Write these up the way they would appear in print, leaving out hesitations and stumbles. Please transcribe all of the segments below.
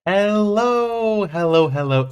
Hello,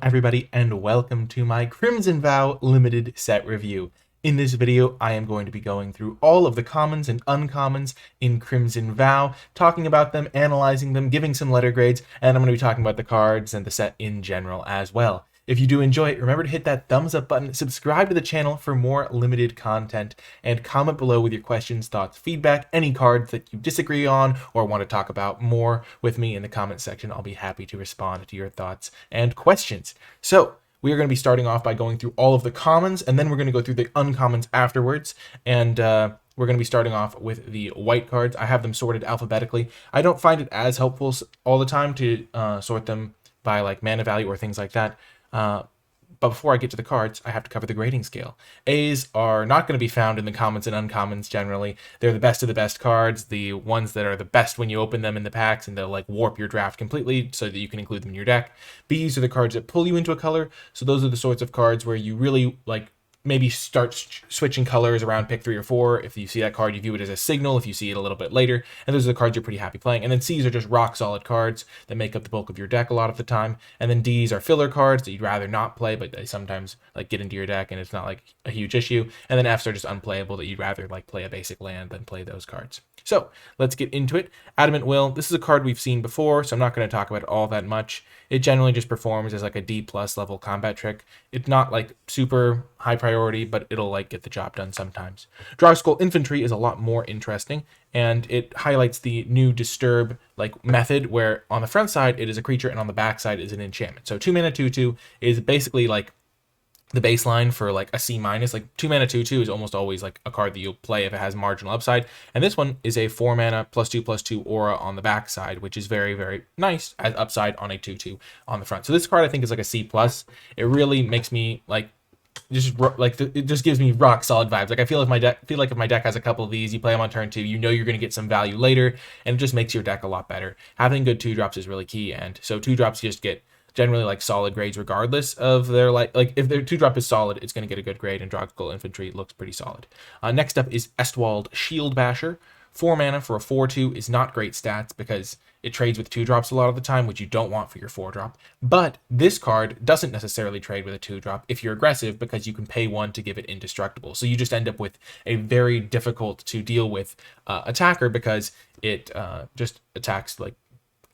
everybody, and welcome to my Crimson Vow limited set review. In this video, I am going to be going through all of the commons and uncommons in Crimson Vow, talking about them, analyzing them, giving some letter grades, and I'm going to be talking about the cards and the set in general as well. If you do enjoy it, remember to hit that thumbs up button, subscribe to the channel for more limited content, and comment below with your questions, thoughts, feedback, any cards that you disagree on or want to talk about more with me in the comment section. I'll be happy to respond to your thoughts and questions. So, we are going to be starting off by going through all of the commons, and then we're going to go through the uncommons afterwards, and we're going to be starting off with the white cards. I have them sorted alphabetically. I don't find it as helpful all the time to sort them by like mana value or things like that. But before I get to the cards, I have to cover the grading scale. A's are not going to be found in the commons and uncommons generally. They're the best of the best cards, the ones that are the best when you open them in the packs, and they'll like warp your draft completely so that you can include them in your deck. B's are the cards that pull you into a color, so those are the sorts of cards where you really like maybe start switching colors around pick 3 or 4. If you see that card, you view it as a signal. If you see it a little bit later, and those are the cards you're pretty happy playing. And then C's are just rock solid cards that make up the bulk of your deck a lot of the time. And then D's are filler cards that you'd rather not play, but they sometimes like get into your deck and it's not like a huge issue. And then F's are just unplayable that you'd rather like play a basic land than play those cards. So let's get into it. Adamant Will. This is a card we've seen before, so I'm not going to talk about it all that much. It generally just performs as like a D+ level combat trick. It's not like super high priority, but it'll like get the job done sometimes. Drogskol Infantry is a lot more interesting, and it highlights the new disturb like method where on the front side it is a creature and on the back side is an enchantment. So 2 mana 2/2 is basically like the baseline for like a C-. Like 2 mana 2/2 is almost always like a card that you'll play if it has marginal upside. And this one is a 4 mana +2/+2 aura on the back side, which is very, very nice as upside on a 2/2 on the front. So this card I think is like a C+. It really makes me like it just gives me rock solid vibes. Like I feel like if my deck has a couple of these, you play them on turn 2, you know you're going to get some value later, and it just makes your deck a lot better. Having good 2-drops is really key, and so 2-drops just get generally like solid grades regardless of their like if their 2-drop is solid, it's going to get a good grade, and Drogskol Infantry looks pretty solid. Next up is Estwald Shield Basher. 4 mana for a 4/2 is not great stats because it trades with 2-drops a lot of the time, which you don't want for your 4-drop. But this card doesn't necessarily trade with a 2-drop if you're aggressive, because you can pay 1 to give it indestructible. So you just end up with a very difficult to deal with attacker because it just attacks like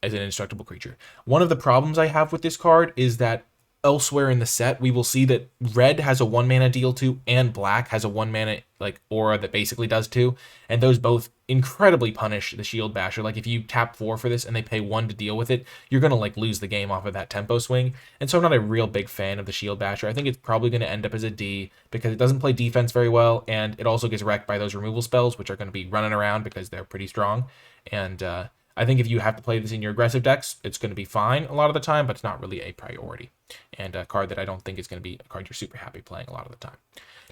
as an indestructible creature. One of the problems I have with this card is that elsewhere in the set, we will see that red has a 1 mana deal 2 and black has a 1 mana like aura that basically does 2, and those both incredibly punish the Shield Basher. Like if you tap 4 for this and they pay 1 to deal with it, you're gonna like lose the game off of that tempo swing. And so I'm not a real big fan of the Shield Basher. I think it's probably going to end up as a D because it doesn't play defense very well, and it also gets wrecked by those removal spells, which are going to be running around because they're pretty strong. And I think if you have to play this in your aggressive decks, it's going to be fine a lot of the time, but it's not really a priority. And a card that I don't think is going to be a card you're super happy playing a lot of the time.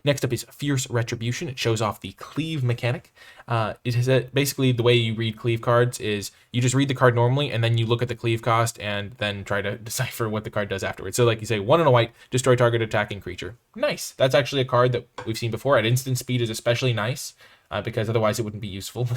Next up is Fierce Retribution. It shows off the cleave mechanic. It is basically the way you read cleave cards is you just read the card normally, and then you look at the cleave cost and then try to decipher what the card does afterwards. So like you say, 1 and a white, destroy target attacking creature. Nice. That's actually a card that we've seen before. At instant speed is especially nice. Because otherwise it wouldn't be useful.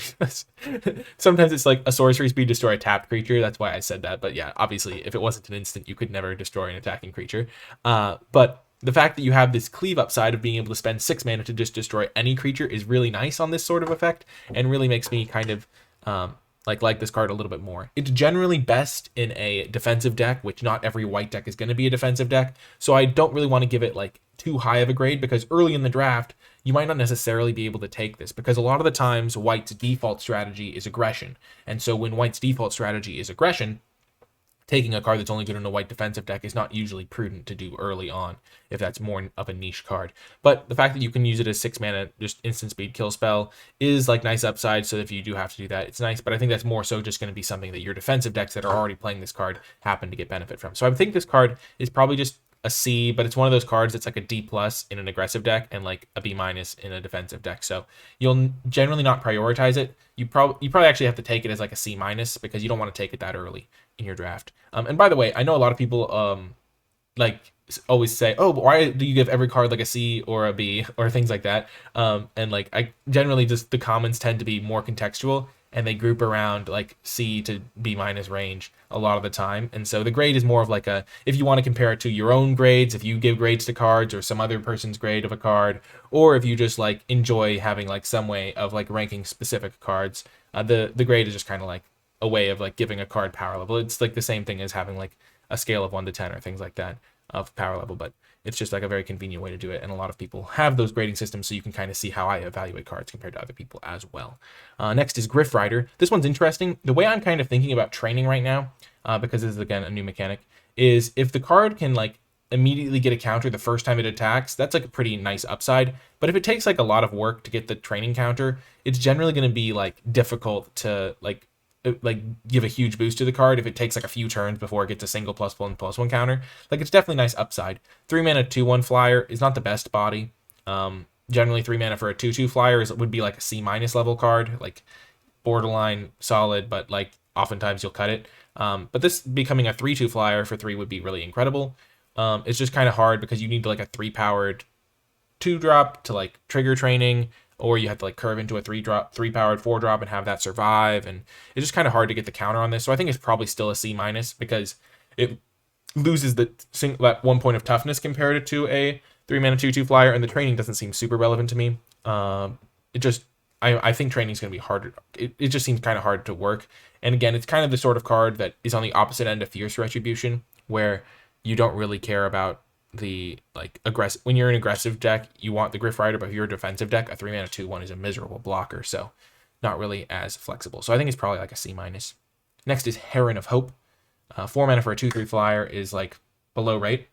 Sometimes it's like a sorcery speed destroy a tapped creature. That's why I said that. But yeah, obviously, if it wasn't an instant, you could never destroy an attacking creature. But the fact that you have this cleave upside of being able to spend 6 mana to just destroy any creature is really nice on this sort of effect, and really makes me kind of like this card a little bit more. It's generally best in a defensive deck, which not every white deck is going to be a defensive deck. So I don't really want to give it like too high of a grade, because early in the draft, you might not necessarily be able to take this, because a lot of the times white's default strategy is aggression. And so when white's default strategy is aggression, taking a card that's only good in a white defensive deck is not usually prudent to do early on, if that's more of a niche card. But the fact that you can use it as 6 mana, just instant speed kill spell, is like nice upside, so if you do have to do that, it's nice. But I think that's more so just going to be something that your defensive decks that are already playing this card happen to get benefit from. So I think this card is probably just a C, but it's one of those cards that's like a D+ in an aggressive deck and like a B- in a defensive deck. So you'll generally not prioritize it. You probably actually have to take it as like a C- because you don't want to take it that early in your draft. And by the way, I know a lot of people like always say, oh, but why do you give every card like a C or a B or things like that? And like I generally just the commons tend to be more contextual. and they group around like C to B minus range a lot of the time. And so the grade is more of like a, if you want to compare it to your own grades, if you give grades to cards or some other person's grade of a card, or if you just like enjoy having like some way of like ranking specific cards, the grade is just kind of like a way of like giving a card power level. It's like the same thing as having like a scale of 1 to 10 or things like that of power level, but it's just like a very convenient way to do it. And a lot of people have those grading systems, so you can kind of see how I evaluate cards compared to other people as well. Next is Griff Rider. This one's interesting. The way I'm kind of thinking about training right now, because this is again a new mechanic, is if the card can like immediately get a counter the first time it attacks, that's like a pretty nice upside. But if it takes like a lot of work to get the training counter, it's generally going to be like difficult to like give a huge boost to the card if it takes like a few turns before it gets a single +1/+1 counter. Like, it's definitely nice upside. 3 mana 2/1 flyer is not the best body. Generally 3 mana for a 2/2 flyer would be like a C- level card, like borderline solid, but like oftentimes you'll cut it. But this becoming a 3/2 flyer for 3 would be really incredible. It's just kind of hard because you need like a 3-powered 2-drop to like trigger training, or you have to like curve into a 3-powered 4-drop and have that survive, and it's just kind of hard to get the counter on this. So I think it's probably still a C- because it loses that 1 point of toughness compared to a 3 mana 2/2 flyer, and the training doesn't seem super relevant to me. I think training is going to be harder. It just seems kind of hard to work. And again, it's kind of the sort of card that is on the opposite end of Fierce Retribution, where you don't really care about the like aggressive. When you're an aggressive deck, you want the Griff Rider, but if you're a defensive deck, a 3 mana 2/1 is a miserable blocker, so not really as flexible. So I think it's probably like a C-. Next is Heron of Hope. 4 mana for a 2/3 flyer is like below rate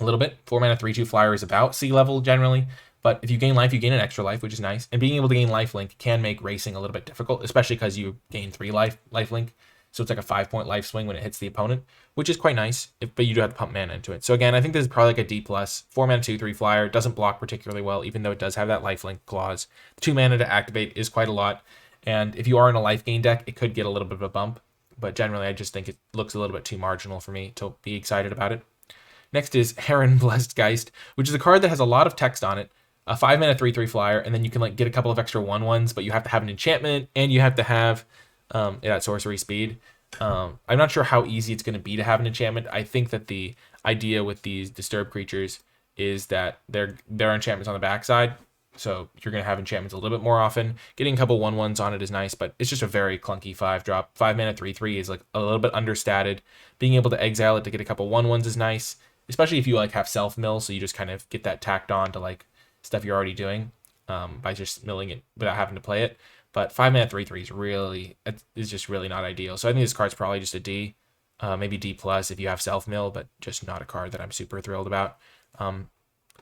a little bit. 4 mana 3/2 flyer is about C level generally, but if you gain life, you gain an extra life, which is nice. And being able to gain lifelink can make racing a little bit difficult, especially because you gain 3 lifelink. So it's like a 5-point life swing when it hits the opponent, which is quite nice, but you do have to pump mana into it. So again, I think this is probably like a D+. 4 mana 2/3 flyer, doesn't block particularly well, even though it does have that lifelink clause. 2 mana to activate is quite a lot, and if you are in a life gain deck, it could get a little bit of a bump, but generally I just think it looks a little bit too marginal for me to be excited about it. Next is Heron Blessed Geist, which is a card that has a lot of text on it. A 5 mana 3/3 flyer, and then you can like get a couple of extra 1/1s, but you have to have an enchantment, and you have to have that sorcery speed. I'm not sure how easy it's going to be to have an enchantment. I think that the idea with these disturbed creatures is that their enchantments on the backside, so you're going to have enchantments a little bit more often. Getting a couple 1/1s on it is nice, but it's just a very clunky 5-drop. 5 mana 3/3 is like a little bit understated. Being able to exile it to get a couple 1/1s is nice, especially if you like have self mill, so you just kind of get that tacked on to like stuff you're already doing by just milling it without having to play it. But 5 mana 3/3 is just really not ideal. So I think this card's probably just a D, maybe D+ if you have self mill, but just not a card that I'm super thrilled about.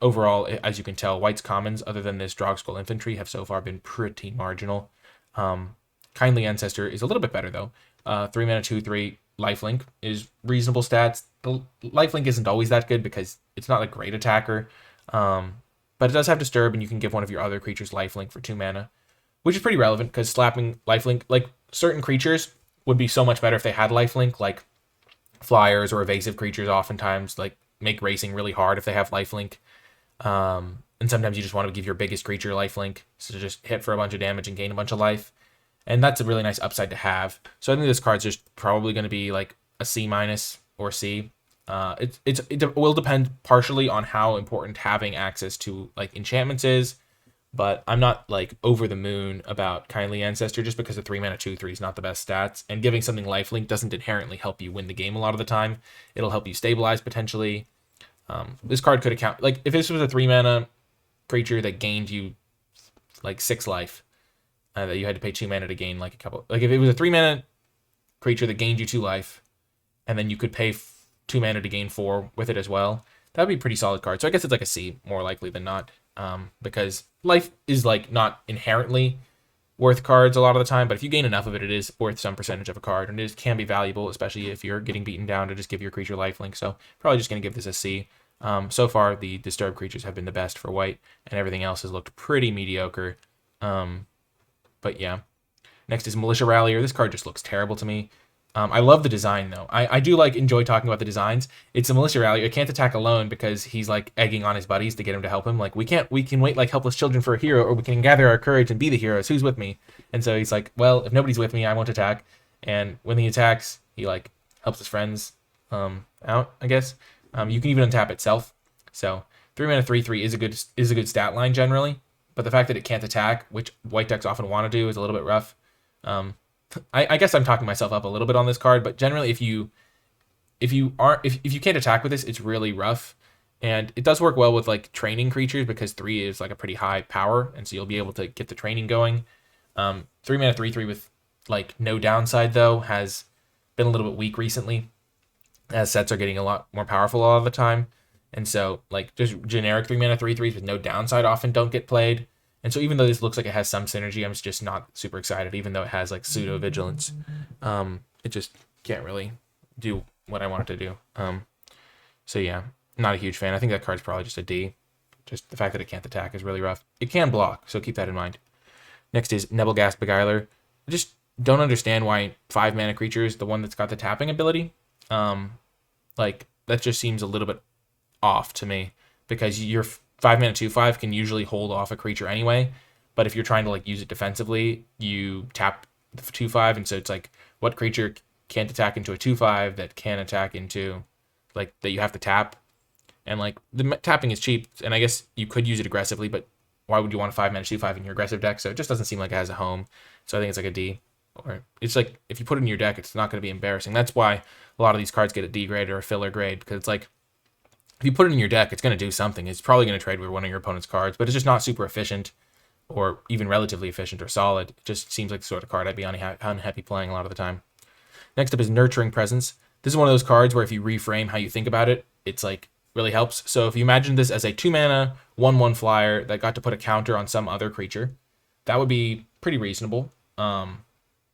Overall, as you can tell, White's commons, other than this Drogskull Infantry, have so far been pretty marginal. Kindly Ancestor is a little bit better though. 3 mana 2/3 lifelink is reasonable stats. The lifelink isn't always that good because it's not a great attacker, but it does have Disturb, and you can give one of your other creatures lifelink for 2 mana. Which is pretty relevant because slapping lifelink, like certain creatures would be so much better if they had lifelink, like flyers or evasive creatures oftentimes like make racing really hard if they have lifelink. And sometimes you just want to give your biggest creature lifelink, so just hit for a bunch of damage and gain a bunch of life. And that's a really nice upside to have. So I think this card's just probably going to be like a C- or C. It will depend partially on how important having access to like enchantments is. But I'm not like over the moon about Kindly Ancestor just because the 3 mana 2/3 is not the best stats, and giving something lifelink doesn't inherently help you win the game a lot of the time. It'll help you stabilize potentially. This card could account, like if this was a 3 mana creature that gained you like 6 life, that you had to pay 2 mana to gain like a couple. Like if it was a 3 mana creature that gained you 2 life, and then you could pay 2 mana to gain 4 with it as well, that would be a pretty solid card. So I guess it's like a C more likely than not. Because life is like not inherently worth cards a lot of the time, but if you gain enough of it, it is worth some percentage of a card, and it can be valuable, especially if you're getting beaten down to just give your creature lifelink. So probably just going to give this a C. So far, the disturbed creatures have been the best for White, and everything else has looked pretty mediocre. But yeah. Next is Militia Rallier. This card just looks terrible to me. I love the design though. I do like enjoy talking about the designs. It's a militia rally. It can't attack alone because he's like egging on his buddies to get him to help him. Like we can wait like helpless children for a hero, or we can gather our courage and be the heroes. Who's with me? And so he's like, well, if nobody's with me, I won't attack. And when he attacks, he like helps his friends out, I guess. You can even untap itself. So 3 mana 3/3 is a good stat line generally, but the fact that it can't attack, which white decks often want to do, is a little bit rough. I guess I'm talking myself up a little bit on this card, but generally if you can't attack with this, it's really rough. And it does work well with like training creatures because 3 is like a pretty high power, and so you'll be able to get the training going. 3 mana 3/3 with like no downside though has been a little bit weak recently, as sets are getting a lot more powerful all the time. And so like just generic 3 mana 3/3s with no downside often don't get played. And so even though this looks like it has some synergy, I'm just not super excited, even though it has like pseudo vigilance. It just can't really do what I want it to do. So yeah, not a huge fan. I think that card's probably just a D. Just the fact that it can't attack is really rough. It can block, so keep that in mind. Next is Nebelgast Beguiler. I just don't understand why 5 mana creature is the one that's got the tapping ability. Like that just seems a little bit off to me, because your 5 mana 2/5 can usually hold off a creature anyway, but if you're trying to like use it defensively, you tap the 2/5, and so it's like, what creature can't attack into a 2/5 that can attack into like that you have to tap? And like the tapping is cheap, and I guess you could use it aggressively, but why would you want a 5 mana 2/5 in your aggressive deck? So it just doesn't seem like it has a home. So I think it's like a D. Or it's like if you put it in your deck, it's not going to be embarrassing. That's why a lot of these cards get a D grade or a filler grade, because it's like if you put it in your deck, it's going to do something. It's probably going to trade with one of your opponent's cards, but it's just not super efficient or even relatively efficient or solid. It just seems like the sort of card I'd be unhappy playing a lot of the time. Next up is Nurturing Presence. This is one of those cards where if you reframe how you think about it, it's like really helps. So if you imagine this as a 2 mana 1/1 flyer that got to put a counter on some other creature, that would be pretty reasonable.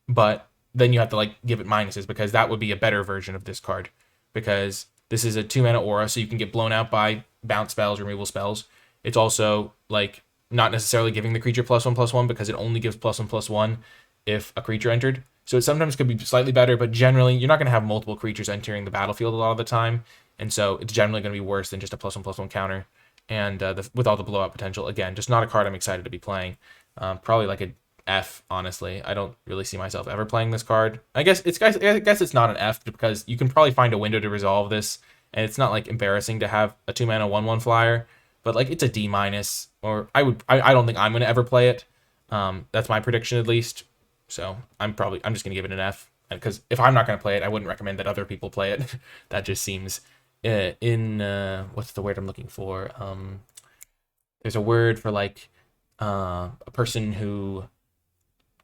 But then you have to like give it minuses, because that would be a better version of this card, because this is a 2 mana aura, so you can get blown out by bounce spells, removal spells. It's also like not necessarily giving the creature +1/+1, because it only gives +1/+1 if a creature entered. So it sometimes could be slightly better, but generally you're not going to have multiple creatures entering the battlefield a lot of the time, and so it's generally going to be worse than just a +1/+1 counter. And with all the blowout potential, again, just not a card I'm excited to be playing. Probably like a F, honestly. I don't really see myself ever playing this card. I guess it's not an F, because you can probably find a window to resolve this, and it's not like embarrassing to have a 2 mana 1/1 flyer, but like it's a D-, or I don't think I'm going to ever play it. That's my prediction at least. So I'm just going to give it an F, because if I'm not going to play it, I wouldn't recommend that other people play it. That just seems what's the word I'm looking for? There's a word for like a person who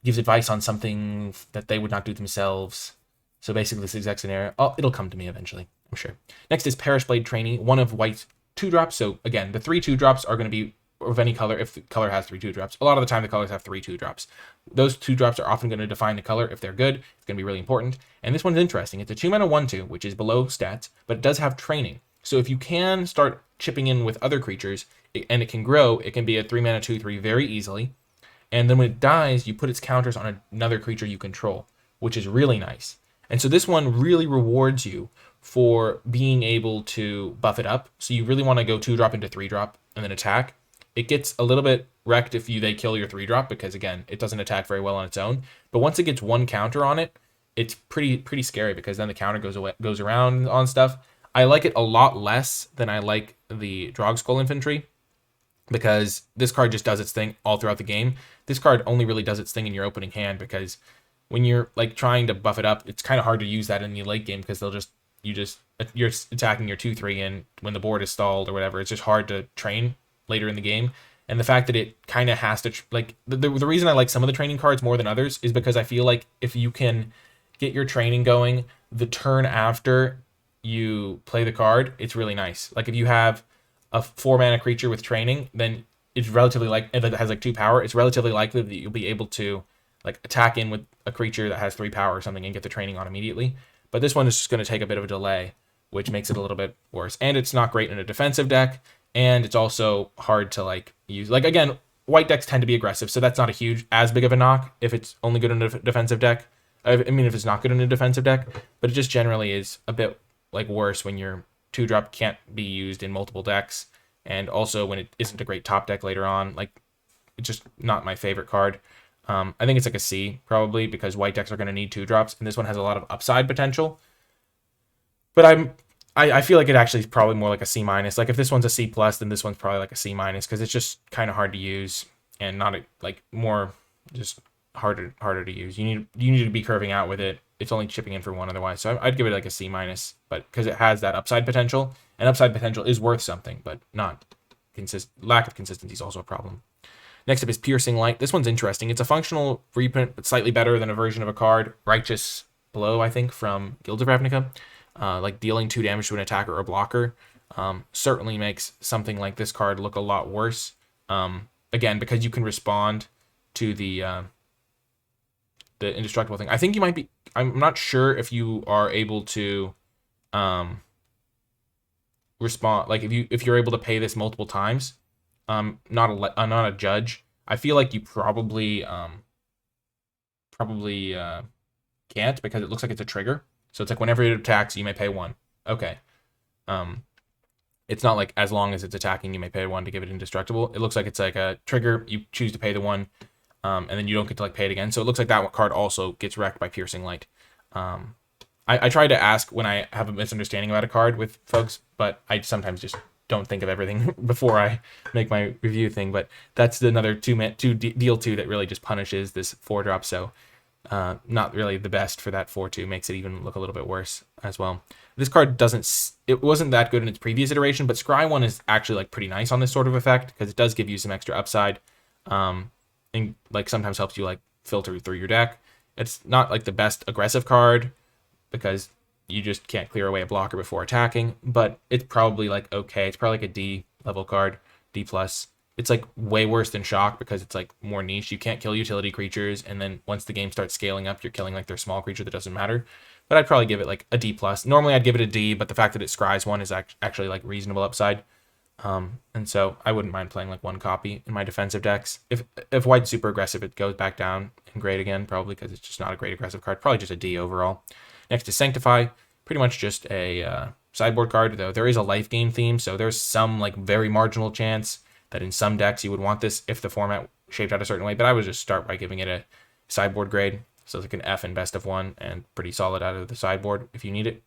gives advice on something that they would not do themselves. So basically this exact scenario. Oh, it'll come to me eventually, I'm sure. Next is Perish Blade Trainee, one of white's 2-drops. So again, the 3 2-drops are going to be of any color if the color has 3 2-drops. A lot of the time the colors have 3 2-drops. Those 2-drops are often going to define the color. If they're good, it's going to be really important. And this one's interesting. It's a 2 mana 1/2, which is below stats, but it does have training. So if you can start chipping in with other creatures, and it can grow, it can be a 3 mana 2/3 very easily. And then when it dies, you put its counters on another creature you control, which is really nice. And so this one really rewards you for being able to buff it up. So you really want to go 2-drop into 3-drop and then attack. It gets a little bit wrecked if they kill your 3-drop, because again, it doesn't attack very well on its own. But once it gets one counter on it, it's pretty scary, because then the counter goes around on stuff. I like it a lot less than I like the Drogskull Infantry, because this card just does its thing all throughout the game. This card only really does its thing in your opening hand, because when you're like trying to buff it up, it's kind of hard to use that in the late game, because you're attacking your 2/3, and when the board is stalled or whatever, it's just hard to train later in the game. And the fact that it kind of has to like the reason I like some of the training cards more than others is because I feel like if you can get your training going the turn after you play the card, it's really nice. Like if you have a 4 mana creature with training, then it's relatively if it has like 2 power, it's relatively likely that you'll be able to like attack in with a creature that has 3 power or something and get the training on immediately. But this one is just going to take a bit of a delay, which makes it a little bit worse. And it's not great in a defensive deck, and it's also hard to like use. Like again, white decks tend to be aggressive, so that's not as big of a knock if it's only good in a defensive deck. I mean, if it's not good in a defensive deck, but it just generally is a bit like worse when your 2-drop can't be used in multiple decks, and also when it isn't a great top deck later on. Like, it's just not my favorite card. I think it's like a C probably, because white decks are going to need 2-drops, and this one has a lot of upside potential. But I feel like it actually is probably more like a C minus. Like if this one's a C plus, then this one's probably like a C minus, because it's just kind of hard to use and not like more just harder to use. You need to be curving out with it. It's only chipping in for 1 otherwise. So I'd give it like a C minus, but because it has that upside potential, and upside potential is worth something, but not lack of consistency is also a problem. Next up is Piercing Light. This one's interesting. It's a functional reprint, but slightly better than a version of a card, Righteous Blow, I think, from Guilds of Ravnica. Like dealing 2 damage to an attacker or blocker. Certainly makes something like this card look a lot worse. Again, because you can respond to the indestructible thing. I think you might be... I'm not sure if you are able to respond... Like, if you're able to pay this multiple times. Not a judge. I feel like you probably can't, because it looks like it's a trigger. So it's like whenever it attacks, you may pay 1. Okay. It's not like as long as it's attacking, you may pay 1 to give it indestructible. It looks like it's like a trigger. You choose to pay the 1, and then you don't get to like pay it again. So it looks like that card also gets wrecked by Piercing Light. I try to ask when I have a misunderstanding about a card with folks, but I sometimes just don't think of everything before I make my review thing. But that's another deal 2 that really just punishes this 4-drop. So not really the best for that 4-2, makes it even look a little bit worse as well. This card it wasn't that good in its previous iteration, but Scry 1 is actually like pretty nice on this sort of effect, because it does give you some extra upside, and like sometimes helps you like filter through your deck. It's not like the best aggressive card, because you just can't clear away a blocker before attacking, but it's probably like okay. It's probably like a D level card, D plus. It's like way worse than Shock, because it's like more niche. You can't kill utility creatures, and then once the game starts scaling up, you're killing like their small creature that doesn't matter. But I'd probably give it like a D plus. Normally I'd give it a D, but the fact that it scries 1 is actually like reasonable upside. And so I wouldn't mind playing like 1 copy in my defensive decks. If white's super aggressive, it goes back down in grade again, probably because it's just not a great aggressive card. Probably just a D overall. Next is Sanctify. Pretty much just a sideboard card, though there is a life gain theme, so there's some like very marginal chance that in some decks you would want this if the format shaped out a certain way, but I would just start by giving it a sideboard grade. So it's like an F in best of 1 and pretty solid out of the sideboard if you need it.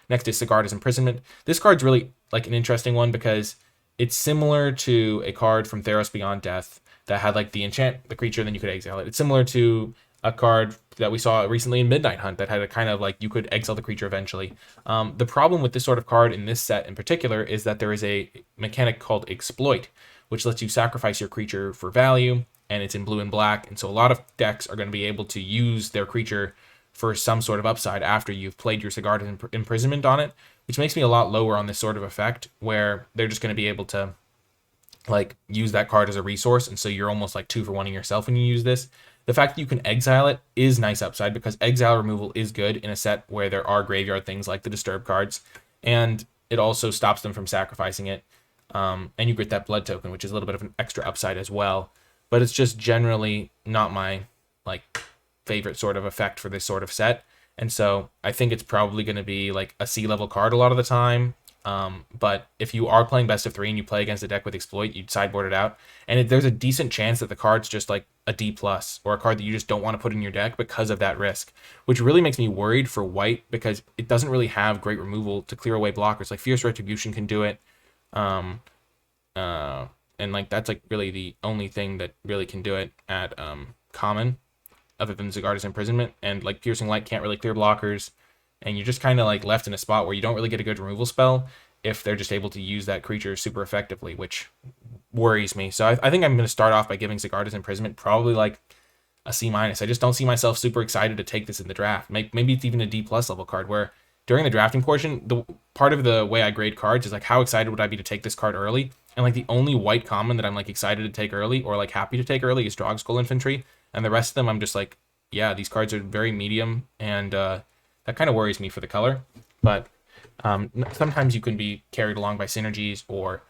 Next is Sigarda's Imprisonment. This card's really like an interesting one, because it's similar to a card from Theros Beyond Death that had like the enchant the creature, then you could exile it. It's similar to a card that we saw recently in Midnight Hunt that had a kind of like you could exile the creature eventually. The problem with this sort of card in this set in particular is that there is a mechanic called Exploit, which lets you sacrifice your creature for value, and it's in blue and black. And so a lot of decks are going to be able to use their creature for some sort of upside after you've played your Sigarda's Imprisonment on it, which makes me a lot lower on this sort of effect, where they're just going to be able to like use that card as a resource, and so you're almost like 2 for 1ing yourself when you use this. The fact that you can exile it is nice upside, because exile removal is good in a set where there are graveyard things like the Disturb cards, and it also stops them from sacrificing it. And you get that blood token, which is a little bit of an extra upside as well. But it's just generally not my like favorite sort of effect for this sort of set. And so I think it's probably going to be like a C level card a lot of the time. But if you are playing best of 3 and you play against a deck with Exploit, you'd sideboard it out. And there's a decent chance that the card's just like a D plus, or a card that you just don't want to put in your deck because of that risk, which really makes me worried for white, because it doesn't really have great removal to clear away blockers. Like Fierce Retribution can do it. And like that's like really the only thing that really can do it at common, other than Sigarda's Imprisonment. And like Piercing Light can't really clear blockers, and you're just kind of like left in a spot where you don't really get a good removal spell if they're just able to use that creature super effectively, which worries me. So I think I'm going to start off by giving Sigarda's Imprisonment probably like a C minus. I just don't see myself super excited to take this in the draft. Maybe it's even a D plus level card, where during the drafting portion, the part of the way I grade cards is like how excited would I be to take this card early. And like the only white common that I'm like excited to take early, or like happy to take early, is Drogskull Infantry. And the rest of them I'm just like, yeah, these cards are very medium, and that kind of worries me for the color. But sometimes you can be carried along by synergies, or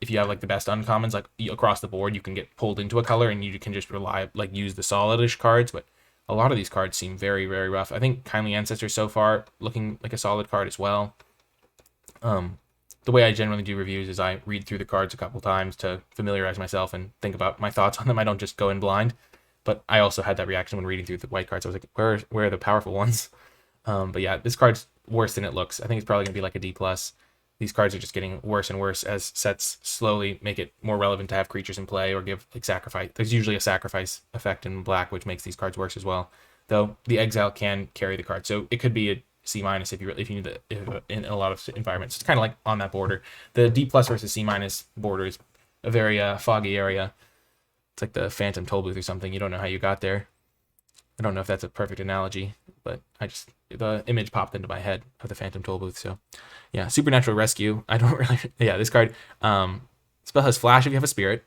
if you have like the best uncommons, like across the board, you can get pulled into a color and you can just use the solidish cards. But a lot of these cards seem very, very rough. I think Kindly Ancestor so far looking like a solid card as well. The way I generally do reviews is I read through the cards a couple times to familiarize myself and think about my thoughts on them. I don't just go in blind. But I also had that reaction when reading through the white cards. I was like, where are the powerful ones? But yeah, this card's worse than it looks. I think it's probably going to be like a D+. These cards are just getting worse and worse as sets slowly make it more relevant to have creatures in play or give like sacrifice. There's usually a sacrifice effect in black, which makes these cards worse as well. Though the exile can carry the card, so it could be a C- if you need it in a lot of environments. It's kind of like on that border. The D+ versus C- border is a very foggy area. It's like the Phantom Toll Booth or something. You don't know how you got there. I don't know if that's a perfect analogy, but the image popped into my head of the Phantom Toll Booth. So yeah, Supernatural Rescue. I don't really, yeah, this card, spell has flash if you have a spirit.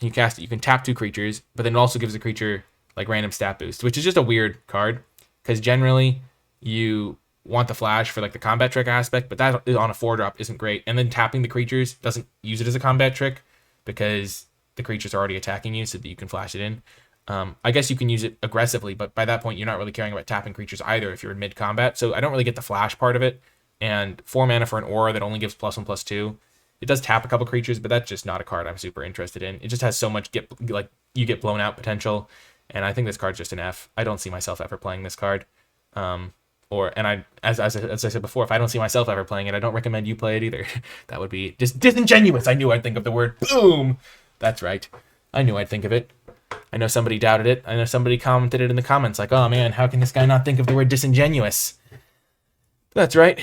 You cast it, you can tap 2 creatures, but then it also gives the creature like random stat boost, which is just a weird card because generally you want the flash for like the combat trick aspect, but that on a 4-drop isn't great. And then tapping the creatures doesn't use it as a combat trick because the creature's already attacking you so that you can flash it in. I guess you can use it aggressively, but by that point, you're not really caring about tapping creatures either if you're in mid-combat. So I don't really get the flash part of it. And 4 mana for an aura that only gives +1/+2. It does tap a couple creatures, but that's just not a card I'm super interested in. It just has so much you get blown out potential, and I think this card's just an F. I don't see myself ever playing this card. As I said before, if I don't see myself ever playing it, I don't recommend you play it either. That would be just disingenuous. I knew I'd think of the word. Boom! That's right. I knew I'd think of it. I know somebody doubted it. I know somebody commented it in the comments like, oh man, how can this guy not think of the word disingenuous? That's right.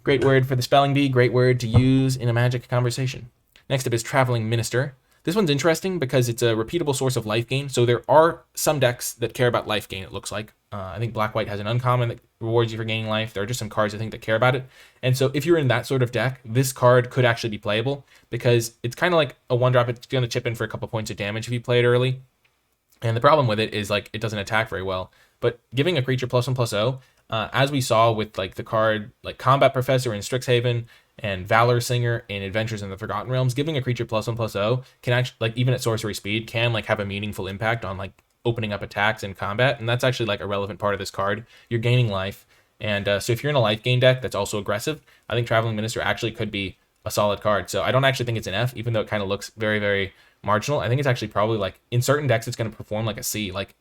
Great word for the spelling bee. Great word to use in a Magic conversation. Next up is Traveling Minister. This one's interesting because it's a repeatable source of life gain. So there are some decks that care about life gain, it looks like. I think Black-White has an uncommon that rewards you for gaining life. There are just some cards I think that care about it. And so if you're in that sort of deck, this card could actually be playable because it's kind of like a 1-drop. It's going to chip in for a couple points of damage if you play it early. And the problem with it is like it doesn't attack very well. But giving a creature +1/+0, as we saw with like the card like Combat Professor in Strixhaven and Valor Singer in Adventures in the Forgotten Realms, giving a creature +1/+0 can actually, like, even at sorcery speed, can like have a meaningful impact on like opening up attacks in combat, and that's actually like a relevant part of this card. You're gaining life, and so if you're in a life gain deck that's also aggressive, I think Traveling Minister actually could be a solid card. So I don't actually think it's an F, even though it kind of looks very, very marginal. I think it's actually probably like in certain decks it's going to perform like a C. Like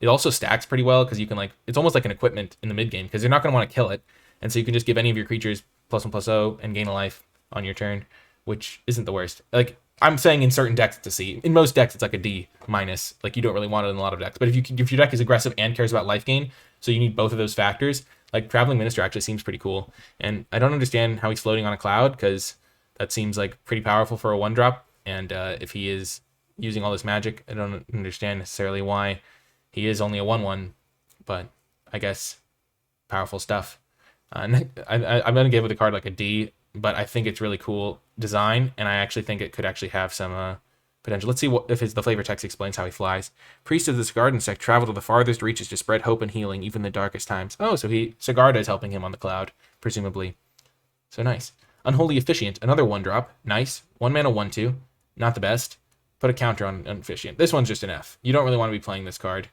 it also stacks pretty well because you can like it's almost like an equipment in the mid game because you're not going to want to kill it, and so you can just give any of your creatures +1/+0 and gain a life on your turn, which isn't the worst. Like I'm saying in certain decks it's a C. In most decks it's like a D-. Like you don't really want it in a lot of decks. But if your deck is aggressive and cares about life gain, so you need both of those factors, like Traveling Minister actually seems pretty cool. And I don't understand how he's floating on a cloud because that seems like pretty powerful for a 1-drop. And if he is using all this magic, I don't understand necessarily why he is only a 1/1, but I guess powerful stuff. I'm going to give the card like a D, but I think it's really cool design, and I actually think it could actually have some potential. Let's see if the flavor text explains how he flies. Priest of the Garden Sect, travel to the farthest reaches to spread hope and healing, even in the darkest times. Oh, so Sigarda is helping him on the cloud, presumably. So nice. Unholy Officiant, another 1-drop. Nice. 1 mana 1/2. Not the best. Put a counter on Officiant. This one's just an F. You don't really want to be playing this card.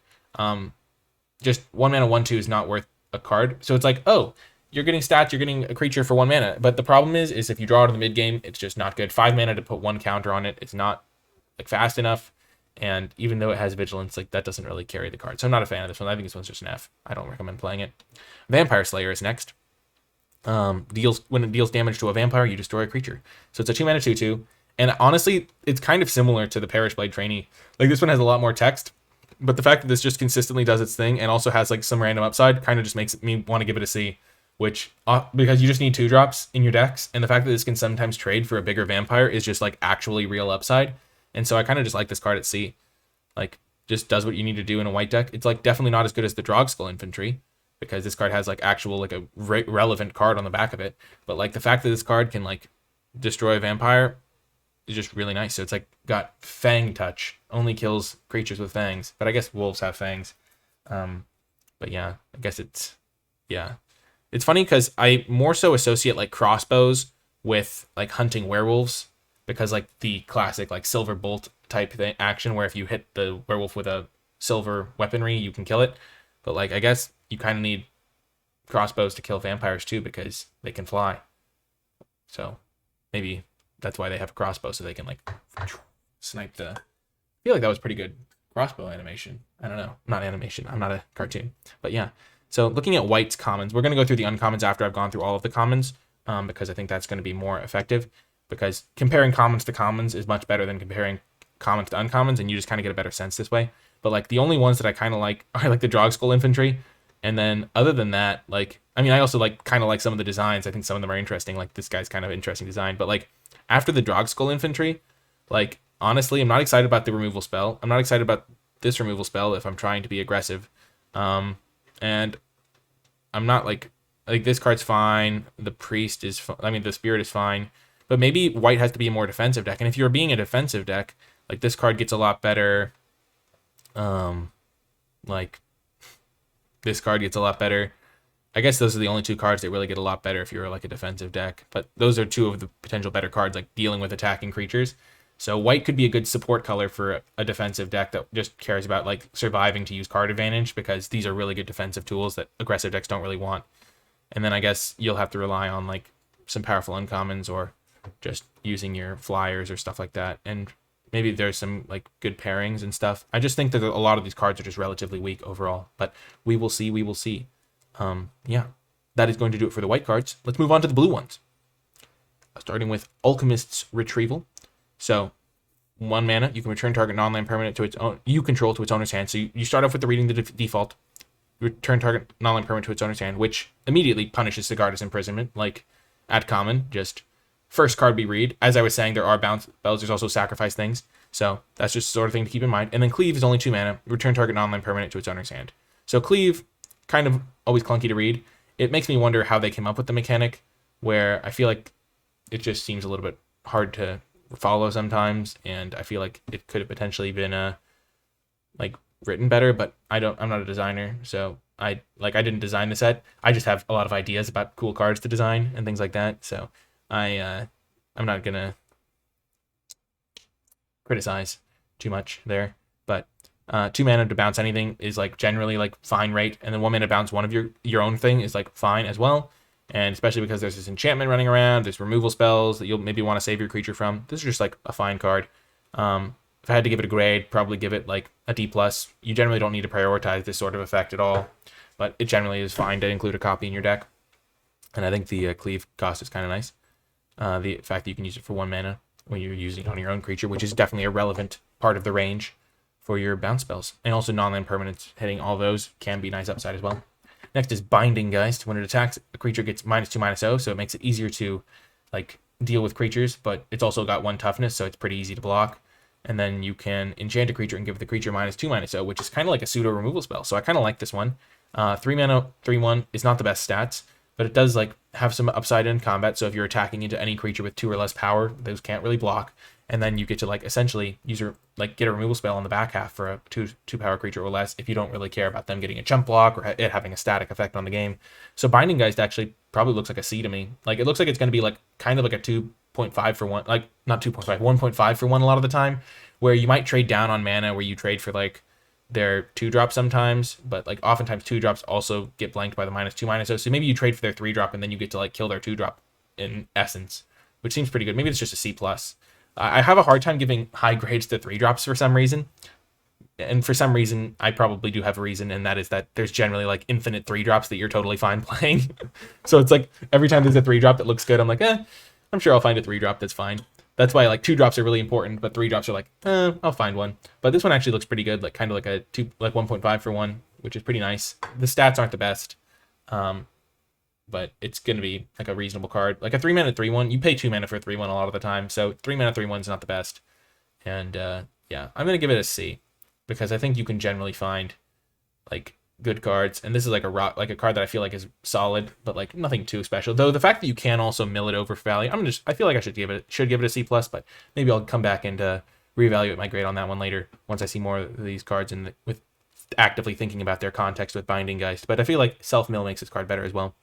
Just 1 mana 1/2 is not worth a card. So it's like, oh, you're getting stats, you're getting a creature for 1 mana. But the problem is if you draw it in the mid game, it's just not good. 5 mana to put 1 counter on it, it's not like fast enough. And even though it has vigilance, like that doesn't really carry the card. So I'm not a fan of this one. I think this one's just an F. I don't recommend playing it. Vampire Slayer is next. When it deals damage to a vampire, you destroy a creature. So it's a 2 mana 2/2. And honestly, it's kind of similar to the Parish Blade Trainee. Like this one has a lot more text, but the fact that this just consistently does its thing and also has like some random upside kind of just makes me want to give it a C. Which because you just need 2-drops in your decks, and the fact that this can sometimes trade for a bigger vampire is just like actually real upside. And so I kind of just like this card at C. Like just does what you need to do in a white deck. It's like definitely not as good as the Drogskull Infantry, because this card has like actual like a relevant card on the back of it. But like the fact that this card can like destroy a vampire is just really nice. So it's like got Fang Touch, only kills creatures with fangs, but I guess wolves have fangs. But yeah, I guess it's funny because I more so associate like crossbows with like hunting werewolves, because like the classic like silver bolt type thing action where if you hit the werewolf with a silver weaponry you can kill it. But like, I guess you kind of need crossbows to kill vampires too because they can fly. So maybe that's why they have a crossbow, so they can like snipe the. I feel like that was pretty good crossbow animation. I don't know, not animation. I'm not a cartoon, but yeah. So looking at white's commons, we're gonna go through the uncommons after I've gone through all of the commons, because I think that's gonna be more effective. Because comparing commons to commons is much better than comparing commons to uncommons, and you just kind of get a better sense this way. But like the only ones that I kind of like are like the Drogskull infantry, and then other than that, like I mean, I also like kind of like some of the designs. I think some of them are interesting. Like this guy's kind of interesting design. But like after the Drogskull infantry, like honestly, I'm not excited about the removal spell. I'm not excited about this removal spell if I'm trying to be aggressive. And I'm not like this card's fine. The priest is, I mean, the spirit is fine. But maybe white has to be a more defensive deck. And if you're being a defensive deck, like this card gets a lot better. Like this card gets a lot better. I guess those are the only two cards that really get a lot better if you're like a defensive deck. But those are two of the potential better cards, like dealing with attacking creatures. So white could be a good support color for a defensive deck that just cares about like surviving to use card advantage, because these are really good defensive tools that aggressive decks don't really want. And then I guess you'll have to rely on like some powerful uncommons or just using your flyers or stuff like that. And maybe there's some like good pairings and stuff. I just think that a lot of these cards are just relatively weak overall, but we will see. We will see. Yeah, that is going to do it for the white cards. Let's move on to the blue ones. Starting with Alchemist's Retrieval. So 1 mana, you can return target non-land permanent to its own you control to its owner's hand. So you start off with the reading the default, return target non-land permanent to its owner's hand, which immediately punishes Sigarda's Imprisonment, like at common, just first card we read. As I was saying, there are bounce spells, there's also sacrifice things. So that's just the sort of thing to keep in mind. And then Cleave is only 2 mana, return target non-land permanent to its owner's hand. So Cleave, kind of always clunky to read. It makes me wonder how they came up with the mechanic, where I feel like it just seems a little bit hard to follow sometimes, and I feel like it could have potentially been like written better, but I'm not a designer, so I didn't design the set. I just have a lot of ideas about cool cards to design and things like that, so I'm not gonna criticize too much there. But 2 mana to bounce anything is like generally like fine rate, and then 1 mana to bounce one of your own thing is like fine as well. And especially because there's this enchantment running around, there's removal spells that you'll maybe want to save your creature from. This is just like a fine card. If I had to give it a grade, probably give it like a D+. You generally don't need to prioritize this sort of effect at all, but it generally is fine to include a copy in your deck. And I think the cleave cost is kind of nice. The fact that you can use it for 1 mana when you're using it on your own creature, which is definitely a relevant part of the range for your bounce spells. And also non-land permanents, hitting all those can be nice upside as well. Next is Binding Geist. When it attacks, a creature gets -2/-0, so it makes it easier to like deal with creatures, but it's also got 1 toughness, so it's pretty easy to block. And then you can enchant a creature and give the creature -2/-0, which is kind of like a pseudo removal spell. So I kind of like this one. 3 mana, 3/1 is not the best stats, but it does like have some upside in combat. So if you're attacking into any creature with 2 or less power, those can't really block. And then you get to like essentially use your get a removal spell on the back half for a 2 power creature or less if you don't really care about them getting a chump block or it having a static effect on the game. So Binding Geist actually probably looks like a C to me. Like it looks like it's going to be like kind of like a 2.5 for 1, like not 2.5, 1.5 for 1 a lot of the time, where you might trade down on mana, where you trade for like their 2-drop sometimes, but like oftentimes 2-drops also get blanked by the -2/-0. So maybe you trade for their 3-drop and then you get to like kill their 2-drop in essence, which seems pretty good. Maybe it's just a C+. I have a hard time giving high grades to 3-drops for some reason. And for some reason, I probably do have a reason, and that is that there's generally like infinite 3-drops that you're totally fine playing. So it's like every time there's a 3-drop that looks good, I'm like, I'm sure I'll find a 3-drop that's fine. That's why like 2-drops are really important, but 3-drops are like, I'll find one. But this one actually looks pretty good, like kind of like a 1.5 for 1, which is pretty nice. The stats aren't the best. But it's going to be like a reasonable card. Like a 3 mana 3/1, you pay 2 mana for a 3/1 a lot of the time. So 3 mana 3/1 is not the best. And yeah, I'm going to give it a C, because I think you can generally find like good cards. And this is like a card that I feel like is solid, but like nothing too special. Though the fact that you can also mill it over for value, I feel like I should give it a C+, but maybe I'll come back and reevaluate my grade on that one later once I see more of these cards and with actively thinking about their context with Binding Geist. But I feel like self-mill makes this card better as well.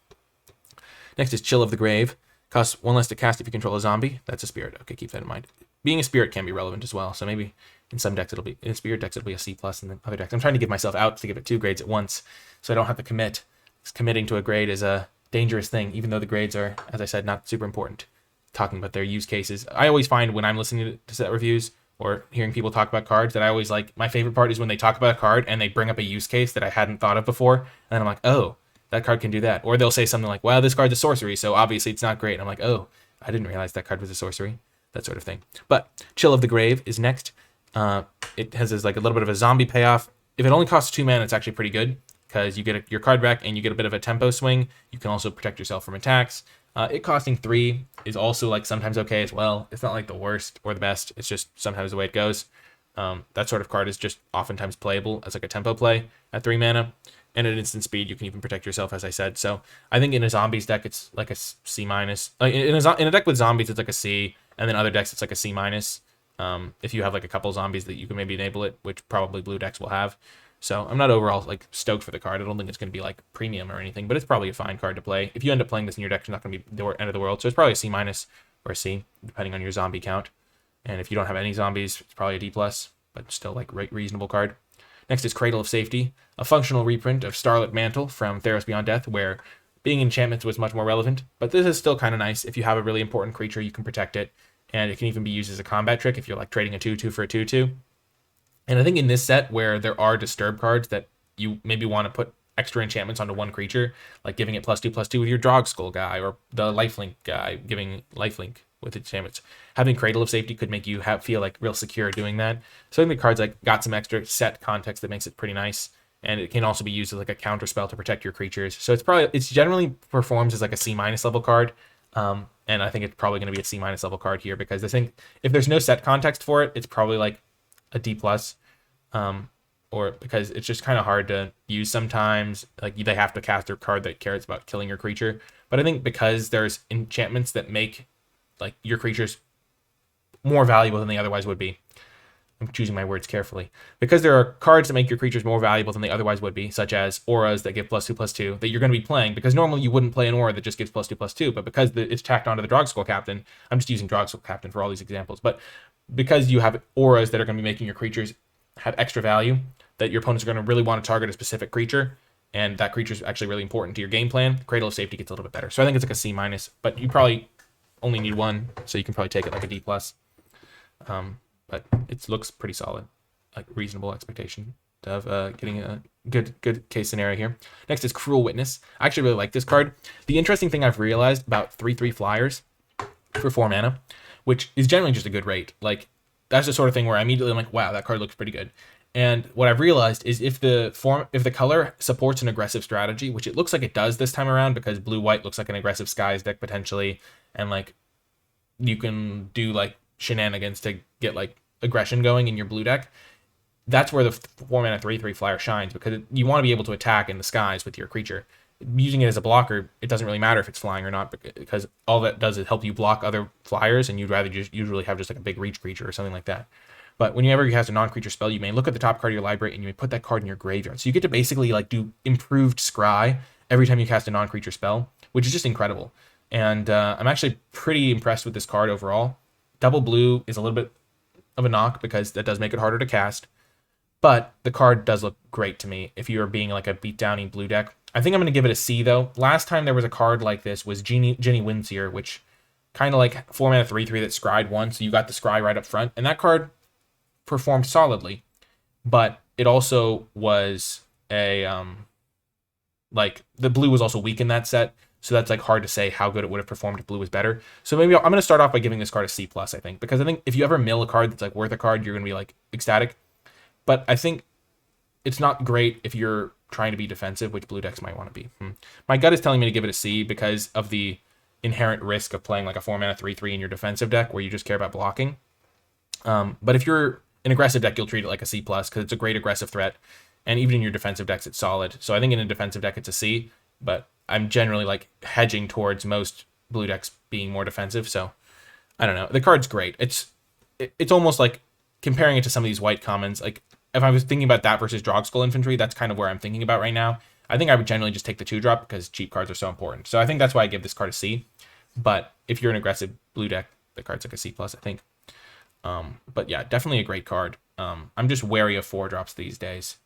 Next is Chill of the Grave. Costs 1 less to cast if you control a zombie. That's a spirit. Okay, keep that in mind. Being a spirit can be relevant as well, so maybe In some decks it'll be, in Spirit decks it'll be a C plus, and then other decks I'm trying to give myself out to give it 2 grades at once, so I don't have to commit. Because committing to a grade is a dangerous thing, even though the grades are, as I said, not super important. Talking about their use cases, I always find when I'm listening to set reviews or hearing people talk about cards that I always like, my favorite part is when they talk about a card and they bring up a use case that I hadn't thought of before, and then I'm like, oh, that card can do that. Or they'll say something like, wow, this card's a sorcery, so obviously it's not great. And I'm like, oh, I didn't realize that card was a sorcery. That sort of thing. But Chill of the Grave is next. It has this, like, a little bit of a zombie payoff. If it only costs 2 mana, it's actually pretty good, because you get your card back and you get a bit of a tempo swing. You can also protect yourself from attacks. It costing 3 is also, like, sometimes okay as well. It's not like the worst or the best. It's just sometimes the way it goes. That sort of card is just oftentimes playable as like a tempo play at 3 mana. And at instant speed, you can even protect yourself, as I said. So I think in a zombies deck, it's like a C minus. In a deck with zombies, it's like a C, and then other decks, it's like a C minus. If you have like a couple zombies that you can maybe enable it, which probably blue decks will have. So I'm not overall like stoked for the card. I don't think it's going to be like premium or anything, but it's probably a fine card to play. If you end up playing this in your deck, it's not going to be the end of the world. So it's probably a C minus or a C, depending on your zombie count. And if you don't have any zombies, it's probably a D plus, but still like reasonable card. Next is Cradle of Safety, a functional reprint of Starlit Mantle from Theros Beyond Death, where being enchantments was much more relevant, but this is still kind of nice. If you have a really important creature, you can protect it, and it can even be used as a combat trick if you're like trading a 2/2 for a 2/2. And I think in this set, where there are disturb cards that you maybe want to put extra enchantments onto one creature, like giving it +2/+2 with your Drog Skull guy, or the Lifelink guy giving Lifelink with enchantments. Having Cradle of Safety could make you feel like real secure doing that. So I think the card's like got some extra set context that makes it pretty nice, and it can also be used as like a counter spell to protect your creatures. So it's generally performs as like a C minus level card, and I think it's probably going to be a C minus level card here, because I think if there's no set context for it, it's probably like a D plus, or because it's just kind of hard to use sometimes. Like they have to cast their card that cares about killing your creature. But I think because there's enchantments that make like your creatures more valuable than they otherwise would be. I'm choosing my words carefully. Because there are cards that make your creatures more valuable than they otherwise would be, such as auras that give +2/+2, that you're going to be playing, because normally you wouldn't play an aura that just gives +2/+2, but because it's tacked onto the Drog Skull Captain, I'm just using Drog Skull Captain for all these examples, but because you have auras that are going to be making your creatures have extra value, that your opponents are going to really want to target a specific creature, and that creature is actually really important to your game plan, Cradle of Safety gets a little bit better. So I think it's like a C minus, but you probably only need 1, so you can probably take it like a D plus. But it looks pretty solid, like reasonable expectation of getting a good case scenario here. Next is Cruel Witness. I actually really like this card. The interesting thing I've realized about 3/3 flyers for 4 mana, which is generally just a good rate. Like that's the sort of thing where I immediately am like, wow, that card looks pretty good. And what I've realized is if the color supports an aggressive strategy, which it looks like it does this time around, because blue-white looks like an aggressive Skies deck potentially, and like you can do like shenanigans to get like aggression going in your blue deck. That's where the 4 mana 3/3 flyer shines, because you want to be able to attack in the skies with your creature. Using it as a blocker, it doesn't really matter if it's flying or not, because all that does is help you block other flyers, and you'd rather just usually have just like a big reach creature or something like that. But whenever you cast a non-creature spell, you may look at the top card of your library and you may put that card in your graveyard. So you get to basically like do improved scry every time you cast a non-creature spell, which is just incredible. And I'm actually pretty impressed with this card overall. Double blue is a little bit of a knock, because that does make it harder to cast. But the card does look great to me if you're being like a beatdowny blue deck. I think I'm going to give it a C, though. Last time there was a card like this was Jenny Windseer, which kind of like 4 mana 3/3 that scryed 1, so you got the scry right up front. And that card performed solidly, but it also was a like the blue was also weak in that set, so that's like hard to say how good it would have performed if blue was better. So maybe I'm going to start off by giving this card a C plus, I think, because I think if you ever mill a card that's like worth a card, you're going to be like ecstatic. But I think it's not great if you're trying to be defensive, which blue decks might want to be. My gut is telling me to give it a C because of the inherent risk of playing like a 4 mana 3/3 in your defensive deck where you just care about blocking. But if you're an aggressive deck, you'll treat it like a C plus, because it's a great aggressive threat, and even in your defensive decks, it's solid. So I think in a defensive deck, it's a C, but I'm generally like hedging towards most blue decks being more defensive. So I don't know. The card's great. It's almost like comparing it to some of these white commons. Like if I was thinking about that versus Drog Skull Infantry, that's kind of where I'm thinking about right now. I think I would generally just take the 2-drop because cheap cards are so important. So I think that's why I give this card a C. But if you're an aggressive blue deck, the card's like a C plus, I think. But yeah, definitely a great card. I'm just wary of 4-drops these days.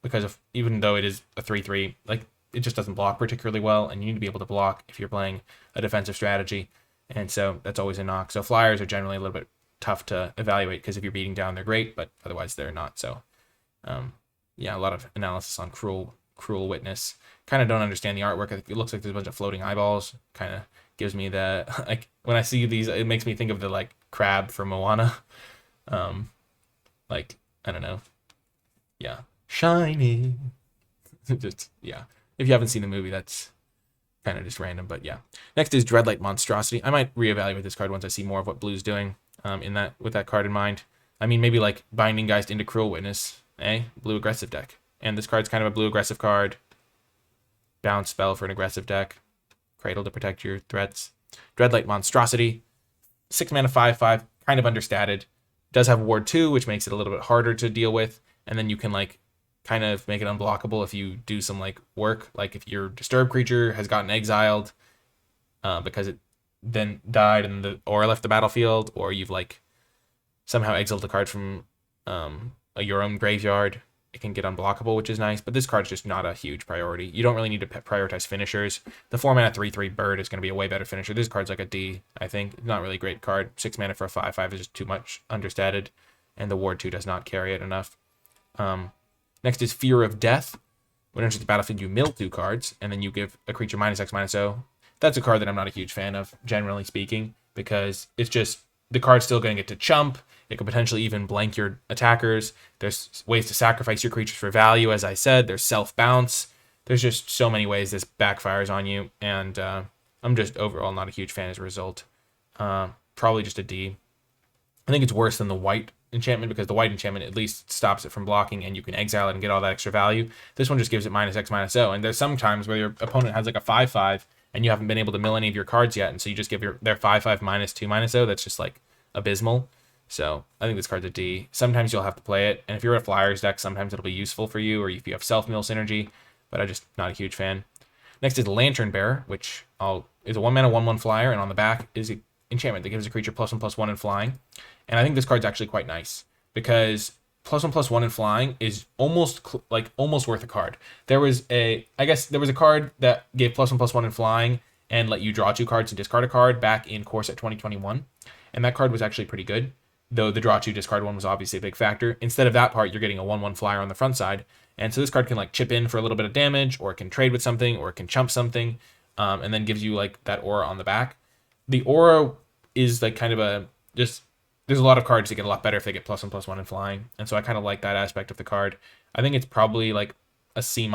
Because even though it is a 3/3, like it just doesn't block particularly well, and you need to be able to block if you're playing a defensive strategy, and so that's always a knock. So flyers are generally a little bit tough to evaluate because if you're beating down, they're great, but otherwise they're not. So, yeah, a lot of analysis on Cruel Witness. Kind of don't understand the artwork. It looks like there's a bunch of floating eyeballs. Kind of gives me the like when I see these, it makes me think of the like crab from Moana. Like I don't know, yeah, shiny. Just yeah. If you haven't seen the movie, that's kind of just random, but yeah. Next is Dreadlight Monstrosity. I might reevaluate this card once I see more of what blue's doing. With that card in mind. I mean, maybe like Binding Geist into Cruel Witness, blue aggressive deck. And this card's kind of a blue aggressive card. Bounce spell for an aggressive deck. Cradle to protect your threats. Dreadlight Monstrosity. 6 mana 5/5, kind of understated. Does have Ward 2, which makes it a little bit harder to deal with. And then you can like kind of make it unblockable if you do some like work. Like if your Disturbed creature has gotten exiled because it then died and or left the battlefield, or you've like somehow exiled a card from your own graveyard, it can get unblockable, which is nice. But this card's just not a huge priority. You don't really need to prioritize finishers. The 4 mana 3/3 bird is going to be a way better finisher. This card's like a D, I think. Not really a great card. 6 mana for a 5/5 is just too much understated, and the Ward 2 does not carry it enough. Next is Fear of Death. When it enters the battlefield, you mill 2 cards, and then you give a creature -X/-0. That's a card that I'm not a huge fan of, generally speaking, because it's just the card's still going to get to chump. It could potentially even blank your attackers. There's ways to sacrifice your creatures for value, as I said. There's self-bounce. There's just so many ways this backfires on you, and I'm just overall not a huge fan as a result. Probably just a D. I think it's worse than the white enchantment because the white enchantment at least stops it from blocking and you can exile it and get all that extra value. This one just gives it -X/-0, and there's some times where your opponent has like a 5/5 and you haven't been able to mill any of your cards yet, and so you just give their 5/5 -2/-0. That's just like abysmal. So I think this card's a D. Sometimes you'll have to play it, and if you're a Flyers deck, sometimes it'll be useful for you, or if you have self-mill synergy, but I'm just not a huge fan. Next is Lantern Bearer, which is a 1 mana 1/1 flyer, and on the back is an enchantment that gives a creature +1/+1 in flying. And I think this card's actually quite nice because +1/+1 in flying is almost worth a card. There was a card that gave +1/+1 in flying and let you draw 2 cards and discard a card back in Core Set 2021, and that card was actually pretty good. Though the draw 2 discard one was obviously a big factor. Instead of that part, you're getting a 1/1 flyer on the front side, and so this card can like chip in for a little bit of damage, or it can trade with something, or it can chump something, and then gives you like that aura on the back. The aura is like kind of there's a lot of cards that get a lot better if they get +1/+1 in flying, and so I kind of like that aspect of the card. I think it's probably like a C-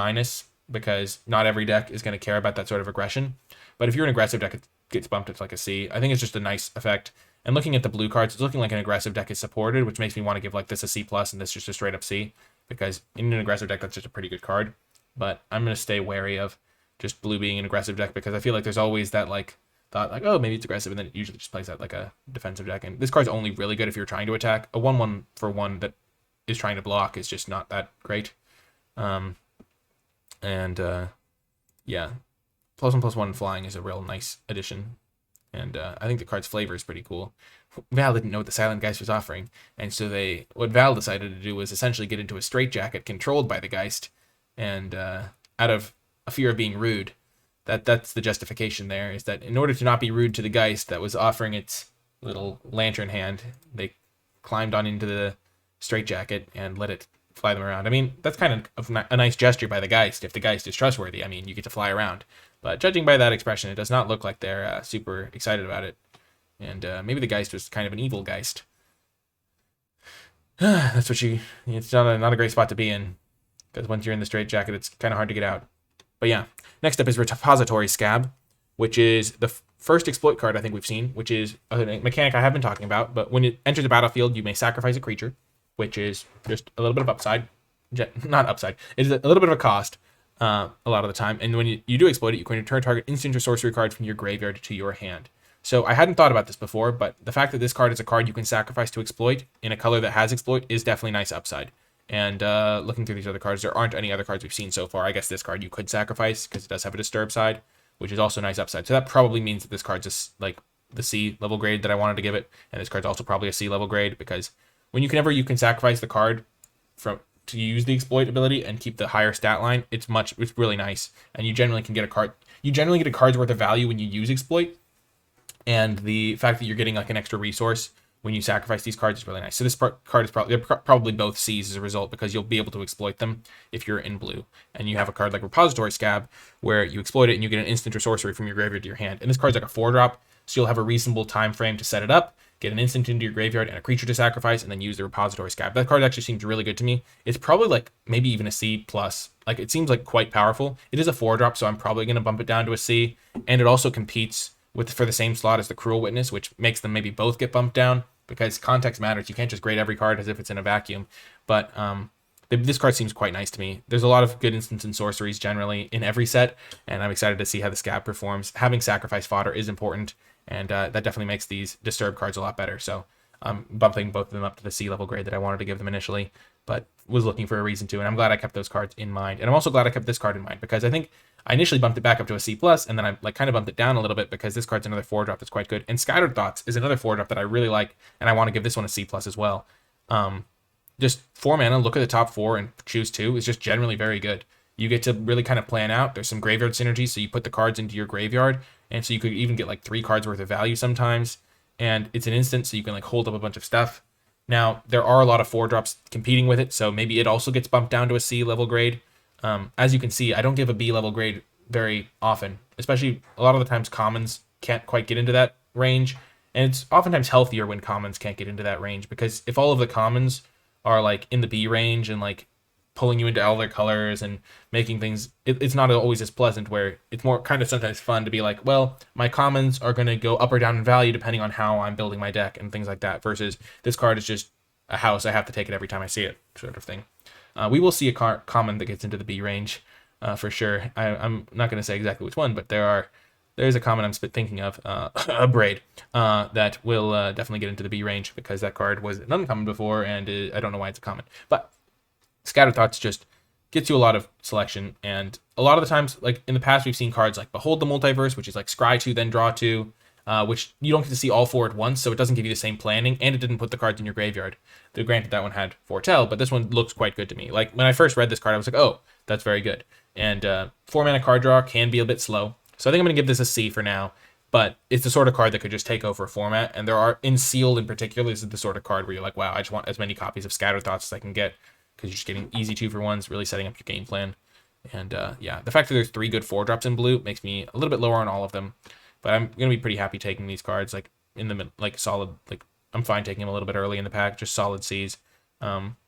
because not every deck is going to care about that sort of aggression. But if you're an aggressive deck, it gets bumped to like a C. I think it's just a nice effect. And looking at the blue cards, it's looking like an aggressive deck is supported, which makes me want to give like this a C+ and this just a straight up C, because in an aggressive deck, that's just a pretty good card. But I'm going to stay wary of just blue being an aggressive deck because I feel like there's always that like thought like, oh, maybe it's aggressive, and then it usually just plays out like a defensive deck. And this card's only really good if you're trying to attack. A 1/1 for 1 that is trying to block is just not that great. Yeah, +1/+1 flying is a real nice addition. And I think the card's flavor is pretty cool. Val didn't know what the Silent Geist was offering, and so what Val decided to do was essentially get into a straitjacket controlled by the Geist, and out of a fear of being rude. That's the justification there, is that in order to not be rude to the Geist that was offering its little lantern hand, they climbed on into the straitjacket and let it fly them around. I mean, that's kind of a nice gesture by the Geist. If the Geist is trustworthy, I mean, you get to fly around. But judging by that expression, it does not look like they're super excited about it. And maybe the Geist was kind of an evil Geist. That's what it's not a great spot to be in, because once you're in the straitjacket, it's kind of hard to get out. But yeah, next up is Repository Scab, which is the first exploit card I think we've seen, which is a mechanic I have been talking about. But when it enters the battlefield, you may sacrifice a creature, which is just a little bit of upside. Not upside. It is a little bit of a cost a lot of the time. And when you do exploit it, you can return target instant or sorcery card from your graveyard to your hand. So I hadn't thought about this before, but the fact that this card is a card you can sacrifice to exploit in a color that has exploit is definitely nice upside. And looking through these other cards, there aren't any other cards we've seen so far. I guess this card you could sacrifice because it does have a disturb side, which is also nice upside. So that probably means that this card's just like the C level grade that I wanted to give it. And this card's also probably a C level grade because whenever you can sacrifice the card to use the exploit ability and keep the higher stat line, it's really nice. And you generally can get a card. You generally get a card's worth of value when you use exploit, and the fact that you're getting like an extra resource when you sacrifice these cards is really nice. So this card is probably both C's as a result, because you'll be able to exploit them if you're in blue. And you have a card like Repository Scab where you exploit it and you get an instant or sorcery from your graveyard to your hand. And this card's like a 4-drop, so you'll have a reasonable time frame to set it up, get an instant into your graveyard and a creature to sacrifice, and then use the Repository Scab. That card actually seems really good to me. It's probably like maybe even a C+. Like, it seems like quite powerful. It is a 4-drop, so I'm probably going to bump it down to a C. And it also competes for the same slot as the Cruel Witness, which makes them maybe both get bumped down, because context matters. You can't just grade every card as if it's in a vacuum. But this card seems quite nice to me. There's a lot of good instants and sorceries generally in every set, and I'm excited to see how the Scab performs. Having sacrifice fodder is important, and that definitely makes these Disturb cards a lot better. So I'm bumping both of them up to the C level grade that I wanted to give them initially, but was looking for a reason to, and I'm glad I kept those cards in mind. And I'm also glad I kept this card in mind, because I think I initially bumped it back up to a C+, and then I like kind of bumped it down a little bit because this card's another 4-drop that's quite good. And Scattered Thoughts is another 4-drop that I really like, and I want to give this one a C+ as well. Just 4 mana, look at the top 4 and choose 2 is just generally very good. You get to really kind of plan out. There's some graveyard synergy, so you put the cards into your graveyard, and so you could even get like 3 cards worth of value sometimes. And it's an instant, so you can like hold up a bunch of stuff. Now, there are a lot of 4-drops competing with it, so maybe it also gets bumped down to a C level grade. As you can see, I don't give a B level grade very often, especially a lot of the times commons can't quite get into that range. And it's oftentimes healthier when commons can't get into that range, because if all of the commons are like in the B range and like pulling you into all their colors and making things, it's not always as pleasant, where it's more kind of sometimes fun to be like, well, my commons are going to go up or down in value depending on how I'm building my deck and things like that, versus this card is just a house. I have to take it every time I see it, sort of thing. We will see a common that gets into the B range for sure. I'm not going to say exactly which one, but there's a common I'm thinking of, a Braid, that will definitely get into the B range, because that card was an uncommon before, and I don't know why it's a common. But Scattered Thoughts just gets you a lot of selection, and a lot of the times, like in the past, we've seen cards like Behold the Multiverse, which is like scry 2, then draw 2, which you don't get to see all 4 at once, so it doesn't give you the same planning, and it didn't put the cards in your graveyard. Though granted, that one had Foretell, but this one looks quite good to me. Like, when I first read this card, I was like, oh, that's very good. And 4-mana card draw can be a bit slow, so I think I'm going to give this a C for now, but it's the sort of card that could just take over a format, and there are, in Sealed in particular, this is the sort of card where you're like, wow, I just want as many copies of Scattered Thoughts as I can get, because you're just getting easy 2-for-1s, really setting up your game plan. And yeah, the fact that there's 3 good 4-drops in blue makes me a little bit lower on all of them, but I'm going to be pretty happy taking these cards, like, in the, like, solid, like, I'm fine taking them a little bit early in the pack, just solid C's.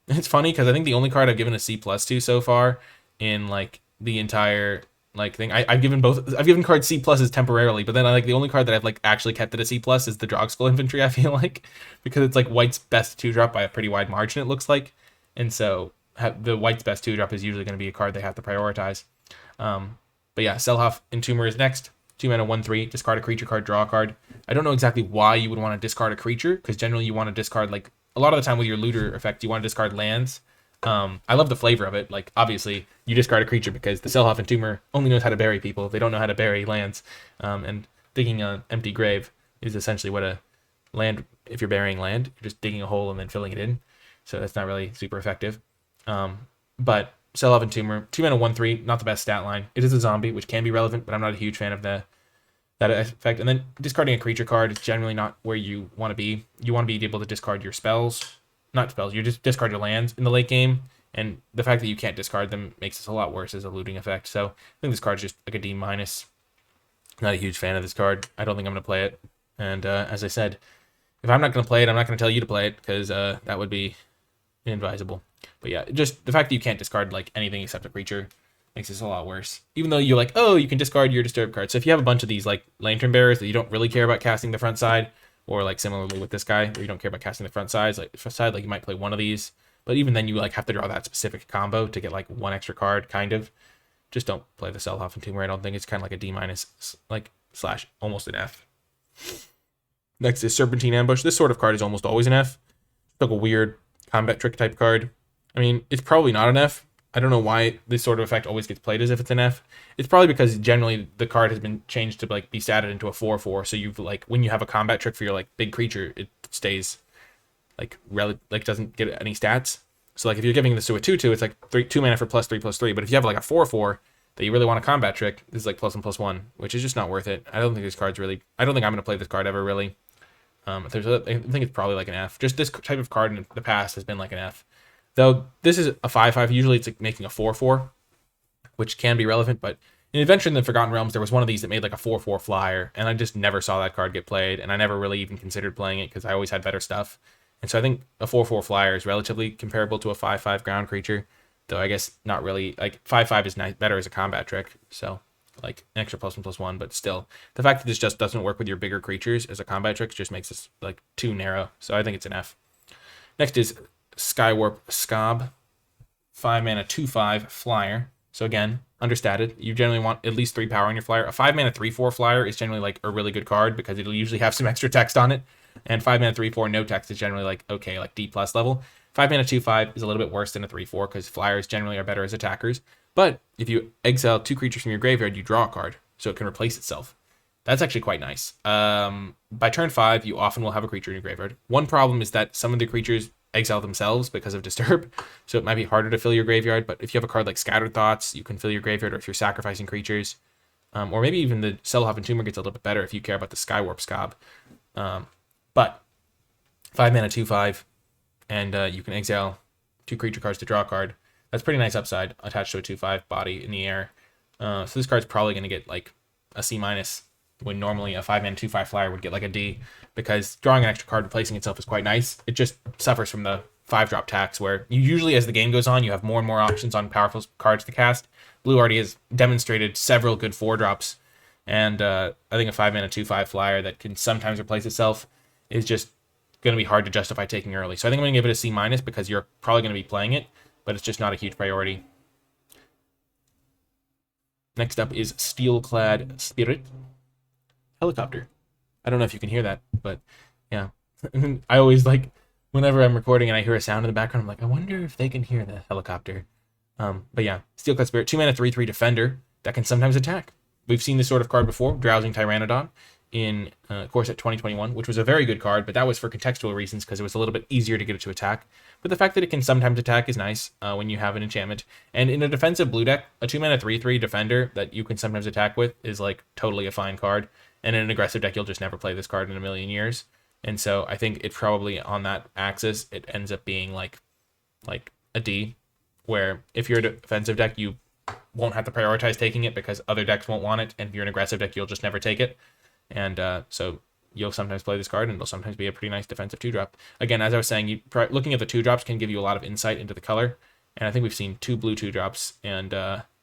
It's funny, because I think the only card I've given a C+ to so far in, like, the entire, like, thing, I've given cards C+ temporarily, but then I like the only card that I've, like, actually kept at a C+ is the Drogskull Infantry, I feel like, because it's, like, White's best 2-drop by a pretty wide margin, it looks like, and so the White's best 2-drop is usually going to be a card they have to prioritize. But yeah, Selhoff Entomber is next. 2 mana, 1/3, discard a creature card, draw a card. I don't know exactly why you would want to discard a creature, because generally you want to discard, like, a lot of the time with your looter effect, you want to discard lands. I love the flavor of it. Like, obviously, you discard a creature because the Selhoff Entomber only knows how to bury people. They don't know how to bury lands. And digging an empty grave is essentially what a land, if you're burying land, you're just digging a hole and then filling it in. So that's not really super effective. But Selhoff Entomber, 2 mana, 1/3, not the best stat line. It is a zombie, which can be relevant, but I'm not a huge fan of that effect. And then discarding a creature card is generally not where you want to be. You want to be able to discard your spells. Not spells, you just discard your lands in the late game. And the fact that you can't discard them makes this a lot worse as a looting effect. So I think this card's just like a D-. Not a huge fan of this card. I don't think I'm going to play it. And as I said, if I'm not going to play it, I'm not going to tell you to play it, because that would be inadvisable. But yeah, just the fact that you can't discard like anything except a creature makes this a lot worse. Even though you're like, oh, you can discard your Disturb card. So if you have a bunch of these like Lantern Bearers that you don't really care about casting the front side, or like similarly with this guy where you don't care about casting the front side, like you might play one of these, but even then you like have to draw that specific combo to get like one extra card, kind of. Just don't play the Selhoff Entomber. I don't think it's kind of like a D-, like / almost an F. Next is Serpentine Ambush. This sort of card is almost always an F. It's like a weird combat trick type card. I mean, it's probably not an F. I don't know why this sort of effect always gets played as if it's an F. It's probably because generally the card has been changed to like be statted into a 4/4. So you've like, when you have a combat trick for your like big creature, it stays like doesn't get any stats. So like if you're giving this to a 2/2, it's like 2 mana for +3/+3. But if you have like a 4/4 that you really want a combat trick, this is like +1/+1, which is just not worth it. I don't think this card's really. I don't think I'm gonna play this card ever really. I think it's probably like an F. Just this type of card in the past has been like an F. Though this is a 5/5. Usually it's like making a 4/4, which can be relevant. But in Adventure in the Forgotten Realms, there was one of these that made like a 4/4 flyer, and I just never saw that card get played, and I never really even considered playing it because I always had better stuff. And so I think a 4/4 flyer is relatively comparable to a 5/5 ground creature, though I guess not really. Like 5/5 is better as a combat trick, so like an extra +1/+1. But still, the fact that this just doesn't work with your bigger creatures as a combat trick just makes this like too narrow. So I think it's an F. Next is Skywarp Skob, 5 mana 2/5 flyer. So again, understated. You generally want at least 3 power on your flyer. A 5 mana 3/4 flyer is generally like a really good card because it'll usually have some extra text on it. And 5 mana 3/4 no text is generally like okay, like D+ level. 5 mana 2/5 is a little bit worse than a 3/4 because flyers generally are better as attackers. But if you exile 2 creatures from your graveyard, you draw a card, so it can replace itself. That's actually quite nice. By turn 5, you often will have a creature in your graveyard. One problem is that some of the creatures exile themselves because of Disturb, so it might be harder to fill your graveyard. But if you have a card like Scattered Thoughts, you can fill your graveyard, or if you're sacrificing creatures. Or maybe even the Selhoff Entomber gets a little bit better if you care about the Skywarp Skob. But 5 mana 2/5, and you can exile 2 creature cards to draw a card. That's pretty nice upside attached to a 2/5 body in the air. So this card's probably going to get like a C-, when normally a 5 mana 2/5 flyer would get like a D, because drawing an extra card replacing itself is quite nice. It just suffers from the 5-drop tax, where you usually, as the game goes on, you have more and more options on powerful cards to cast. Blue already has demonstrated several good 4-drops, and I think a 5 mana 2/5 flyer that can sometimes replace itself is just going to be hard to justify taking early. So I think I'm going to give it a C- because you're probably going to be playing it, but it's just not a huge priority. Next up is Steelclad Spirit. Helicopter. I don't know if you can hear that, but yeah. I always like, whenever I'm recording and I hear a sound in the background, I'm like, I wonder if they can hear the helicopter. But yeah, Steelclad Spirit, 2 mana 3/3 defender that can sometimes attack. We've seen this sort of card before, Drowsing Pteranodon, in Core Set 2021, which was a very good card, but that was for contextual reasons because it was a little bit easier to get it to attack. But the fact that it can sometimes attack is nice when you have an enchantment. And in a defensive blue deck, a 2 mana 3/3 defender that you can sometimes attack with is like totally a fine card. And in an aggressive deck, you'll just never play this card in a million years. And so I think it probably, on that axis, it ends up being like a D, where if you're a defensive deck, you won't have to prioritize taking it because other decks won't want it. And if you're an aggressive deck, you'll just never take it. And so you'll sometimes play this card, and it'll sometimes be a pretty nice defensive 2-drop. Again, as I was saying, looking at the 2-drops can give you a lot of insight into the color. And I think we've seen 2 blue 2-drops, and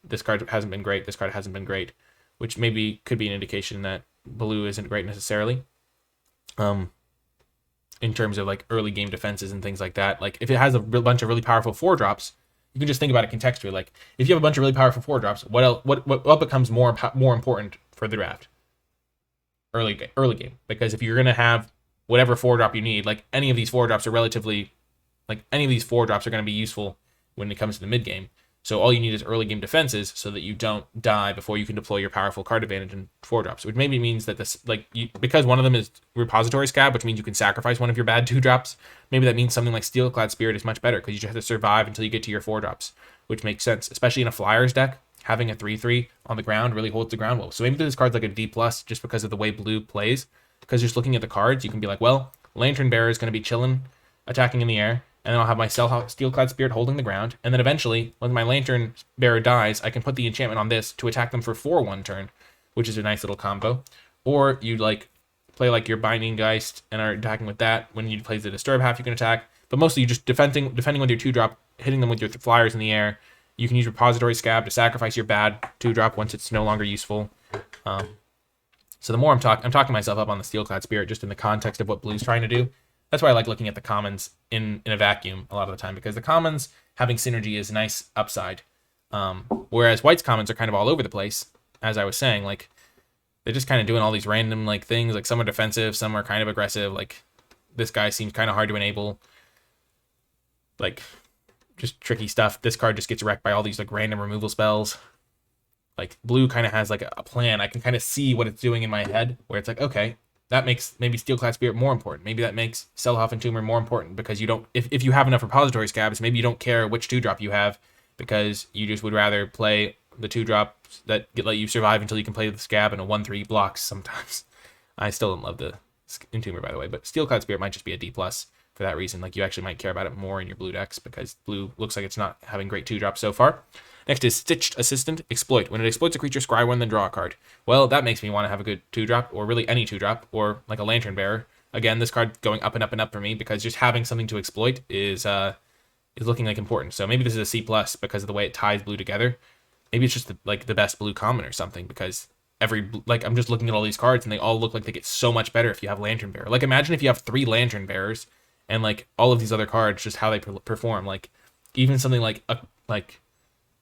this card hasn't been great. This card hasn't been great, which maybe could be an indication that blue isn't great necessarily. In terms of like early game defenses and things like that. Like if it has a bunch of really powerful 4-drops, you can just think about it contextually. Like if you have a bunch of really powerful 4-drops, what becomes more important for the draft? Early game. Because if you're gonna have whatever 4-drop you need, like any of these 4-drops are relatively, like any of these 4-drops are gonna be useful when it comes to the mid game. So all you need is early game defenses so that you don't die before you can deploy your powerful card advantage in 4-drops, which maybe means that this, because one of them is Repository Scab, which means you can sacrifice one of your bad 2-drops, maybe that means something like Steelclad Spirit is much better because you just have to survive until you get to your 4-drops, which makes sense, especially in a Flyers deck. Having a 3/3 on the ground really holds the ground well. So maybe this card's like a D+ just because of the way blue plays, because just looking at the cards, you can be like, well, Lantern Bearer is going to be chilling, attacking in the air, and then I'll have my Steelclad Spirit holding the ground, and then eventually, when my Lantern Bearer dies, I can put the enchantment on this to attack them for 4/1 turn, which is a nice little combo. Or you play like your Binding Geist and are attacking with that. When you play the Disturb half, you can attack, but mostly you just defending with your 2-drop, hitting them with your flyers in the air. You can use Repository Scab to sacrifice your bad 2-drop once it's no longer useful. So the more I'm talking myself up on the Steelclad Spirit just in the context of what blue's trying to do. That's why I like looking at the commons in a vacuum a lot of the time, because the commons having synergy is a nice upside. Whereas white's commons are kind of all over the place, as I was saying. Like they're just kind of doing all these random like things. Like some are defensive, some are kind of aggressive. Like this guy seems kind of hard to enable. Like just tricky stuff. This card just gets wrecked by all these like random removal spells. Like blue kind of has like a plan. I can kind of see what it's doing in my head, where it's like, okay, that makes maybe Steelclad Spirit more important. Maybe that makes Selhoff and Tumor more important because you don't, if you have enough repository scabs, maybe you don't care which 2-drop you have because you just would rather play the 2-drops that let you survive until you can play the scab and a 1/3 blocks sometimes. I still don't love the Entomber, by the way, but Steelclad Spirit might just be a D+ for that reason. Like, you actually might care about it more in your blue decks because blue looks like it's not having great 2-drops so far. Next is Stitched Assistant, Exploit. When it exploits a creature, scry one, then draw a card. Well, that makes me want to have a good 2-drop, or really any 2-drop, or like a Lantern Bearer. Again, this card going up and up and up for me because just having something to exploit is looking like important. So maybe this is a C+ because of the way it ties blue together. Maybe it's just the best blue common or something because I'm just looking at all these cards and they all look like they get so much better if you have Lantern Bearer. Like, imagine if you have 3 Lantern Bearers and like all of these other cards, just how they perform. Like, even something like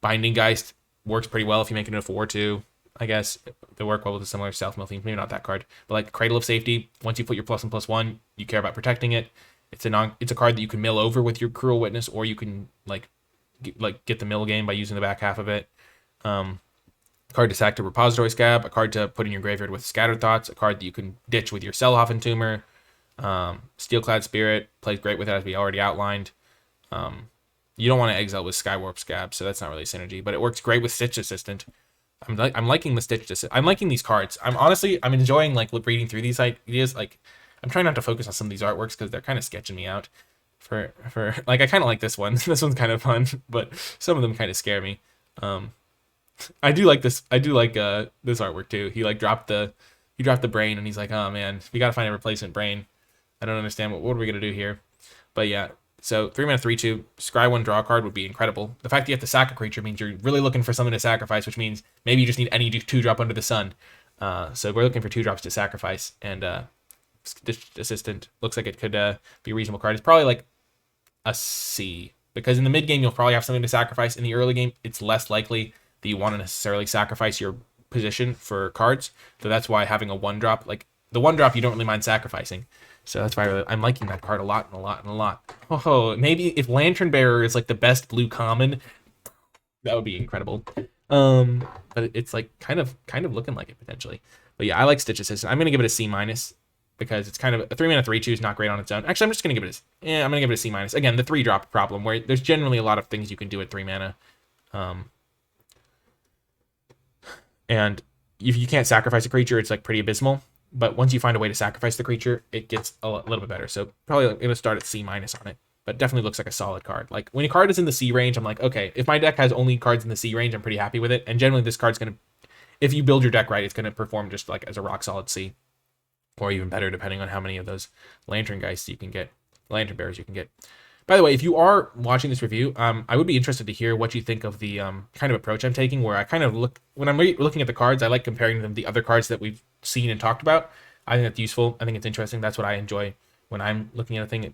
Binding Geist works pretty well if you make it a 4/2. I guess they work well with a similar South-Mill theme. Maybe not that card, but like Cradle of Safety. Once you put your +1/+1, you care about protecting it. It's a card that you can mill over with your Cruel Witness, or you can get the mill game by using the back half of it. Card to sack to Repository Scab, a card to put in your graveyard with Scattered Thoughts, a card that you can ditch with your Selhoff and Tumor. Steelclad Spirit plays great with it, as we already outlined. You don't want to exile with Skywarp Scab, so that's not really a synergy, but it works great with Stitch Assistant. I'm liking the Stitch Assistant. I'm liking these cards. I'm enjoying reading through these ideas. Like, I'm trying not to focus on some of these artworks because they're kind of sketching me out. For I kind of like this one. This one's kind of fun, but some of them kind of scare me. I do like this. I do like this artwork too. He dropped the brain, and he's like, oh man, we gotta find a replacement brain. I don't understand what are we gonna do here, but yeah. So 3-mana 3/2, scry one, draw a card would be incredible. The fact that you have to sack a creature means you're really looking for something to sacrifice, which means maybe you just need any 2-drop under the sun. So we're looking for 2-drops to sacrifice, and Stitch Assistant looks like it could be a reasonable card. It's probably like a C, because in the mid game you'll probably have something to sacrifice. In the early game, it's less likely that you want to necessarily sacrifice your position for cards. So that's why having a 1-drop, like the 1-drop, you don't really mind sacrificing. So that's why I'm liking that card a lot and a lot and a lot. Oh, maybe if Lantern Bearer is like the best blue common, that would be incredible. But it's like kind of looking like it potentially. But yeah, I like Stitch Assistant. I'm gonna give it a C- because it's kind of a 3-mana 3/2 is not great on its own. Actually, I'm just gonna give it I'm gonna give it a C-. Again, the 3-drop problem where there's generally a lot of things you can do at 3 mana. And if you can't sacrifice a creature, it's like pretty abysmal. But once you find a way to sacrifice the creature, it gets a little bit better. So probably going to start at C- on it. But definitely looks like a solid card. Like, when a card is in the C range, I'm like, okay, if my deck has only cards in the C range, I'm pretty happy with it. And generally this card's going to, if you build your deck right, it's going to perform just like as a rock solid C. Or even better, depending on how many of those Lantern Geists you can get, Lantern Bearers you can get. By the way, if you are watching this review, I would be interested to hear what you think of the kind of approach I'm taking, where I kind of when I'm looking at the cards, I like comparing them to the other cards that we've seen and talked about. I think that's useful. I think it's interesting. That's what I enjoy when I'm looking at a thing,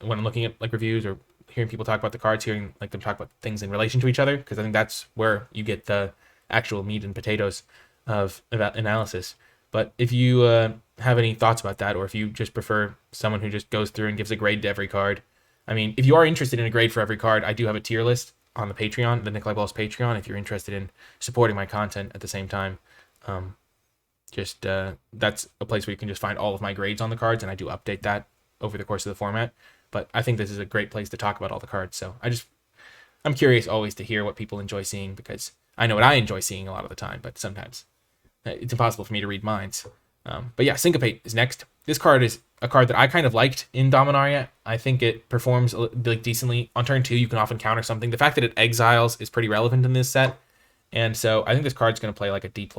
when I'm looking at like reviews or hearing people talk about the cards, hearing like them talk about things in relation to each other, because I think that's where you get the actual meat and potatoes of analysis. But if you have any thoughts about that, or if you just prefer someone who just goes through and gives a grade to every card, I mean, if you are interested in a grade for every card, I do have a tier list on the Patreon, the NicolaiBolas Patreon, if you're interested in supporting my content at the same time. That's a place where you can just find all of my grades on the cards, and I do update that over the course of the format. But I think this is a great place to talk about all the cards. So I'm curious always to hear what people enjoy seeing, because I know what I enjoy seeing a lot of the time, but sometimes it's impossible for me to read minds. But yeah, Syncopate is next. This card is a card that I kind of liked in Dominaria. I think it performs like decently. On turn 2, you can often counter something. The fact that it exiles is pretty relevant in this set. And so I think this card's going to play like a D+,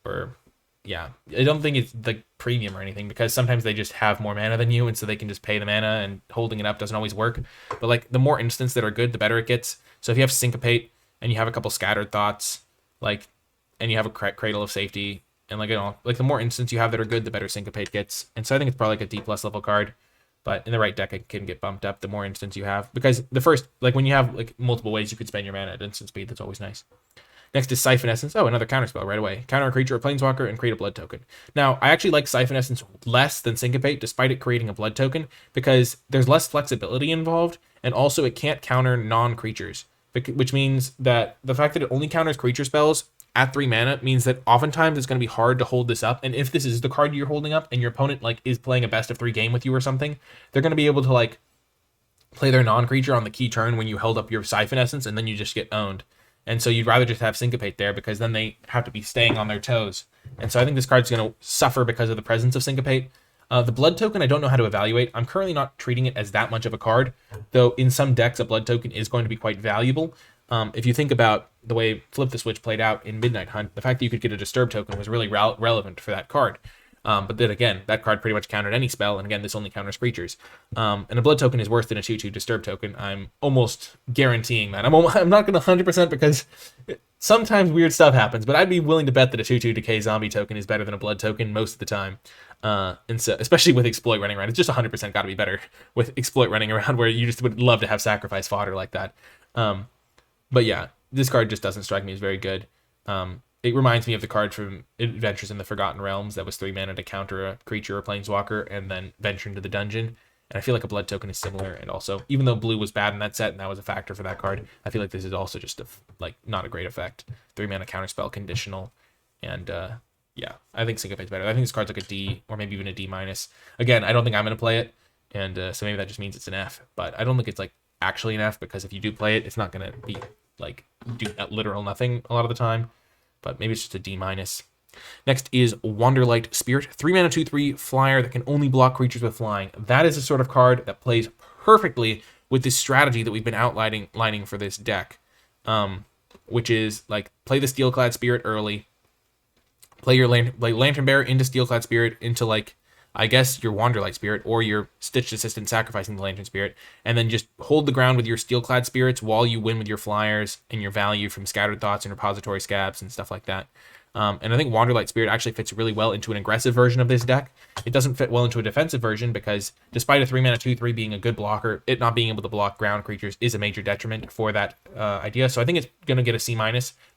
or yeah. I don't think it's like premium or anything, because sometimes they just have more mana than you, and so they can just pay the mana, and holding it up doesn't always work. But like, the more instants that are good, the better it gets. So if you have Syncopate and you have a couple Scattered Thoughts, and you have a Cradle of Safety, and the more instants you have that are good, the better Syncopate gets. And so I think it's probably like a D+ level card, but in the right deck, it can get bumped up the more instants you have, because the first, when you have multiple ways you could spend your mana at instant speed, that's always nice. Next is Siphon Essence. Oh, another counterspell right away. Counter a creature or planeswalker and create a blood token. Now, I actually like Siphon Essence less than Syncopate, despite it creating a blood token, because there's less flexibility involved, and also it can't counter non-creatures, which means that the fact that it only counters creature spells at 3 mana means that oftentimes it's going to be hard to hold this up. And if this is the card you're holding up and your opponent like is playing a best of 3 game with you or something, they're going to be able to like play their non-creature on the key turn when you held up your Siphon Essence, and then you just get owned. And so you'd rather just have Syncopate there, because then they have to be staying on their toes. And so I think this card's going to suffer because of the presence of Syncopate. The Blood Token, I don't know how to evaluate. I'm currently not treating it as that much of a card, though in some decks a Blood Token is going to be quite valuable. If you think about the way Flip the Switch played out in Midnight Hunt, the fact that you could get a Disturb token was really relevant for that card. But then again, that card pretty much countered any spell, and again, this only counters creatures. And a Blood Token is worse than a 2/2 Disturb token. I'm almost guaranteeing that. I'm not going to 100% because sometimes weird stuff happens, but I'd be willing to bet that a 2/2 Decay Zombie token is better than a Blood Token most of the time. And so, especially with Exploit running around, it's just 100% got to be better with Exploit running around, where you just would love to have sacrifice fodder like that. But yeah, this card just doesn't strike me as very good. It reminds me of the card from Adventures in the Forgotten Realms that was 3 mana to counter a creature or planeswalker and then venture into the dungeon. And I feel like a Blood Token is similar. And also, even though blue was bad in that set and that was a factor for that card, I feel like this is also just not a great effect. 3 mana counterspell conditional. And yeah, I think Syncopate's better. I think this card's like a D or maybe even a D-. Again, I don't think I'm going to play it. And so maybe that just means it's an F. But I don't think it's like actually an F, because if you do play it, it's not going to be like do literal nothing a lot of the time. But maybe it's just a D-. Next is Wanderlight Spirit, 3 mana 2/3 flyer that can only block creatures with flying. That is a sort of card that plays perfectly with this strategy that we've been outlining for this deck, which is like play the Steelclad Spirit early, play your Lantern Bearer into Steelclad Spirit into like I guess your Wanderlight Spirit or your Stitched Assistant sacrificing the Lantern Spirit, and then just hold the ground with your Steelclad Spirits while you win with your flyers and your value from Scattered Thoughts and Repository Scabs and stuff like that. And I think Wanderlight Spirit actually fits really well into an aggressive version of this deck. It doesn't fit well into a defensive version because despite a 3 mana 2/3 being a good blocker, it not being able to block ground creatures is a major detriment for that idea. So I think it's going to get a C-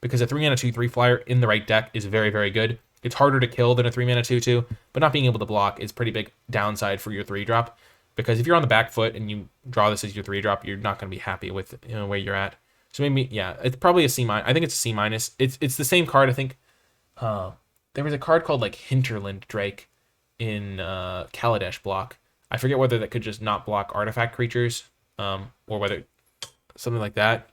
because a 3 mana 2/3 flyer in the right deck is very, very good. It's harder to kill than a 3 mana 2/2, but not being able to block is pretty big downside for your 3-drop. Because if you're on the back foot and you draw this as your 3-drop, you're not going to be happy with where you're at. So maybe, yeah, it's probably a C-. I think it's a C-. It's the same card, I think. There was a card called like Hinterland Drake in Kaladesh block. I forget whether that could just not block artifact creatures, or whether something like that.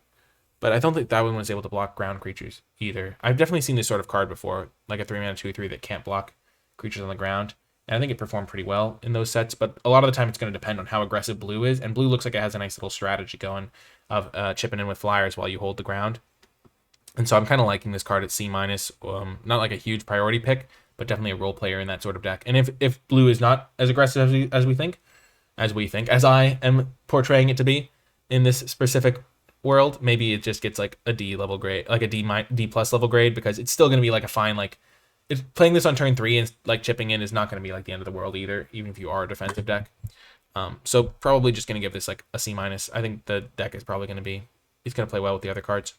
But I don't think that one was able to block ground creatures either. I've definitely seen this sort of card before, like a 3 mana 2/3 that can't block creatures on the ground. And I think it performed pretty well in those sets, but a lot of the time it's going to depend on how aggressive blue is. And blue looks like it has a nice little strategy going of chipping in with flyers while you hold the ground. And so I'm kind of liking this card at C-. Not like a huge priority pick, but definitely a role player in that sort of deck. And if blue is not as aggressive as I am portraying it to be in this specific world, maybe it just gets like a D level grade, like a D+ level grade, because it's still going to be like a fine, like it's playing this on turn 3 and like chipping in is not going to be like the end of the world either, even if you are a defensive deck. So probably just going to give this like a C-. I think the deck is probably going to be, it's going to play well with the other cards.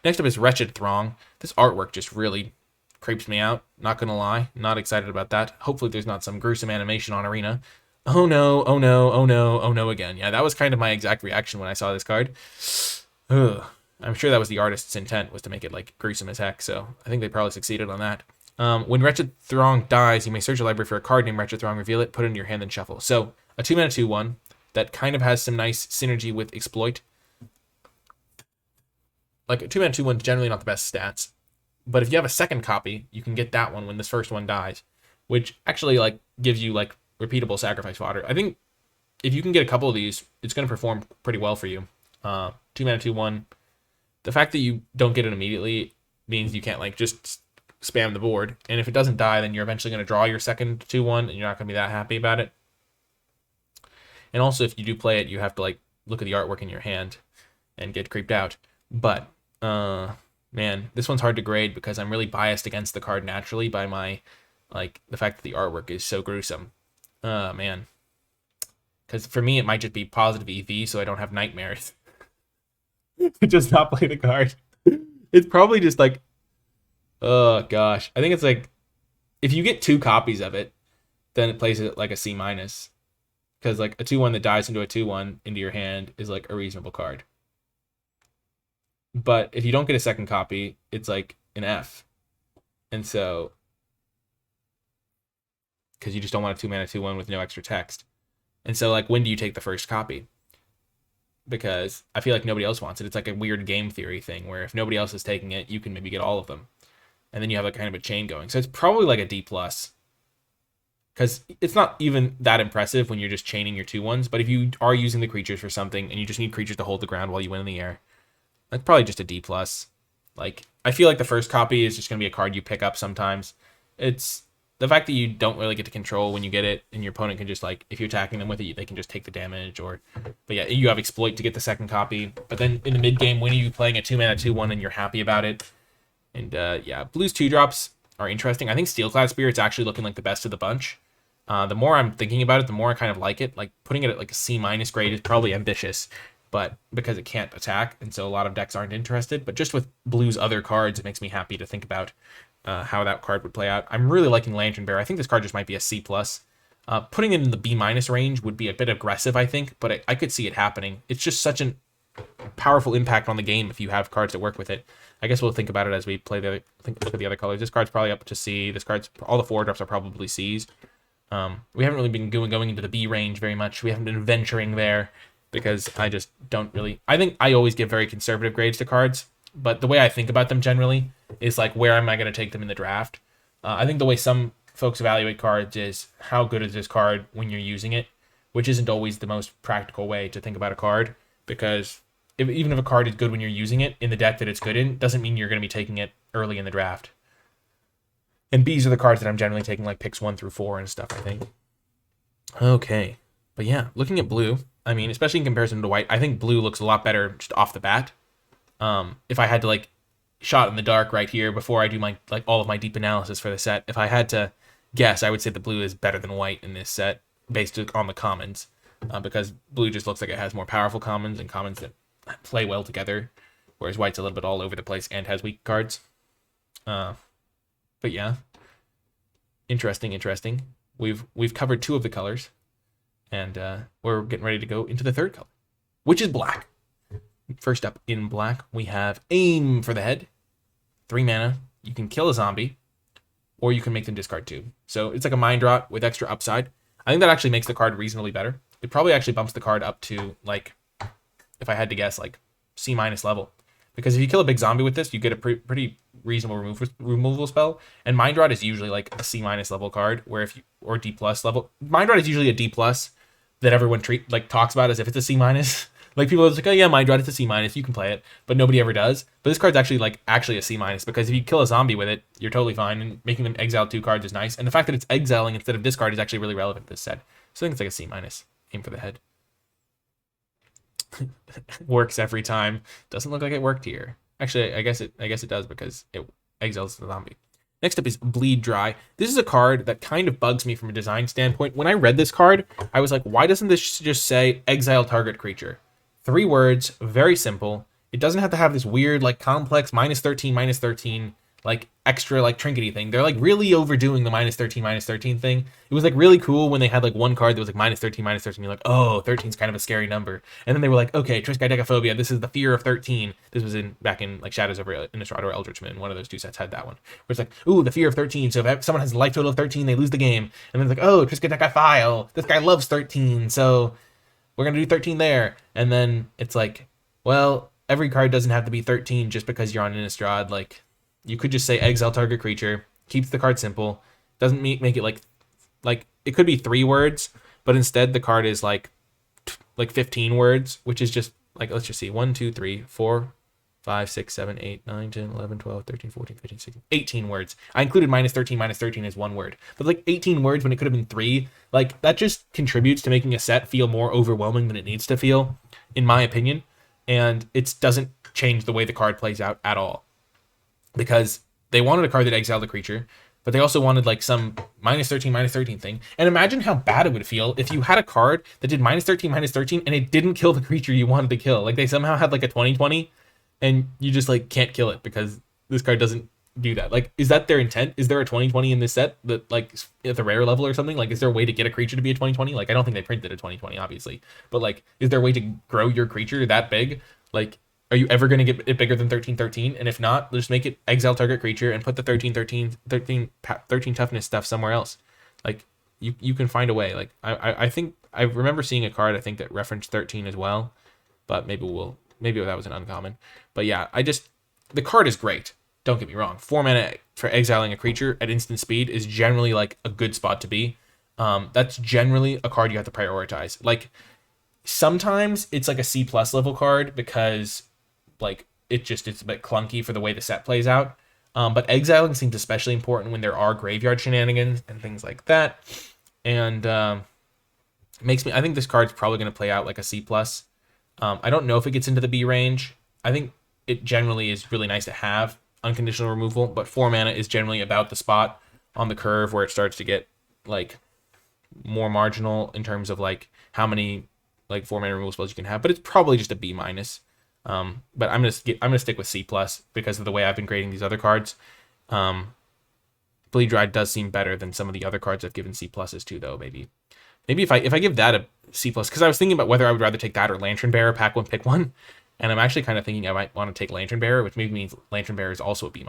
Next up is Wretched Throng. This artwork just really creeps me out, not going to lie. Not excited about that. Hopefully there's not some gruesome animation on Arena. Oh no, oh no, oh no, oh no again. Yeah, that was kind of my exact reaction when I saw this card. Ugh. I'm sure that was the artist's intent, was to make it like gruesome as heck, so I think they probably succeeded on that. When Wretched Throng dies, you may search your library for a card named Wretched Throng, reveal it, put it in your hand, then shuffle. So, a 2 mana 2/1 that kind of has some nice synergy with Exploit. Like, a 2 mana 2/1 is generally not the best stats, but if you have a second copy, you can get that one when this first one dies, which actually like gives you like repeatable sacrifice fodder. I think if you can get a couple of these, it's going to perform pretty well for you. 2 mana 2/1. The fact that you don't get it immediately means you can't like just spam the board, and if it doesn't die, then you're eventually going to draw your second 2/1, and you're not going to be that happy about it. And also, if you do play it, you have to like look at the artwork in your hand and get creeped out. But man, this one's hard to grade because I'm really biased against the card naturally by my like the fact that the artwork is so gruesome. Man, because for me it might just be positive EV, so I don't have nightmares. Just not play the card. It's probably just like, oh gosh, I think it's like if you get 2 copies of it, then it plays it like a C-, because like a 2/1 that dies into a 2/1 into your hand is like a reasonable card. But if you don't get a second copy, it's like an F, And so, because you just don't want a 2-mana 2/1 with no extra text. And so, like, when do you take the first copy? Because I feel like nobody else wants it. It's like a weird game theory thing where if nobody else is taking it, you can maybe get all of them. And then you have like kind of a chain going. So it's probably like a D+. Because it's not even that impressive when you're just chaining your 2/1s. But if you are using the creatures for something and you just need creatures to hold the ground while you win in the air, that's probably just a D+. Like, I feel like the first copy is just going to be a card you pick up sometimes. It's the fact that you don't really get to control when you get it, and your opponent can just, like, if you're attacking them with it, they can just take the damage, or, but yeah, you have exploit to get the second copy. But then in the mid game, when are you playing a 2-mana 2/1 and you're happy about it? And yeah, blue's 2-drops are interesting. I think Steelclad Spirit's actually looking like the best of the bunch. The more I'm thinking about it, the more I kind of like it. Like, putting it at like a C- grade is probably ambitious, but because it can't attack, and so a lot of decks aren't interested. But just with blue's other cards, it makes me happy to think about how that card would play out. I'm really liking Lantern Bearer. I think this card just might be a C+. Putting it in the B- range would be a bit aggressive, I think, but I could see it happening. It's just such a powerful impact on the game if you have cards that work with it. I guess we'll think about it as we play look at the other colors. This card's probably up to C. This card's all the 4-drops are probably C's. We haven't really been going into the B range very much. We haven't been venturing there because I just don't really. I think I always give very conservative grades to cards, but the way I think about them generally is like, where am I going to take them in the draft? I think the way some folks evaluate cards is how good is this card when you're using it, which isn't always the most practical way to think about a card, because even if a card is good when you're using it in the deck that it's good in, doesn't mean you're going to be taking it early in the draft. And Bs are the cards that I'm generally taking, like picks 1 through 4 and stuff, I think. Okay. But yeah, looking at blue, I mean, especially in comparison to white, I think blue looks a lot better just off the bat. If I had to, like, shot in the dark right here before I do my, like, all of my deep analysis for the set, if I had to guess, I would say the blue is better than white in this set based on the commons. Because blue just looks like it has more powerful commons and commons that play well together, whereas white's a little bit all over the place and has weak cards. But yeah, interesting. We've covered 2 of the colors, and we're getting ready to go into the 3rd color, which is black. First up in black, we have Aim for the Head. 3 mana. You can kill a zombie, or you can make them discard 2. So it's like a mind rot with extra upside. I think that actually makes the card reasonably better. It probably actually bumps the card up to, like, if I had to guess, like C- level. Because if you kill a big zombie with this, you get a pretty reasonable removal spell. And Mind Rot is usually like a C- level card, where if you, or D+ level. Mind Rot is usually a D+ that everyone talks about as if it's a C-. Like, people are just like, oh yeah, Mind Rot, it's a C-, you can play it, but nobody ever does. But this card's actually a C-, because if you kill a zombie with it, you're totally fine, and making them exile 2 cards is nice. And the fact that it's exiling instead of discard is actually really relevant to this set. So I think it's like a C-. Aim for the Head. Works every time. Doesn't look like it worked here. Actually, I guess it does, because it exiles the zombie. Next up is Bleed Dry. This is a card that kind of bugs me from a design standpoint. When I read this card, I was like, why doesn't this just say exile target creature? 3 words, very simple. It doesn't have to have this weird, like, complex -13/-13, like, extra, like, trinkety thing. They're, like, really overdoing the -13/-13 thing. It was, like, really cool when they had, like, one card that was, like, -13/-13. You're like, oh, 13's kind of a scary number. And then they were like, okay, Triskaidekaphobia, this is the fear of 13. This was back in, like, Shadows over Innistrad or Eldritch Moon. One of those 2 sets had that one. Where it's like, ooh, the fear of 13. So if someone has a life total of 13, they lose the game. And then it's like, oh, Triskaidekaphile, this guy loves 13, so we're going to do 13 there. And then it's like, well, every card doesn't have to be 13 just because you're on Innistrad. Like, you could just say exile target creature, keeps the card simple, doesn't make it like it could be 3 words, but instead the card is like 15 words, which is just like, let's just see, 1, 2, 3, 4, 5, 6, 7, 8, 9, 10, 11, 12, 13, 14, 15, 16, 18 words. I included -13/-13 as 1 word, but like 18 words when it could have been 3, like, that just contributes to making a set feel more overwhelming than it needs to feel, in my opinion. And it doesn't change the way the card plays out at all. Because they wanted a card that exiled the creature, but they also wanted like some -13/-13 thing. And imagine how bad it would feel if you had a card that did -13/-13 and it didn't kill the creature you wanted to kill. Like, they somehow had like a 20/20 and you just like can't kill it because this card doesn't do that. Like, is that their intent? Is there a 20/20 in this set that, like, at the rare level or something? Like, is there a way to get a creature to be a 20/20? Like, I don't think they printed a 20/20, obviously, but like, is there a way to grow your creature that big? Like, Are you ever going to get it bigger than 13/13? And if not, just make it exile target creature and put the 13/13 toughness stuff somewhere else. Like, you can find a way. Like, I think I remember seeing a card, I think, that referenced 13 as well, but maybe that was an uncommon. But yeah, the card is great. Don't get me wrong. 4 mana for exiling a creature at instant speed is generally like a good spot to be. That's generally a card you have to prioritize. Like, sometimes it's like a C+ level card because like it's a bit clunky for the way the set plays out. But exiling seems especially important when there are graveyard shenanigans and things like that. And I think this card's probably going to play out like a C+. I don't know if it gets into the B range. I think it generally is really nice to have unconditional removal, but 4 mana is generally about the spot on the curve where it starts to get like more marginal in terms of like how many like 4 mana removal spells you can have, but it's probably just a B-. But I'm gonna stick with C+ because of the way I've been grading these other cards. Bleed Dry does seem better than some of the other cards I've given C+ to, though. Maybe if I give that a C+, because I was thinking about whether I would rather take that or Lantern Bearer, pack one, pick one, and I'm actually kind of thinking I might want to take Lantern Bearer, which maybe means Lantern Bearer is also a B-.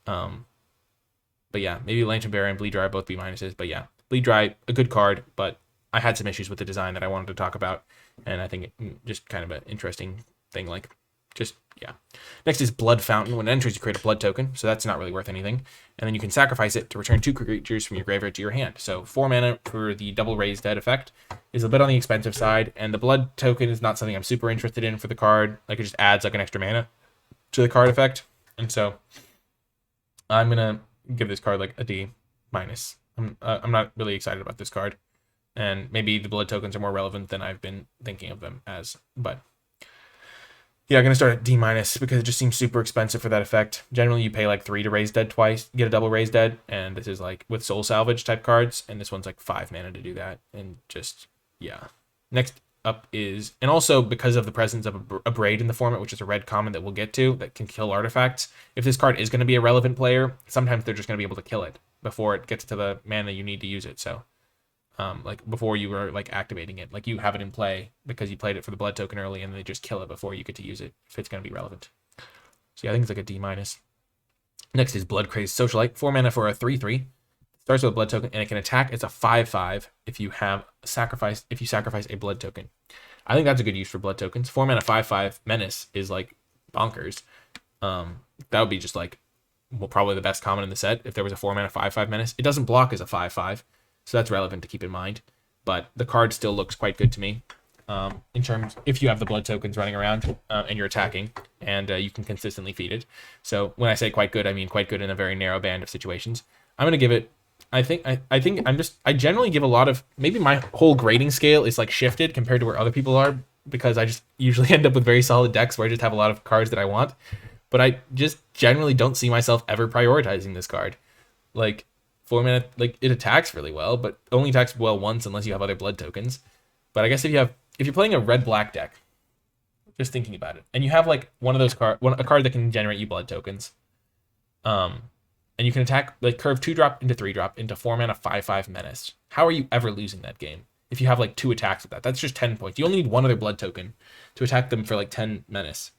But yeah, maybe Lantern Bearer and Bleed Dry are both B-. But yeah, Bleed Dry, a good card, but I had some issues with the design that I wanted to talk about, and I think it just kind of an interesting thing, like, just, yeah. Next is Blood Fountain. When it enters, you create a blood token, so that's not really worth anything. And then you can sacrifice it to return 2 creatures from your graveyard to your hand. So 4 mana for the double Raise Dead effect is a bit on the expensive side, and the blood token is not something I'm super interested in for the card. Like, it just adds like an extra mana to the card effect. And so I'm gonna give this card like a D-. I'm not really excited about this card. And maybe the blood tokens are more relevant than I've been thinking of them as, but yeah, I'm going to start at D- because it just seems super expensive for that effect. Generally, you pay like 3 to Raise Dead twice, get a double Raise Dead, and this is like with Soul Salvage type cards, and this one's like 5 mana to do that, and just, yeah. Next up is, and also because of the presence of a Braid in the format, which is a red common that we'll get to, that can kill artifacts, if this card is going to be a relevant player, sometimes they're just going to be able to kill it before it gets to the mana you need to use it, so like before you were like activating it, like you have it in play because you played it for the blood token early, and they just kill it before you get to use it if it's going to be relevant. So yeah, I think it's like a D-. Next is Blood Crazed Socialite, 4 mana for a 3/3. Starts with a blood token, and it can attack. It's a 5/5 if you sacrifice a blood token. I think that's a good use for blood tokens. 4 mana 5/5 menace is like bonkers. That would be just like, well, probably the best common in the set if there was a 4 mana 5/5 menace. It doesn't block as a 5/5. So that's relevant to keep in mind. But the card still looks quite good to me. In terms, if you have the blood tokens running around and you're attacking, and you can consistently feed it. So when I say quite good, I mean quite good in a very narrow band of situations. I'm gonna give it. I generally give a lot of, maybe my whole grading scale is like shifted compared to where other people are, because I just usually end up with very solid decks where I just have a lot of cards that I want. But I just generally don't see myself ever prioritizing this card. Like, 4 mana, like, it attacks really well, but only attacks well once unless you have other blood tokens. But I guess if you're playing a red-black deck, just thinking about it, and you have like one of those a card that can generate you blood tokens, and you can attack, like, curve 2-drop into 3-drop into 4 mana 5/5 menace. How are you ever losing that game if you have like 2 attacks with that? That's just 10 points. You only need one other blood token to attack them for like 10 menace.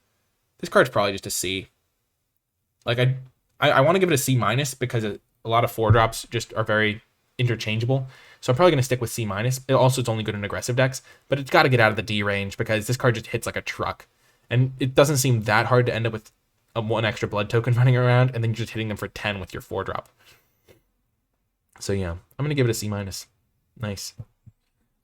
This card's probably just a C. Like, I want to give it a C- because a lot of 4-drops just are very interchangeable. So I'm probably going to stick with C-. It's only good in aggressive decks, but it's got to get out of the D range because this card just hits like a truck. And it doesn't seem that hard to end up with one extra blood token running around and then you're just hitting them for 10 with your 4-drop. So yeah, I'm going to give it a C-. Nice.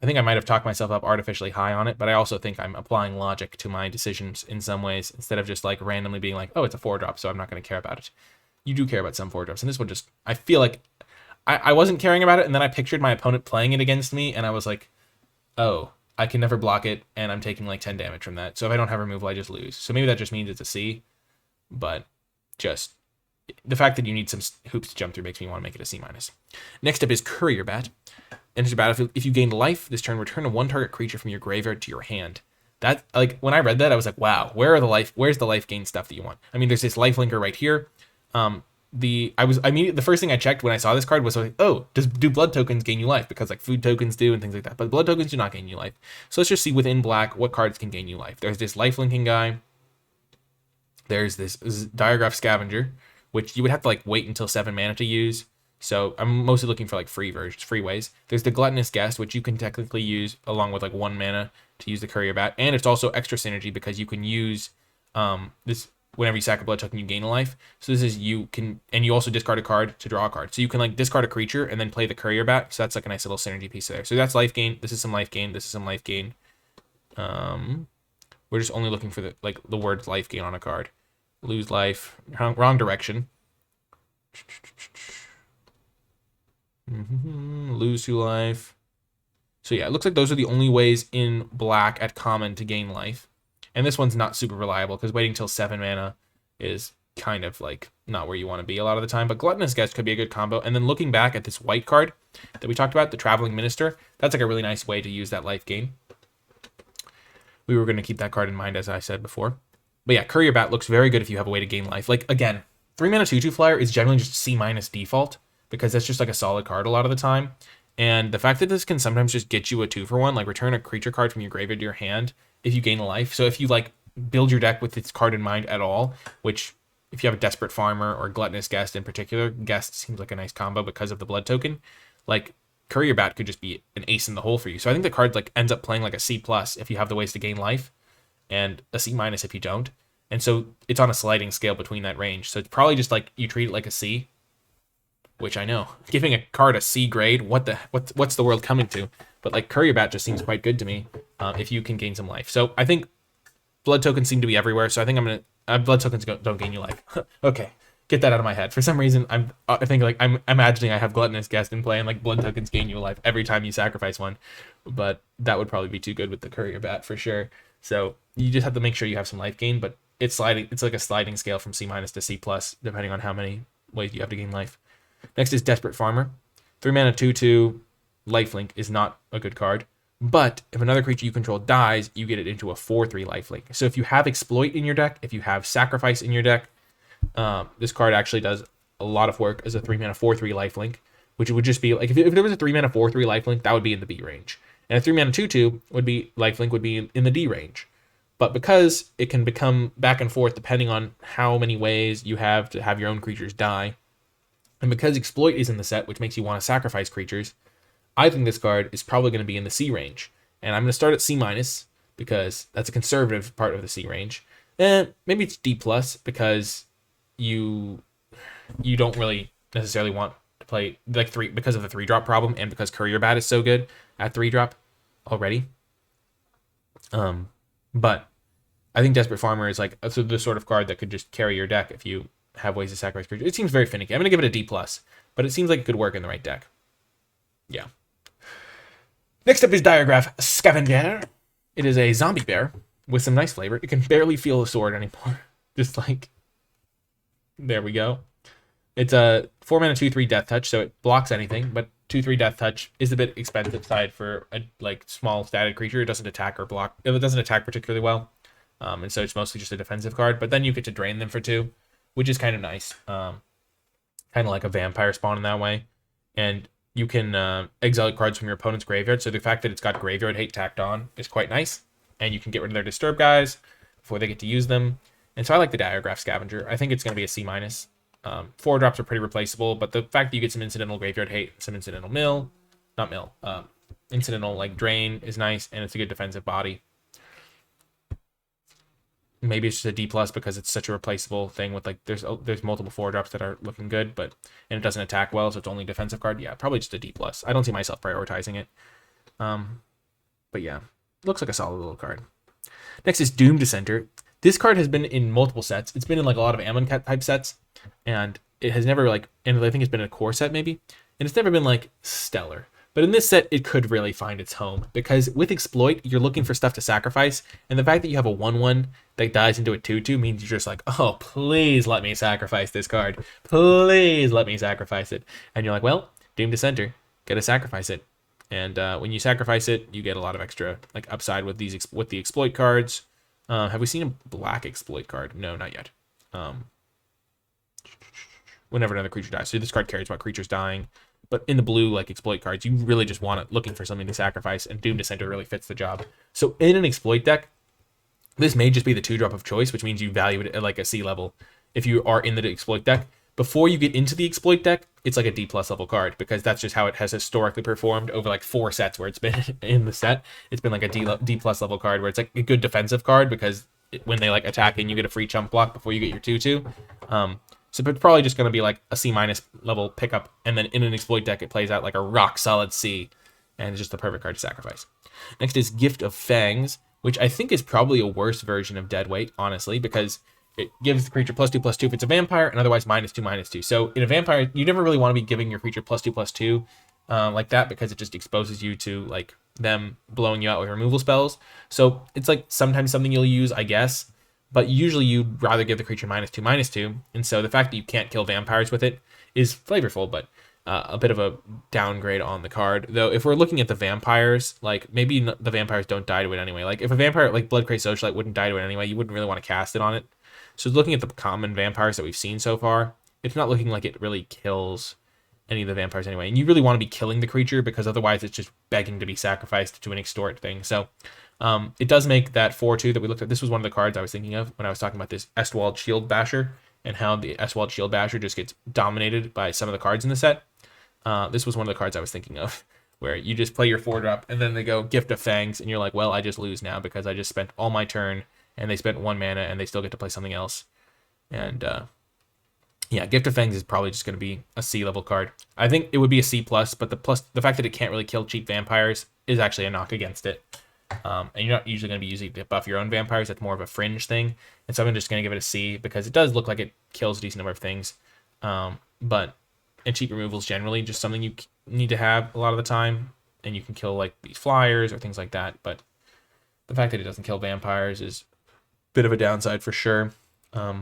I think I might have talked myself up artificially high on it, but I also think I'm applying logic to my decisions in some ways instead of just like randomly being like, oh, it's a 4-drop, so I'm not going to care about it. You do care about some 4-drops, and this one just, I feel like I wasn't caring about it, and then I pictured my opponent playing it against me, and I was like, oh, I can never block it, and I'm taking like 10 damage from that. So if I don't have removal, I just lose. So maybe that just means it's a C, but just the fact that you need some hoops to jump through makes me want to make it a C-. Next up is Courier Bat. Enters the battlefield. If you gain life this turn, return a 1-target creature from your graveyard to your hand. That, like, when I read that, I was like, wow, where's the life gain stuff that you want? I mean, there's this life linker right here. The first thing I checked when I saw this card was like, oh, do blood tokens gain you life? Because like food tokens do and things like that. But blood tokens do not gain you life. So let's just see within black what cards can gain you life. There's this life linking guy. There's this Diagraph Scavenger, which you would have to like wait until 7 mana to use. So I'm mostly looking for like free versions, free ways. There's the Gluttonous Guest, which you can technically use along with like 1 mana to use the Courier Bat, and it's also extra synergy because you can use this whenever you sack a blood token, you gain a life. So this is and you also discard a card to draw a card. So you can like discard a creature and then play the Courier Bat. So that's like a nice little synergy piece there. So that's life gain. This is some life gain. This is some life gain. We're just only looking for the word life gain on a card. Lose life. Wrong direction. Lose 2 life. So yeah, it looks like those are the only ways in black at common to gain life. And this one's not super reliable because waiting till 7 mana is kind of like not where you want to be a lot of the time. But Gluttonous Guest could be a good combo. And then looking back at this white card that we talked about, the Traveling Minister, that's like a really nice way to use that life gain. We were going to keep that card in mind, as I said before. But yeah, Courier Bat looks very good if you have a way to gain life. Like, again, 3 mana 2/2 flyer is generally just C- default because that's just like a solid card a lot of the time. And the fact that this can sometimes just get you a 2-for-1, like return a creature card from your graveyard to your hand if you gain a life. So if you like build your deck with this card in mind at all, which if you have a Desperate Farmer or Gluttonous Guest in particular, Guest seems like a nice combo because of the blood token, like Courier Bat could just be an ace in the hole for you. So I think the card like ends up playing like a C+ if you have the ways to gain life, and a C- if you don't. And so it's on a sliding scale between that range. So it's probably just like you treat it like a C, which I know giving a card a C grade, what's the world coming to? But like Courier Bat just seems quite good to me if you can gain some life. So I think blood tokens seem to be everywhere. So I think I'm gonna blood tokens don't gain you life. Okay, get that out of my head. For some reason I think like I'm imagining I have Gluttonous Guest in play and like blood tokens gain you a life every time you sacrifice one, but that would probably be too good with the Courier Bat for sure. So you just have to make sure you have some life gain, but it's sliding. It's like a sliding scale from C- to C+, depending on how many ways you have to gain life. Next is Desperate Farmer. 3 mana 2/2 lifelink is not a good card, but if another creature you control dies, you get it into a 4/3 lifelink. So if you have Exploit in your deck, if you have Sacrifice in your deck, this card actually does a lot of work as a 3 mana 4/3 lifelink, which would just be like if there was a 3 mana 4/3 lifelink, that would be in the B range. And a 3 mana 2/2 would be lifelink would be in the D range. But because it can become back and forth depending on how many ways you have to have your own creatures die, and because Exploit is in the set, which makes you want to sacrifice creatures, I think this card is probably going to be in the C range. And I'm going to start at C- because that's a conservative part of the C range. And maybe it's D+ because you don't really necessarily want to play like 3 because of the 3-drop problem and because Courier Bat is so good at 3-drop already. But I think Desperate Farmer is like the sort of card that could just carry your deck if you have ways to sacrifice creatures. It seems very finicky. I'm going to give it a D+, but it seems like it could work in the right deck. Yeah. Next up is Diagraph Scavenger. It is a zombie bear with some nice flavor. It can barely feel a sword anymore. Just like, there we go. It's a 4 mana 2/3 Death Touch, so it blocks anything, but 2/3 Death Touch is a bit expensive side for a like small static creature. It doesn't attack or block. It doesn't attack particularly well, and so it's mostly just a defensive card. But then you get to drain them for 2, which is kind of nice. Kind of like a vampire spawn in that way, and you can exile cards from your opponent's graveyard. So the fact that it's got graveyard hate tacked on is quite nice, and you can get rid of their disturb guys before they get to use them. And so I like the Diagraph Scavenger. I think it's going to be a C-. 4-drops are pretty replaceable, but the fact that you get some incidental graveyard hate, some incidental incidental like drain is nice, and it's a good defensive body. Maybe it's just a D+ because it's such a replaceable thing with like there's multiple 4-drops that are looking good, and it doesn't attack well, so it's only a defensive card. Yeah, probably just a D+. I don't see myself prioritizing it. But yeah, looks like a solid little card. Next is Doom Dissenter. This card has been in multiple sets. It's been in like a lot of Amonkhet type sets, and it has never like, and I think it's been in a core set maybe, and it's never been like stellar. But in this set, it could really find its home because with Exploit, you're looking for stuff to sacrifice, and the fact that you have a 1/1 that dies into a 2/2 means you're just like, oh, please let me sacrifice this card. Please let me sacrifice it. And you're like, well, Doom Dissenter, gotta sacrifice it. And when you sacrifice it, you get a lot of extra like upside with the Exploit cards. Have we seen a black Exploit card? No, not yet. Whenever another creature dies. So this card cares about creatures dying. But in the blue, like Exploit cards, you really just want it looking for something to sacrifice, and Doom Dissenter really fits the job. So in an Exploit deck, This may just be the 2-drop of choice, which means you value it at like a C level if you are in the exploit deck. Before you get into the exploit deck, it's like a D+ level card, because that's just how it has historically performed over like 4 sets where it's been in the set. It's been like a D+ level card where it's like a good defensive card, because when they like attack and you get a free chump block before you get your 2/2. So it's probably just going to be like a C- level pickup, and then in an exploit deck it plays out like a rock solid C, and it's just the perfect card to sacrifice. Next is Gift of Fangs, which I think is probably a worse version of Deadweight, honestly, because it gives the creature +2/+2 if it's a vampire, and otherwise -2/-2. So in a vampire, you never really want to be giving your creature +2/+2 like that, because it just exposes you to like them blowing you out with removal spells. So it's like sometimes something you'll use, I guess, but usually you'd rather give the creature -2/-2. And so the fact that you can't kill vampires with it is flavorful, but a bit of a downgrade on the card. Though if we're looking at the vampires, like maybe the vampires don't die to it anyway. Like if a vampire like Bloodcray Socialite wouldn't die to it anyway, you wouldn't really want to cast it on it. So looking at the common vampires that we've seen so far, it's not looking like it really kills any of the vampires anyway. And you really want to be killing the creature, because otherwise it's just begging to be sacrificed to an extort thing. So it does make that 4/2 that we looked at. This was one of the cards I was thinking of when I was talking about this Estwald Shield Basher, and how the Estwald Shield Basher just gets dominated by some of the cards in the set. This was one of the cards I was thinking of, where you just play your 4-drop, and then they go Gift of Fangs, and you're like, well, I just lose now because I just spent all my turn, and they spent 1 mana, and they still get to play something else. And yeah, Gift of Fangs is probably just going to be a C level card. I think it would be a C+, but the fact that it can't really kill cheap vampires is actually a knock against it. And you're not usually going to be using it to buff your own vampires. That's more of a fringe thing. And so I'm just going to give it a C, because it does look like it kills a decent number of things. But and cheap removals generally just something you need to have a lot of the time, and you can kill like these flyers or things like that. But the fact that it doesn't kill vampires is a bit of a downside for sure. But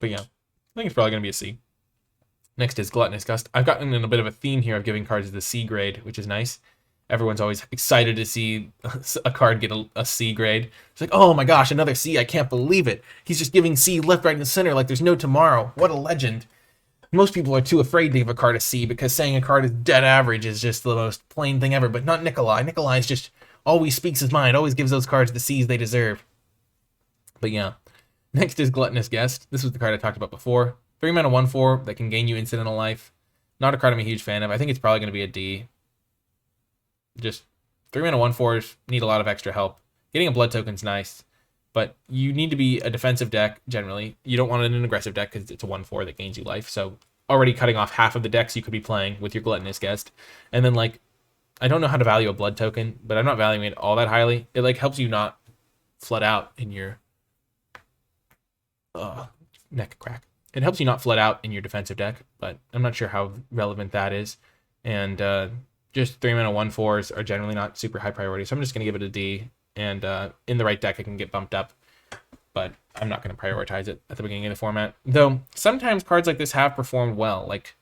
yeah, I think it's probably going to be a C. Next is Gluttonous Gust. I've gotten in a bit of a theme here of giving cards the C grade, which is nice. Everyone's always excited to see a card get a C grade. It's like, oh my gosh, another C. I can't believe it. He's just giving C left, right, and center like there's no tomorrow. What a legend. Most people are too afraid to give a card a C, because saying a card is dead average is just the most plain thing ever. But not Nikolai. Nikolai's just always speaks his mind, always gives those cards the C's they deserve. But yeah. Next is Gluttonous Guest. This was the card I talked about before. 3 mana 1/4 that can gain you incidental life. Not a card I'm a huge fan of. I think it's probably going to be a D. Just 3 mana 1/4s need a lot of extra help. Getting a blood token's nice, but you need to be a defensive deck generally. You don't want it in an aggressive deck because it's a 1/4 that gains you life. So already cutting off half of the decks you could be playing with your Gluttonous Guest. And then like, I don't know how to value a blood token, but I'm not valuing it all that highly. It like helps you not flood out in your neck crack. It helps you not flood out in your defensive deck, but I'm not sure how relevant that is. And just 3 mana 1/4s are generally not super high priority, so I'm just gonna give it a D. And in the right deck, it can get bumped up, but I'm not going to prioritize it at the beginning of the format. Though sometimes cards like this have performed well. Like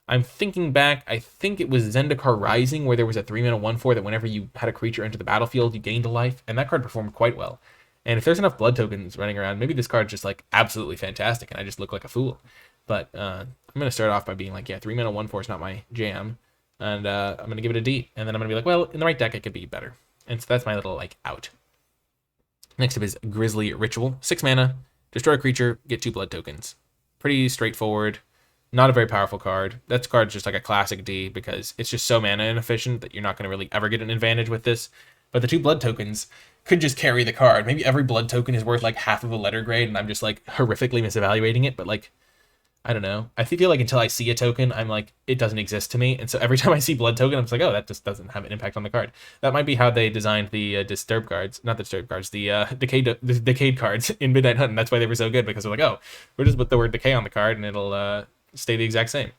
I'm thinking back, I think it was Zendikar Rising, where there was a 3 mana 1/4 that whenever you had a creature enter the battlefield, you gained a life, and that card performed quite well. And if there's enough blood tokens running around, maybe this card's just like absolutely fantastic, and I just look like a fool. But I'm going to start off by being like, yeah, 3 mana 1/4 is not my jam, and I'm going to give it a D. And then I'm going to be like, well, in the right deck, it could be better. And so that's my little like out. Next up is Grisly Ritual. 6 mana, destroy a creature, get 2 blood tokens. Pretty straightforward. Not a very powerful card. That card's just like a classic D, because it's just so mana inefficient that you're not going to really ever get an advantage with this. But the 2 blood tokens could just carry the card. Maybe every blood token is worth like half of a letter grade, and I'm just like horrifically misevaluating it. But like, I don't know. I feel like until I see a token, I'm like, it doesn't exist to me. And so every time I see blood token, I'm just like, oh, that just doesn't have an impact on the card. That might be how they designed the Disturb cards. Not the Disturb cards, the Decayed cards in Midnight Hunt. And that's why they were so good, because they're like, oh, we're just put the word Decay on the card and it'll stay the exact same.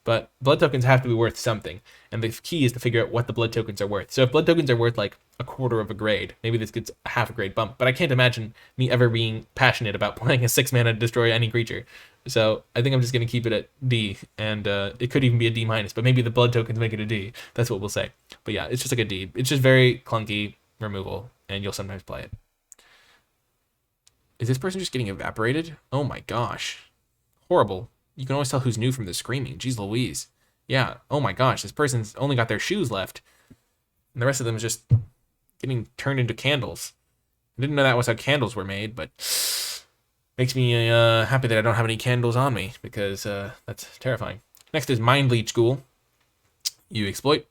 But blood tokens have to be worth something. And the key is to figure out what the blood tokens are worth. So if blood tokens are worth like a quarter of a grade, maybe this gets a half a grade bump. But I can't imagine me ever being passionate about playing a 6 mana to destroy any creature. So I think I'm just going to keep it at D. And it could even be a D-, but maybe the blood tokens make it a D. That's what we'll say. But yeah, it's just like a D. It's just very clunky removal, and you'll sometimes play it. Is this person just getting evaporated? Oh my gosh. Horrible. You can always tell who's new from the screaming. Jeez Louise. Yeah, oh my gosh, this person's only got their shoes left. And the rest of them is just getting turned into candles. Didn't know that was how candles were made, but makes me happy that I don't have any candles on me, because that's terrifying. Next is Mind Leech Ghoul. You exploit.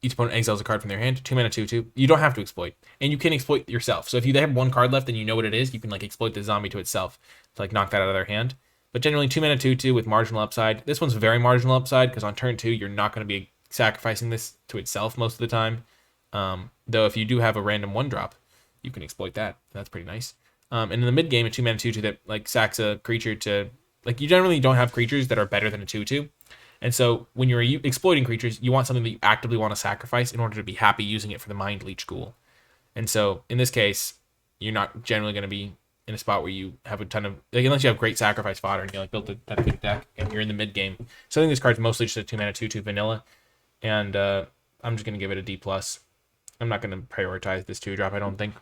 Each opponent exiles a card from their hand. 2 mana, 2/2. You don't have to exploit, and you can exploit yourself. So if they have 1 card left and you know what it is, you can like exploit the zombie to itself to like knock that out of their hand. But generally 2 mana, 2/2 with marginal upside. This one's very marginal upside because on turn 2 you're not going to be sacrificing this to itself most of the time. Though if you do have a random 1-drop, you can exploit that. That's pretty nice. And in the mid game, a 2 mana 2/2 that like sacks a creature to like, you generally don't have creatures that are better than a 2/2. And so when you're exploiting creatures, you want something that you actively want to sacrifice in order to be happy using it for the Mind Leech Ghoul. And so in this case, you're not generally going to be in a spot where you have a ton of, like, unless you have great sacrifice fodder and you like built a good deck and you're in the mid game. So I think this card's mostly just a 2 mana 2/2 vanilla, and I'm just going to give it a D+. I'm not going to prioritize this 2-drop, I don't think.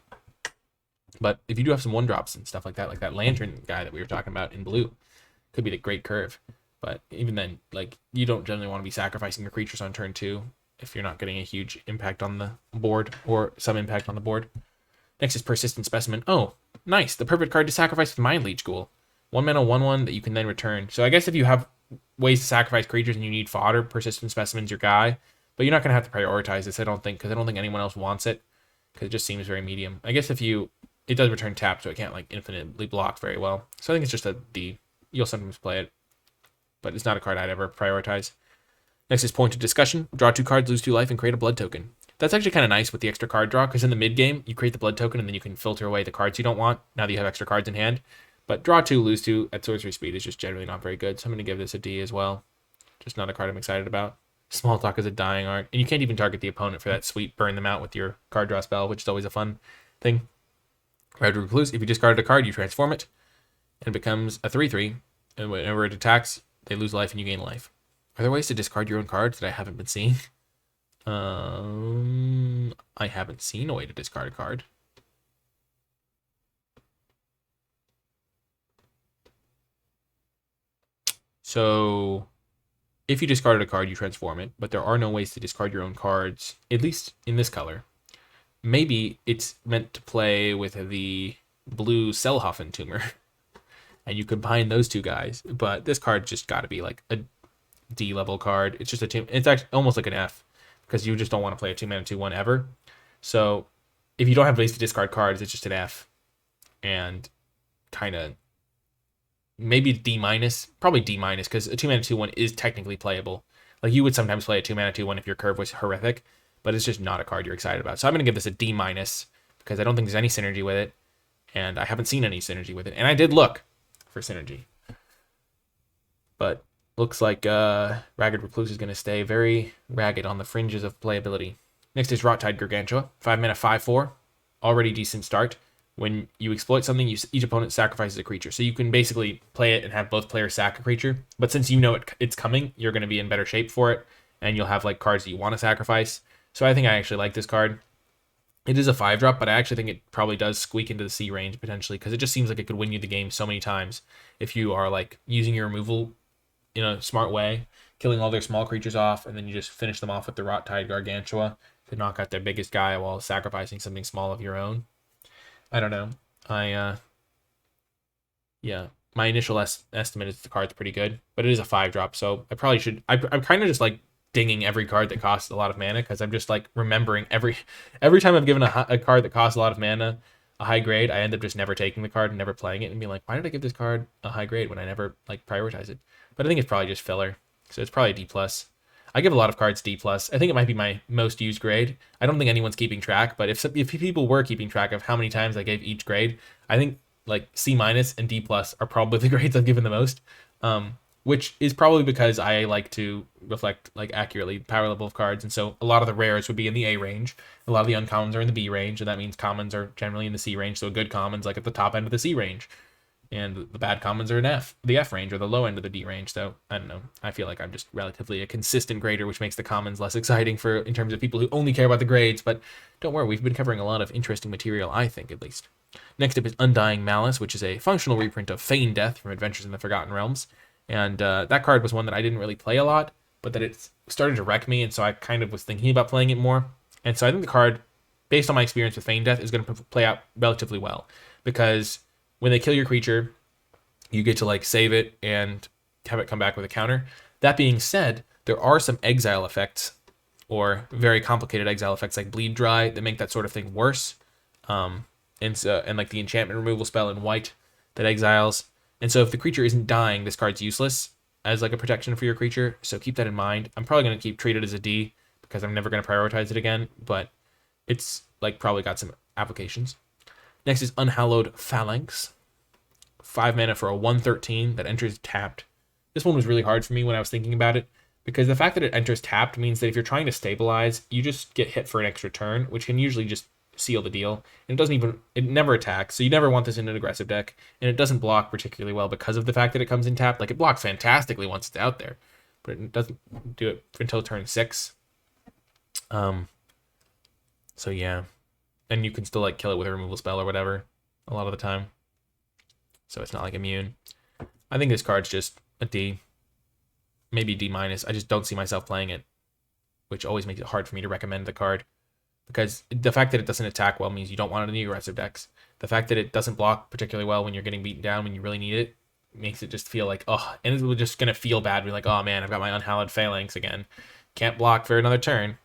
But if you do have some 1-drops and stuff like that Lantern guy that we were talking about in blue, could be the great curve. But even then, like, you don't generally want to be sacrificing your creatures on turn 2 if you're not getting a huge impact on the board or some impact on the board. Next is Persistent Specimen. Oh, nice. The perfect card to sacrifice with Mind Leech Ghoul. 1 mana, 1/1 that you can then return. So I guess if you have ways to sacrifice creatures and you need fodder, Persistent Specimen's your guy. But you're not going to have to prioritize this, I don't think, because I don't think anyone else wants it, because it just seems very medium. I guess it does return tap, so it can't like infinitely block very well. So I think it's just a D. You'll sometimes play it, but it's not a card I'd ever prioritize. Next is Pointed Discussion. Draw 2 cards, lose 2 life, and create a blood token. That's actually kind of nice with the extra card draw, because in the mid game, you create the blood token, and then you can filter away the cards you don't want, now that you have extra cards in hand. But draw 2, lose 2 at sorcery speed is just generally not very good, so I'm going to give this a D as well. Just not a card I'm excited about. Small Talk is a dying art, and you can't even target the opponent for that sweet burn them out with your card draw spell, which is always a fun thing. Red Recluse, if you discarded a card, you transform it, and it becomes a 3/3, and whenever it attacks, they lose life and you gain life. Are there ways to discard your own cards that I haven't been seeing? I haven't seen a way to discard a card. So if you discarded a card, you transform it, but there are no ways to discard your own cards, at least in this color. Maybe it's meant to play with the blue Selhoffen Tumor, and you combine those 2 guys, but this card just got to be like a D level card. It's just it's actually almost like an F, because you just don't want to play a 2 mana 2/1 ever. So if you don't have ways to discard cards, it's just an F, and kind of maybe D-, probably D-, because a 2 mana 2/1 is technically playable. Like, you would sometimes play a 2 mana 2/1 if your curve was horrific, but it's just not a card you're excited about. So I'm going to give this a D-, because I don't think there's any synergy with it, and I haven't seen any synergy with it. And I did look for synergy, but looks like Ragged Recluse is going to stay very ragged on the fringes of playability. Next is Rot-Tide Gargantua. 5 mana, 5/4. Already decent start. When you exploit something, each opponent sacrifices a creature. So you can basically play it and have both players sack a creature. But since you know it's coming, you're going to be in better shape for it, and you'll have like cards that you want to sacrifice. So I think I actually like this card. It is a 5-drop, but I actually think it probably does squeak into the C range potentially, because it just seems like it could win you the game so many times if you are like using your removal in a smart way, killing all their small creatures off, and then you just finish them off with the Rot-Tide Gargantua to knock out their biggest guy while sacrificing something small of your own. I don't know. Yeah, my initial estimate is the card's pretty good, but it is a 5-drop, so I probably should. I'm kind of just like dinging every card that costs a lot of mana, because I'm just like remembering every time I've given a card that costs a lot of mana a high grade, I end up just never taking the card and never playing it and being like, why did I give this card a high grade when I never like prioritize it? But I think it's probably just filler, so it's probably a D+. I give a lot of cards D+. I think it might be my most used grade. I don't think anyone's keeping track, but if people were keeping track of how many times I gave each grade, I think like C- and D+ are probably the grades I've given the most, which is probably because I like to reflect like accurately the power level of cards, and so a lot of the rares would be in the A range, a lot of the uncommons are in the B range, and that means commons are generally in the C range, so a good common's like at the top end of the C range, and the bad commons are in the F range, or the low end of the D range. So I don't know. I feel like I'm just relatively a consistent grader, which makes the commons less exciting in terms of people who only care about the grades. But don't worry, we've been covering a lot of interesting material, I think, at least. Next up is Undying Malice, which is a functional reprint of Feign Death from Adventures in the Forgotten Realms. And that card was one that I didn't really play a lot, but that it started to wreck me, and so I kind of was thinking about playing it more. And so I think the card based on my experience with Feign Death, is going to play out relatively well. Because when they kill your creature, you get to like save it and have it come back with a counter. That being said, there are some exile effects, or very complicated exile effects like Bleed Dry, that make that sort of thing worse. And like the enchantment removal spell in white that exiles. And so if the creature isn't dying, this card's useless as like a protection for your creature. So keep that in mind. I'm probably going to treat it as a D because I'm never going to prioritize it again, but it's like probably got some applications. Next is Unhallowed Phalanx. 5 mana for a 1/13 that enters tapped. This one was really hard for me when I was thinking about it, because the fact that it enters tapped means that if you're trying to stabilize, you just get hit for an extra turn, which can usually just seal the deal. And it never attacks, so you never want this in an aggressive deck. And it doesn't block particularly well because of the fact that it comes in tapped. Like, it blocks fantastically once it's out there, but it doesn't do it until turn 6. So yeah. And you can still like kill it with a removal spell or whatever a lot of the time. So it's not like immune. I think this card's just a D. Maybe D-. I just don't see myself playing it, which always makes it hard for me to recommend the card. Because the fact that it doesn't attack well means you don't want it in the aggressive decks. The fact that it doesn't block particularly well when you're getting beaten down when you really need it makes it just feel like, oh, and it's just going to feel bad. Be like, oh man, I've got my Unhallowed Phalanx again. Can't block for another turn.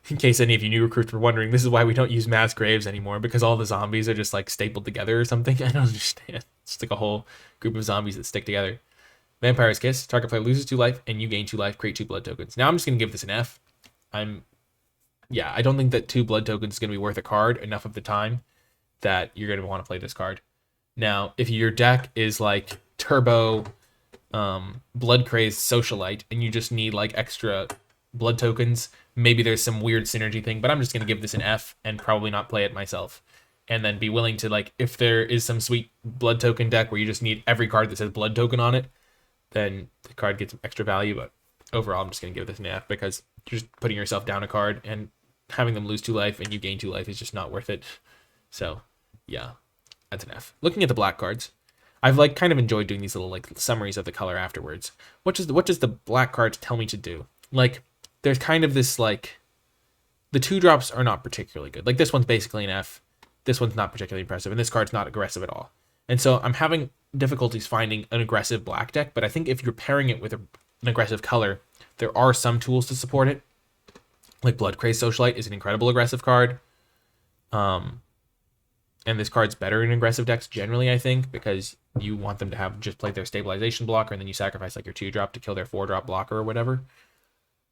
In case any of you new recruits were wondering, this is why we don't use mass graves anymore, because all the zombies are just like stapled together or something. I don't understand. It's like a whole group of zombies that stick together. Vampire's Kiss. Target player loses 2 life and you gain 2 life. Create 2 blood tokens. Now I'm just going to give this an F. I don't think that 2 blood tokens is going to be worth a card enough of the time that you're going to want to play this card. Now, if your deck is like Turbo Blood Crazed Socialite and you just need like extra blood tokens, maybe there's some weird synergy thing, but I'm just going to give this an F and probably not play it myself. And then be willing to, like, if there is some sweet blood token deck where you just need every card that says blood token on it, then the card gets extra value. But overall, I'm just going to give this an F because you're just putting yourself down a card, and having them lose 2 life and you gain 2 life is just not worth it. So yeah, that's an F. Looking at the black cards, I've like kind of enjoyed doing these little like summaries of the color afterwards. What does the black cards tell me to do? Like, there's kind of this like, the 2-drops are not particularly good. Like, this one's basically an F. This one's not particularly impressive, and this card's not aggressive at all. And so I'm having difficulties finding an aggressive black deck, but I think if you're pairing it with an aggressive color, there are some tools to support it. Like Blood Crazed Socialite is an incredible aggressive card. And this card's better in aggressive decks generally, I think, because you want them to have just play their stabilization blocker, and then you sacrifice like your 2-drop to kill their 4-drop blocker or whatever.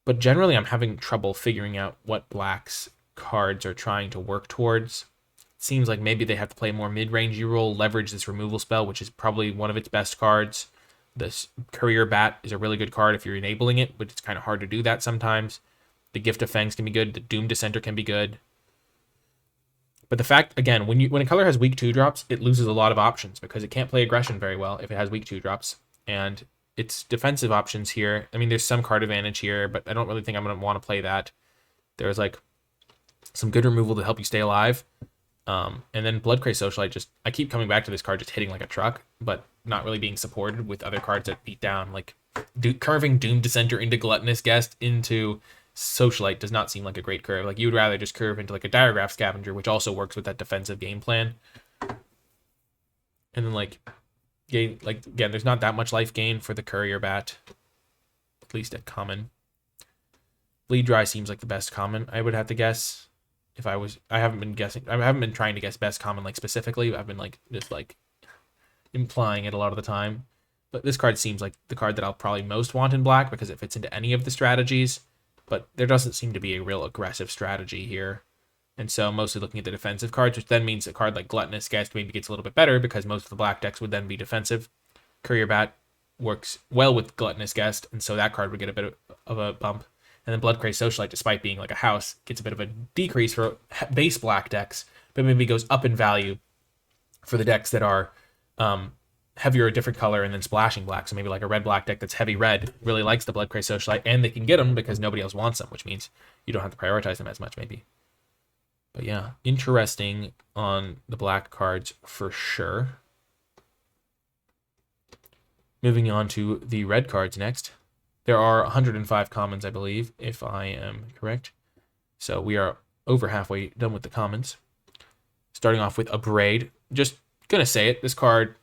But generally, I'm having trouble figuring out what black's cards are trying to work towards. It seems like maybe they have to play more mid-rangey role, leverage this removal spell, which is probably one of its best cards. This Courier Bat is a really good card if you're enabling it, but it's kind of hard to do that sometimes. The Gift of Fangs can be good. The Doom Dissenter can be good. But the fact, again, when a color has weak 2-drops, it loses a lot of options because it can't play aggression very well if it has weak 2-drops. And its defensive options here, I mean, there's some card advantage here, but I don't really think I'm going to want to play that. There's like some good removal to help you stay alive. And then Blood Crazed Socialite, I keep coming back to this card just hitting like a truck, but not really being supported with other cards that beat down. Like curving Doom Dissenter into Gluttonous Guest into Socialite does not seem like a great curve. Like, you would rather just curve into like a Diregraph Scavenger, which also works with that defensive game plan. And then again, there's not that much life gain for the Courier Bat, at least at common. Bleed Dry seems like the best common, I would have to guess. I haven't been trying to guess best common like specifically. I've been just implying it a lot of the time. But this card seems like the card that I'll probably most want in black because it fits into any of the strategies. But there doesn't seem to be a real aggressive strategy here. And so mostly looking at the defensive cards, which then means a card like Gluttonous Guest maybe gets a little bit better because most of the black decks would then be defensive. Courier Bat works well with Gluttonous Guest, and so that card would get a bit of a bump. And then Blood Crazed Socialite, despite being like a house, gets a bit of a decrease for base black decks, but maybe goes up in value for the decks that are heavier a different color and then splashing black. So maybe like a red-black deck that's heavy red really likes the Blood Crazed Socialite, and they can get them because nobody else wants them, which means you don't have to prioritize them as much maybe. But yeah, interesting on the black cards for sure. Moving on to the red cards next. There are 105 commons, I believe, if I am correct. So we are over halfway done with the commons. Starting off with Abrade. Just gonna say it, this card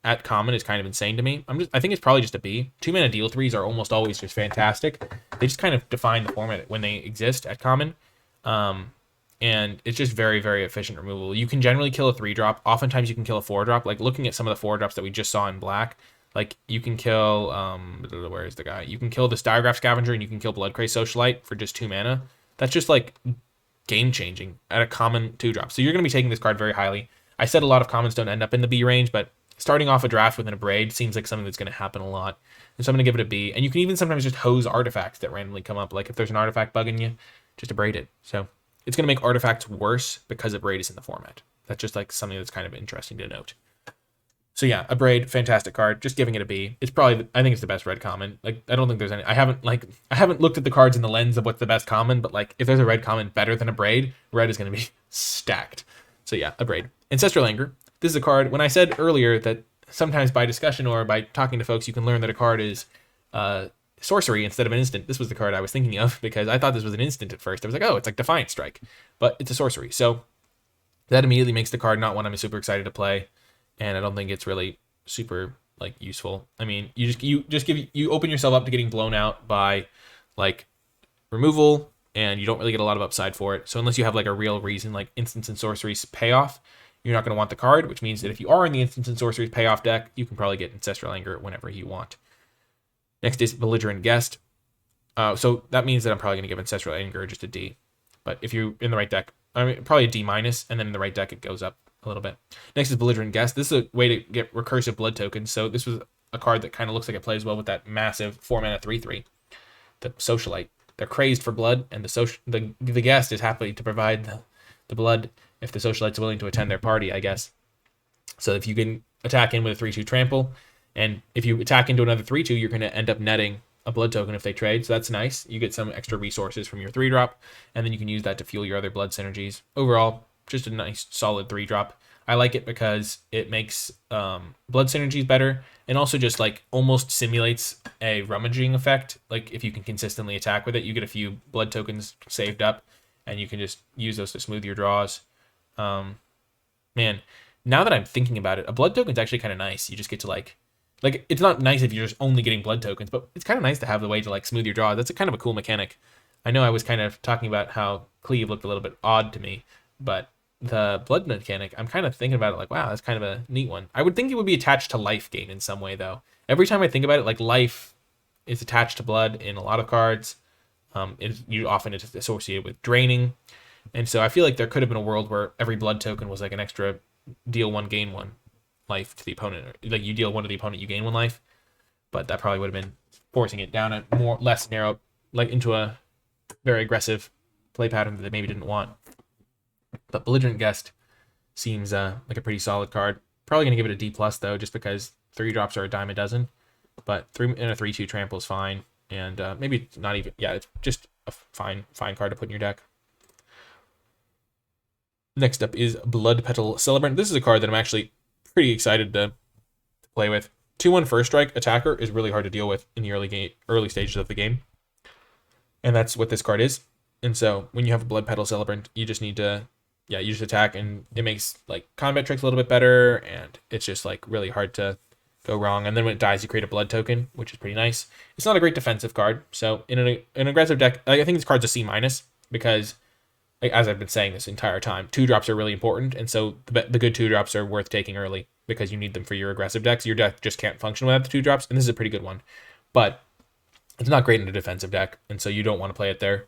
at common is kind of insane to me. I think it's probably just a B. 2-mana deal 3s are almost always just fantastic. They just kind of define the format when they exist at common. And it's just very, very efficient removal. You can generally kill a 3-drop. Oftentimes you can kill a 4-drop. Like looking at some of the 4-drops that we just saw in black, like you can kill, where is the guy? You can kill the Styrograph Scavenger and you can kill Bloodcray Socialite for just 2 mana. That's just like game changing at a common 2-drop. So you're going to be taking this card very highly. I said a lot of commons don't end up in the B range, but starting off a draft with an Abrade seems like something that's going to happen a lot. And so I'm going to give it a B. And you can even sometimes just hose artifacts that randomly come up. Like if there's an artifact bugging you, just Abrade it. So it's going to make artifacts worse because Abrade is in the format. That's just like something that's kind of interesting to note. So yeah, Abrade, fantastic card. Just giving it a B. It's probably, I think it's the best red common. Like I don't think there's any. I haven't looked at the cards in the lens of what's the best common, but like if there's a red common better than Abrade, red is going to be stacked. So yeah, Abrade. Ancestral Anger. This is a card. When I said earlier that sometimes by discussion or by talking to folks, you can learn that a card is sorcery instead of an instant. This was the card I was thinking of because I thought this was an instant at first. I was like, oh, it's like Defiant Strike, but it's a sorcery. So that immediately makes the card not one I'm super excited to play, and I don't think it's really super like useful. I mean, you open yourself up to getting blown out by like removal, and you don't really get a lot of upside for it. So unless you have like a real reason, like instants and sorceries payoff, you're not going to want the card, which means that if you are in the instants and sorceries payoff deck, you can probably get Ancestral Anger whenever you want. Next is Belligerent Guest. So that means that I'm probably going to give Ancestral Anger just a D. But if you're in the right deck, I mean, probably a D-, and then in the right deck, it goes up a little bit. Next is Belligerent Guest. This is a way to get recursive blood tokens. So this was a card that kind of looks like it plays well with that massive 4-mana 3/3, the Socialite. They're crazed for blood, and the guest is happy to provide the blood if the Socialite's willing to attend their party, I guess. So if you can attack in with a 3/2 trample, and if you attack into another 3/2, you're going to end up netting a blood token if they trade. So that's nice. You get some extra resources from your 3-drop, and then you can use that to fuel your other blood synergies. Overall, just a nice solid 3-drop. I like it because it makes blood synergies better, and also just like almost simulates a rummaging effect. Like if you can consistently attack with it, you get a few blood tokens saved up, and you can just use those to smooth your draws. Man, now that I'm thinking about it, a blood token is actually kind of nice. You just get to like it's not nice if you're just only getting blood tokens, but it's kind of nice to have the way to like smooth your draw. That's a kind of a cool mechanic. I know I was kind of talking about how Cleave looked a little bit odd to me, but the blood mechanic, I'm kind of thinking about it like, wow, that's kind of a neat one. I would think it would be attached to life gain in some way, though. Every time I think about it, like life is attached to blood in a lot of cards. You often it's associated with draining. And so I feel like there could have been a world where every blood token was like an extra deal 1, gain 1 life to the opponent. Like you deal 1 to the opponent, you gain 1 life. But that probably would have been forcing it down a less narrow, like into a very aggressive play pattern that they maybe didn't want. But Belligerent Guest seems like a pretty solid card. Probably going to give it a D+, though, just because 3-drops are a dime a dozen. But 3 and a 3/2 trample is fine. And maybe not even, yeah, it's just a fine card to put in your deck. Next up is Blood Petal Celebrant. This is a card that I'm actually pretty excited to play with. 2/1 first strike attacker is really hard to deal with in the early stages of the game. And that's what this card is. And so when you have a Blood Petal Celebrant, you just need to, you just attack, and it makes like combat tricks a little bit better, and it's just like really hard to go wrong. And then when it dies, you create a blood token, which is pretty nice. It's not a great defensive card. So in an aggressive deck, I think this card's a C- because, as I've been saying this entire time, 2-drops are really important, and so the good 2-drops are worth taking early because you need them for your aggressive decks. Your deck just can't function without the 2-drops, and this is a pretty good one. But it's not great in a defensive deck, and so you don't want to play it there.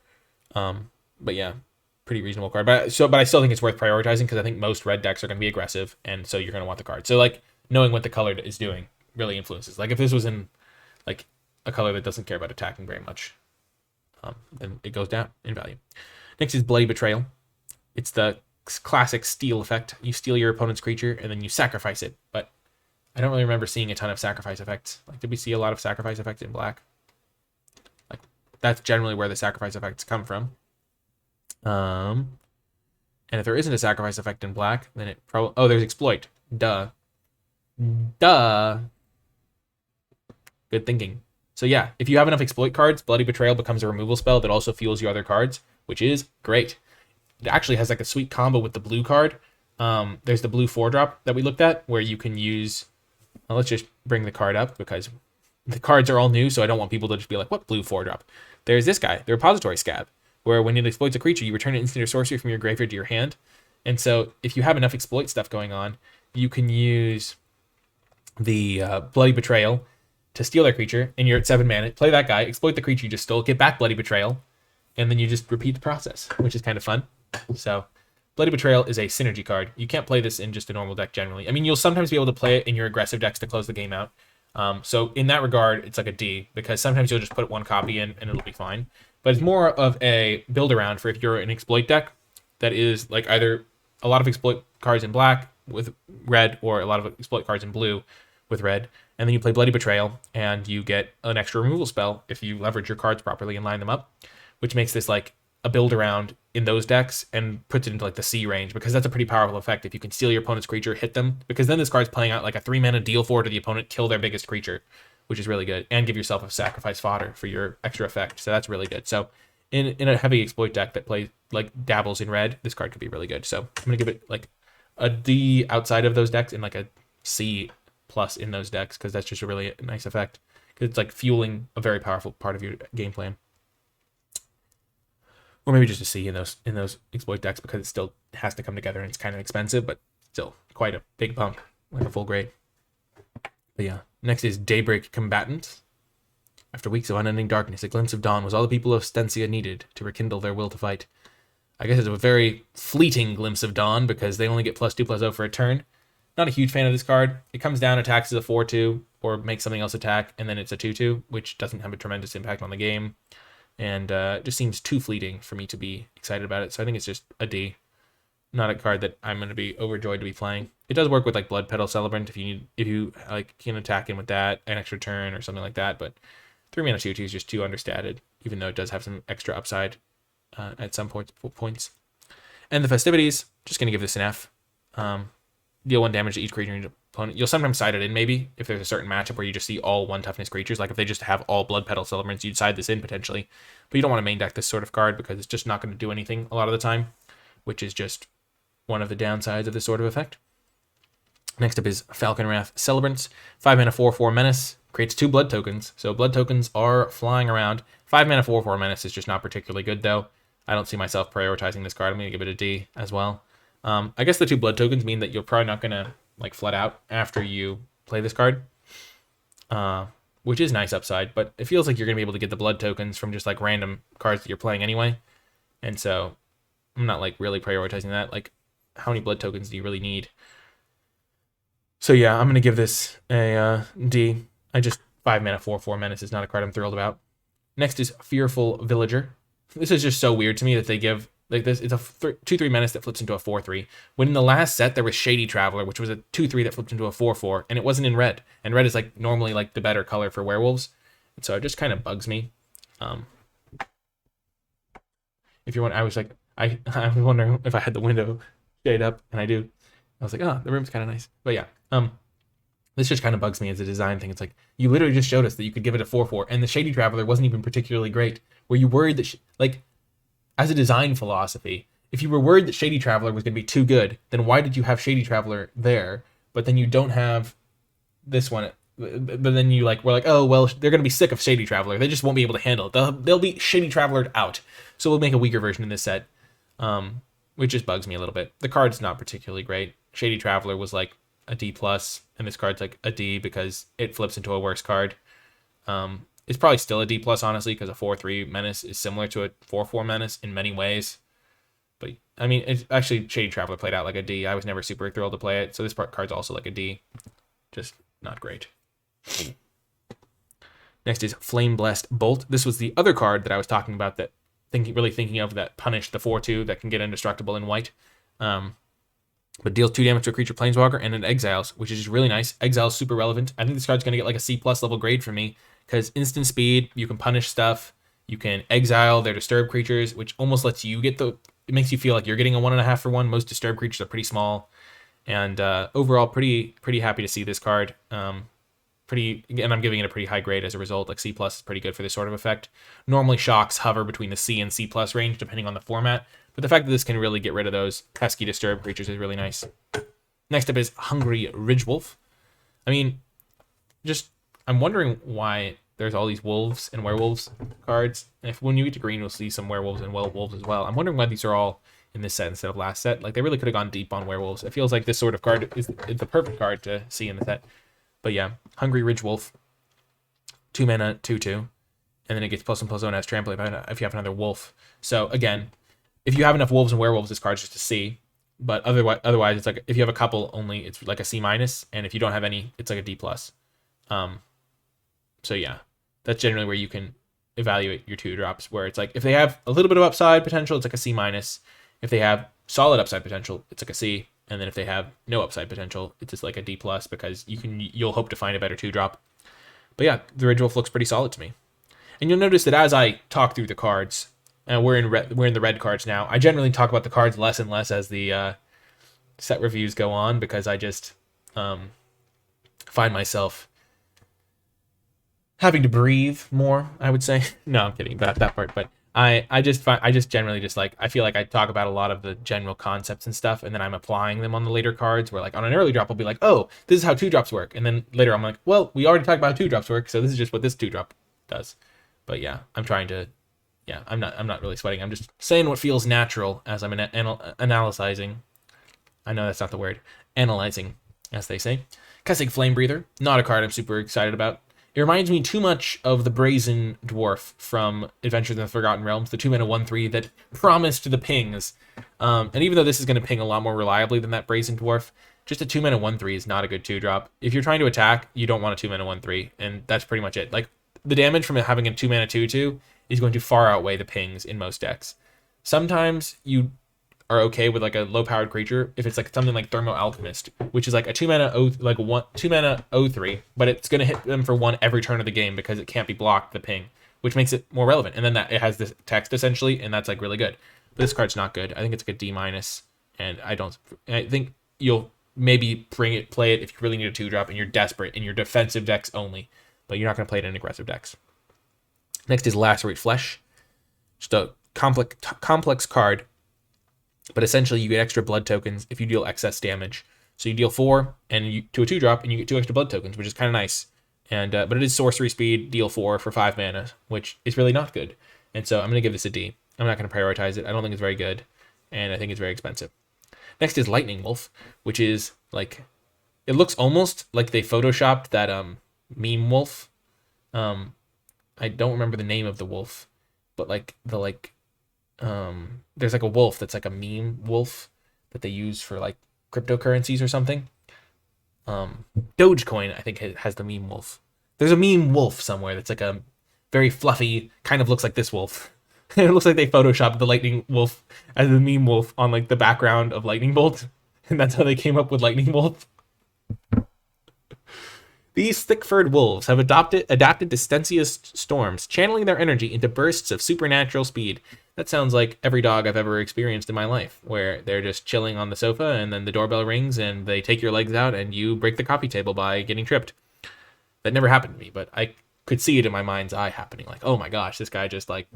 But yeah, pretty reasonable card. But I still think it's worth prioritizing because I think most red decks are going to be aggressive, and so you're going to want the card. So like knowing what the color is doing really influences. Like if this was in like a color that doesn't care about attacking very much, then it goes down in value. Next is Bloody Betrayal. It's the classic steal effect. You steal your opponent's creature and then you sacrifice it. But I don't really remember seeing a ton of sacrifice effects. Like, did we see a lot of sacrifice effects in black? Like, that's generally where the sacrifice effects come from. And if there isn't a sacrifice effect in black, then it probably... Oh, there's Exploit. Duh. Good thinking. So yeah, if you have enough Exploit cards, Bloody Betrayal becomes a removal spell that also fuels your other cards. which is great. It actually has like a sweet combo with the blue card. There's the blue 4-drop that we looked at, where you can use... Well, let's just bring the card up, because the cards are all new, so I don't want people to just be like, what blue 4-drop? There's this guy, the Repository Scab, where when it exploits a creature, you return an instant or sorcery from your graveyard to your hand. And so if you have enough exploit stuff going on, you can use the Bloody Betrayal to steal their creature, and you're at 7 mana. Play that guy, exploit the creature you just stole, get back Bloody Betrayal, and then you just repeat the process, which is kind of fun. So Bloody Betrayal is a synergy card. You can't play this in just a normal deck generally. I mean, you'll sometimes be able to play it in your aggressive decks to close the game out. So in that regard, it's like a D, because sometimes you'll just put one copy in and it'll be fine. But it's more of a build around for if you're an exploit deck that is like either a lot of exploit cards in black with red, or a lot of exploit cards in blue with red. And then you play Bloody Betrayal, and you get an extra removal spell if you leverage your cards properly and line them up, which makes this like a build around in those decks and puts it into like the C range, because that's a pretty powerful effect if you can steal your opponent's creature, hit them, because then this card's playing out like a 3-mana deal 4 to the opponent, kill their biggest creature, which is really good, and give yourself a sacrifice fodder for your extra effect. So that's really good. So in a heavy exploit deck that plays like dabbles in red, this card could be really good. So I'm gonna give it like a D outside of those decks and like a C plus in those decks, because that's just a really nice effect, because it's like fueling a very powerful part of your game plan. Or maybe just a C in those exploit decks, because it still has to come together and it's kind of expensive, but still quite a big bump, like a full grade. But yeah, next is Daybreak Combatant. After weeks of unending darkness, a glimpse of dawn was all the people of Stensia needed to rekindle their will to fight. I guess it's a very fleeting glimpse of dawn, because they only get +2/+0 for a turn. Not a huge fan of this card. It comes down, attacks as a 4/2, or makes something else attack, and then it's a 2/2, which doesn't have a tremendous impact on the game. And just seems too fleeting for me to be excited about it. So I think it's just a D. Not a card that I'm going to be overjoyed to be playing. It does work with like Blood Petal Celebrant if you like can attack in with that, an extra turn or something like that. But 3-mana 2/2 is just too understated, even though it does have some extra upside at some points. And the Festivities, just going to give this an F. Deal 1 damage to each creature in your opponent. You'll sometimes side it in, maybe, if there's a certain matchup where you just see all 1 toughness creatures. Like if they just have all Blood Petal Celebrants, you'd side this in potentially. But you don't want to main deck this sort of card, because it's just not going to do anything a lot of the time, which is just one of the downsides of this sort of effect. Next up is Falconwrath Celebrants. 5-mana 4/4 Menace. Creates 2 blood tokens. So blood tokens are flying around. 5-mana 4/4 Menace is just not particularly good, though. I don't see myself prioritizing this card. I'm going to give it a D as well. I guess the 2 blood tokens mean that you're probably not going to like flood out after you play this card, which is nice upside, but it feels like you're going to be able to get the blood tokens from just like random cards that you're playing anyway. And so I'm not like really prioritizing that. Like, how many blood tokens do you really need? So yeah, I'm going to give this a D. 5-mana 4/4 Menace is not a card I'm thrilled about. Next is Fearful Villager. This is just so weird to me that they give like this. It's a 2/3 Menace that flips into a 4/3. When in the last set there was Shady Traveler, which was a 2/3 that flipped into a 4/4, and it wasn't in red. And red is like normally like the better color for werewolves, and so it just kind of bugs me. If you want, I was like, I was wondering if I had the window shade up, and I do. I was like, oh, the room's kind of nice. But yeah, this just kind of bugs me as a design thing. It's like, you literally just showed us that you could give it a 4/4, and the Shady Traveler wasn't even particularly great. Were you worried that, like, as a design philosophy, if you were worried that Shady Traveler was going to be too good, then why did you have Shady Traveler there, but then you don't have this one? But then you like, we're like, oh, well, they're going to be sick of Shady Traveler. They just won't be able to handle it. They'll be Shady Traveler out. So we'll make a weaker version in this set, which just bugs me a little bit. The card's not particularly great. Shady Traveler was like a D+, and this card's like a D because it flips into a worse card. It's probably still a D+, honestly, because a 4/3 Menace is similar to a 4/4 Menace in many ways. But, I mean, it's actually, Shady Traveler played out like a D. I was never super thrilled to play it, so this card's also like a D. Just not great. Next is Flame Blessed Bolt. This was the other card that I was talking about that really thinking of that punished the 4/2 that can get indestructible in white. But deals 2 damage to a creature planeswalker and it exiles, which is just really nice. Exile's super relevant. I think this card's going to get like a C+ level grade from me, because instant speed, you can punish stuff, you can exile their disturbed creatures, which almost lets you get it makes you feel like you're getting a 1.5 for 1. Most disturbed creatures are pretty small. And overall, pretty happy to see this card. pretty, and I'm giving it a pretty high grade as a result. Like C plus is pretty good for this sort of effect. Normally shocks hover between the C and C plus range depending on the format, but the fact that this can really get rid of those pesky disturbed creatures is really nice. Next up is Hungry Ridgewolf. I mean, I'm wondering why there's all these wolves and werewolves cards. And when you get to green, you'll see some werewolves and wolves as well. I'm wondering why these are all in this set instead of last set. Like, they really could have gone deep on werewolves. It feels like this sort of card is the perfect card to see in the set. But yeah, Hungry Ridgewolf, 2 mana, 2/2, and then it gets +1/+1 as trample if you have another wolf. So again, if you have enough wolves and werewolves, this card's just a C. But otherwise, it's like if you have a couple only, it's like a C-, and if you don't have any, it's like a D+. So yeah, that's generally where you can evaluate your 2-drops, where it's like if they have a little bit of upside potential, it's like a C-. If they have solid upside potential, it's like a C. And then if they have no upside potential, it's just like a D+, because you'll hope to find a better 2-drop. But yeah, the Ridgewolf looks pretty solid to me. And you'll notice that as I talk through the cards, and we're in the red cards now, I generally talk about the cards less and less as the set reviews go on, because I just find myself having to breathe more, I would say. No, I'm kidding about that part, but I just generally just like, I feel like I talk about a lot of the general concepts and stuff, and then I'm applying them on the later cards, where like on an early drop I'll be like, oh, this is how 2-drops work, and then later I'm like, well, we already talked about how 2-drops work, so this is just what this 2-drop does. But yeah, I'm not really sweating. I'm just saying what feels natural as I'm analyzing. I know that's not the word. Analyzing, as they say. Kessig Flame Breather, not a card I'm super excited about. It reminds me too much of the Brazen Dwarf from Adventures in the Forgotten Realms, the 2 mana 1/3 that promised the pings. And even though this is going to ping a lot more reliably than that Brazen Dwarf, just a 2 mana 1/3 is not a good 2-drop. If you're trying to attack, you don't want a 2 mana 1/3, and that's pretty much it. Like, the damage from having a 2 mana 2/2 is going to far outweigh the pings in most decks. Sometimes you are okay with like a low-powered creature if it's like something like Thermo Alchemist, which is like a 2 mana 2 mana 0/3, but it's going to hit them for 1 every turn of the game because it can't be blocked, the ping, which makes it more relevant. And then it has this text essentially, and that's like really good. But this card's not good. I think it's like a D-, and I think you'll maybe play it if you really need a 2-drop and you're desperate in your defensive decks only, but you're not going to play it in aggressive decks. Next is Lacerate Flesh, just a complex card. But essentially, you get extra blood tokens if you deal excess damage. So you deal 4 to a 2-drop, and you get 2 extra blood tokens, which is kind of nice. And but it is sorcery speed, deal 4 for 5 mana, which is really not good. And so I'm going to give this a D. I'm not going to prioritize it. I don't think it's very good, and I think it's very expensive. Next is Lightning Wolf, which is like, it looks almost like they photoshopped that meme wolf. I don't remember the name of the wolf, but like there's like a wolf that's like a meme wolf that they use for like cryptocurrencies or something. Dogecoin, I think, has the meme wolf. There's a meme wolf somewhere that's like a very fluffy, kind of looks like this wolf. It looks like they photoshopped the lightning wolf as the meme wolf on like the background of Lightning Bolt, and that's how they came up with Lightning Wolf. These thick-furred wolves have adapted to Stensia's storms, channeling their energy into bursts of supernatural speed. That sounds like every dog I've ever experienced in my life, where they're just chilling on the sofa and then the doorbell rings and they take your legs out and you break the coffee table by getting tripped. That never happened to me, but I could see it in my mind's eye happening. Like, oh my gosh, this guy just like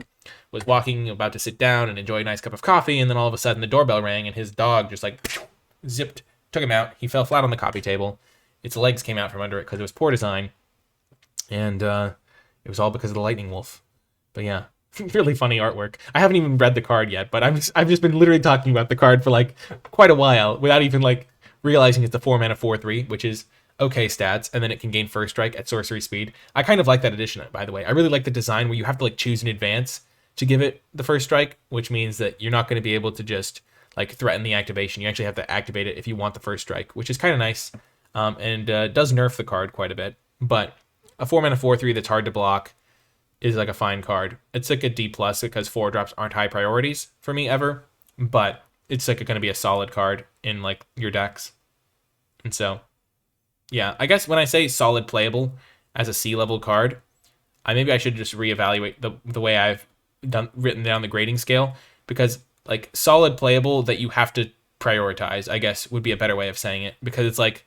was walking, about to sit down and enjoy a nice cup of coffee, and then all of a sudden the doorbell rang and his dog just like zipped, took him out. He fell flat on the coffee table. Its legs came out from under it because it was poor design, and it was all because of the Lightning Wolf. But yeah, really funny artwork. I haven't even read the card yet, but I've just been literally talking about the card for like quite a while without even like realizing it's a 4 mana 4/3, which is okay stats, and then it can gain first strike at sorcery speed. I kind of like that addition, by the way. I really like the design where you have to like choose in advance to give it the first strike, which means that you're not going to be able to just like threaten the activation. You actually have to activate it if you want the first strike, which is kind of nice. And does nerf the card quite a bit, but a 4 mana 4/3 that's hard to block is like a fine card. It's like a D+ because 4-drops aren't high priorities for me ever, but it's like going to be a solid card in like your decks. And so, yeah, I guess when I say solid playable as a C-level card, maybe I should just reevaluate the way I've written down the grading scale, because like solid playable that you have to prioritize, I guess, would be a better way of saying it, because it's like,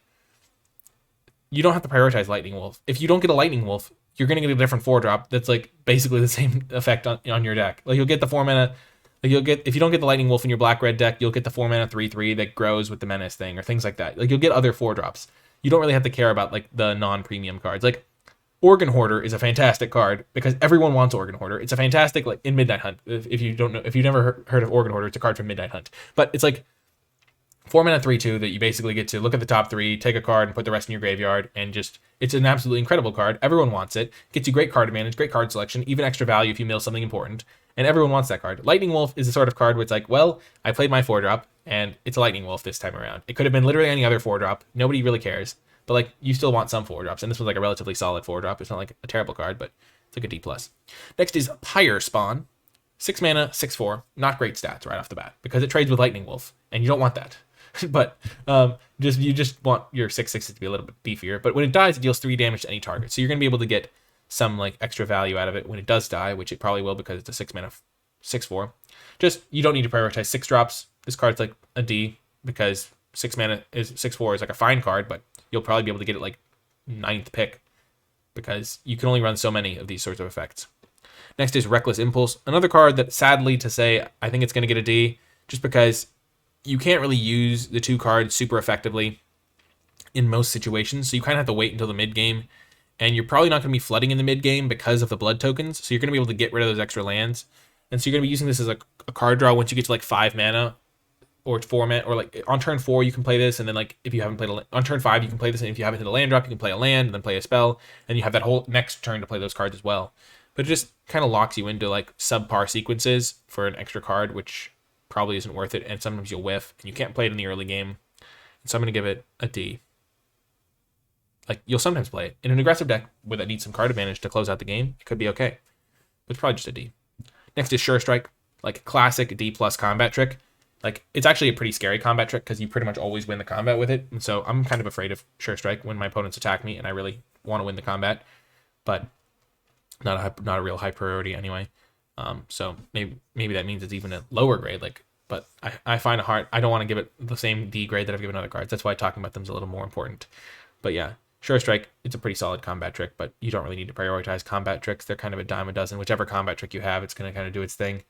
you don't have to prioritize Lightning Wolf. If you don't get a Lightning Wolf, you're going to get a different 4-drop that's like basically the same effect on your deck. Like you'll get the 4-mana, like you'll get, if you don't get the Lightning Wolf in your black-red deck, you'll get the 4-mana 3/3 that grows with the Menace thing or things like that. Like you'll get other 4-drops. You don't really have to care about like the non-premium cards. Like Organ Hoarder is a fantastic card because everyone wants Organ Hoarder. It's a fantastic, like in Midnight Hunt. If you don't know, if you've never heard of Organ Hoarder, it's a card from Midnight Hunt. But it's like 4-mana 3/2 that you basically get to look at the top 3, take a card, and put the rest in your graveyard, and just, it's an absolutely incredible card. Everyone wants it. Gets you great card advantage, great card selection, even extra value if you mill something important, and everyone wants that card. Lightning Wolf is the sort of card where it's like, well, I played my 4-drop, and it's a Lightning Wolf this time around. It could have been literally any other 4-drop. Nobody really cares. But like, you still want some 4-drops, and this one's like a relatively solid 4-drop. It's not like a terrible card, but it's like a D+. Next is Pyre Spawn. 6 mana, 6/4. Not great stats right off the bat, because it trades with Lightning Wolf, and you don't want that. But you just want your 6/6s to be a little bit beefier. But when it dies, it deals 3 damage to any target. So you're going to be able to get some like extra value out of it when it does die, which it probably will because it's a 6 mana 6/4. Just, you don't need to prioritize 6-drops. This card's like a D because 6 mana is 6/4 is like a fine card, but you'll probably be able to get it like 9th pick because you can only run so many of these sorts of effects. Next is Reckless Impulse, another card that sadly to say I think it's going to get a D just because you can't really use the 2 cards super effectively in most situations, so you kind of have to wait until the mid game, and you're probably not going to be flooding in the mid game because of the blood tokens, so you're going to be able to get rid of those extra lands, and so you're going to be using this as a card draw once you get to like 5 mana or 4 mana, or like on turn 4 you can play this, and then like if you haven't played on turn 5 you can play this, and if you haven't hit a land drop you can play a land and then play a spell, and you have that whole next turn to play those cards as well. But it just kind of locks you into like subpar sequences for an extra card, which probably isn't worth it, and sometimes you'll whiff, and you can't play it in the early game. And so I'm going to give it a D. Like, you'll sometimes play it. In an aggressive deck where that needs some card advantage to close out the game, it could be okay. But it's probably just a D. Next is Sure Strike. Like, classic D+ combat trick. Like, it's actually a pretty scary combat trick because you pretty much always win the combat with it. And so I'm kind of afraid of Sure Strike when my opponents attack me and I really want to win the combat. But not a real high priority anyway. So maybe that means it's even a lower grade, like, but I find it hard. I don't want to give it the same D grade that I've given other cards. That's why talking about them is a little more important. But yeah, Sure Strike, it's a pretty solid combat trick, but you don't really need to prioritize combat tricks. They're kind of a dime a dozen. Whichever combat trick you have, it's going to kind of do its thing.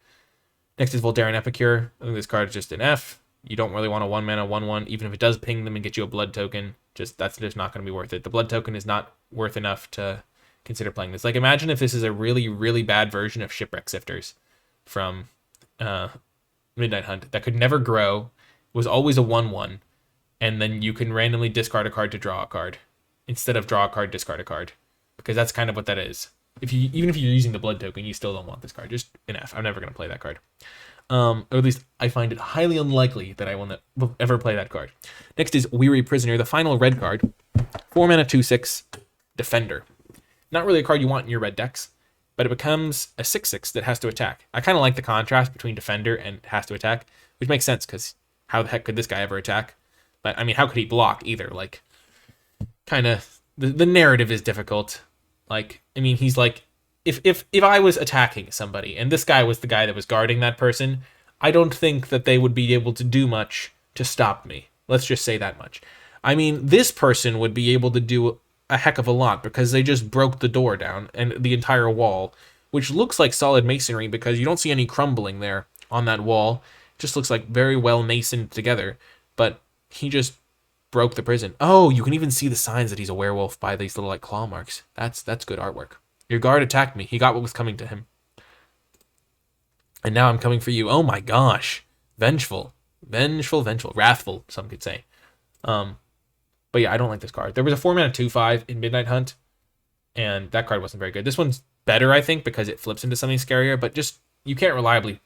Next is Voldaren Epicure. I think this card is just an F. You don't really want a 1-mana 1/1, even if it does ping them and get you a blood token. That's just not going to be worth it. The blood token is not worth enough to consider playing this. Like, imagine if this is a really, really bad version of Shipwreck Sifters from Midnight Hunt that could never grow, was always a 1/1, and then you can randomly discard a card to draw a card instead of draw a card, discard a card, because that's kind of what that is. Even if you're using the blood token, you still don't want this card. Just an F. I'm never going to play that card. Or at least I find it highly unlikely that I will ever play that card. Next is Weary Prisoner, the final red card. 4-mana 2/6 Defender. Not really a card you want in your red decks, but it becomes a 6/6 that has to attack. I kind of like the contrast between Defender and has to attack, which makes sense because how the heck could this guy ever attack? But I mean, how could he block either? Like, kind of the narrative is difficult. Like, I mean, he's like, if I was attacking somebody and this guy was the guy that was guarding that person, I don't think that they would be able to do much to stop me. Let's just say that much. I mean, this person would be able to do a heck of a lot because they just broke the door down and the entire wall, which looks like solid masonry because you don't see any crumbling there on that wall. It just looks like very well masoned together, but he just broke the prison. Oh, you can even see the signs that he's a werewolf by these little like claw marks. That's good artwork. Your guard attacked me. He got what was coming to him. And now I'm coming for you. Oh my gosh. Vengeful. Wrathful, some could say. But yeah, I don't like this card. There was a 4-mana 2/5 in Midnight Hunt, and that card wasn't very good. This one's better, I think, because it flips into something scarier, but just, you can't reliably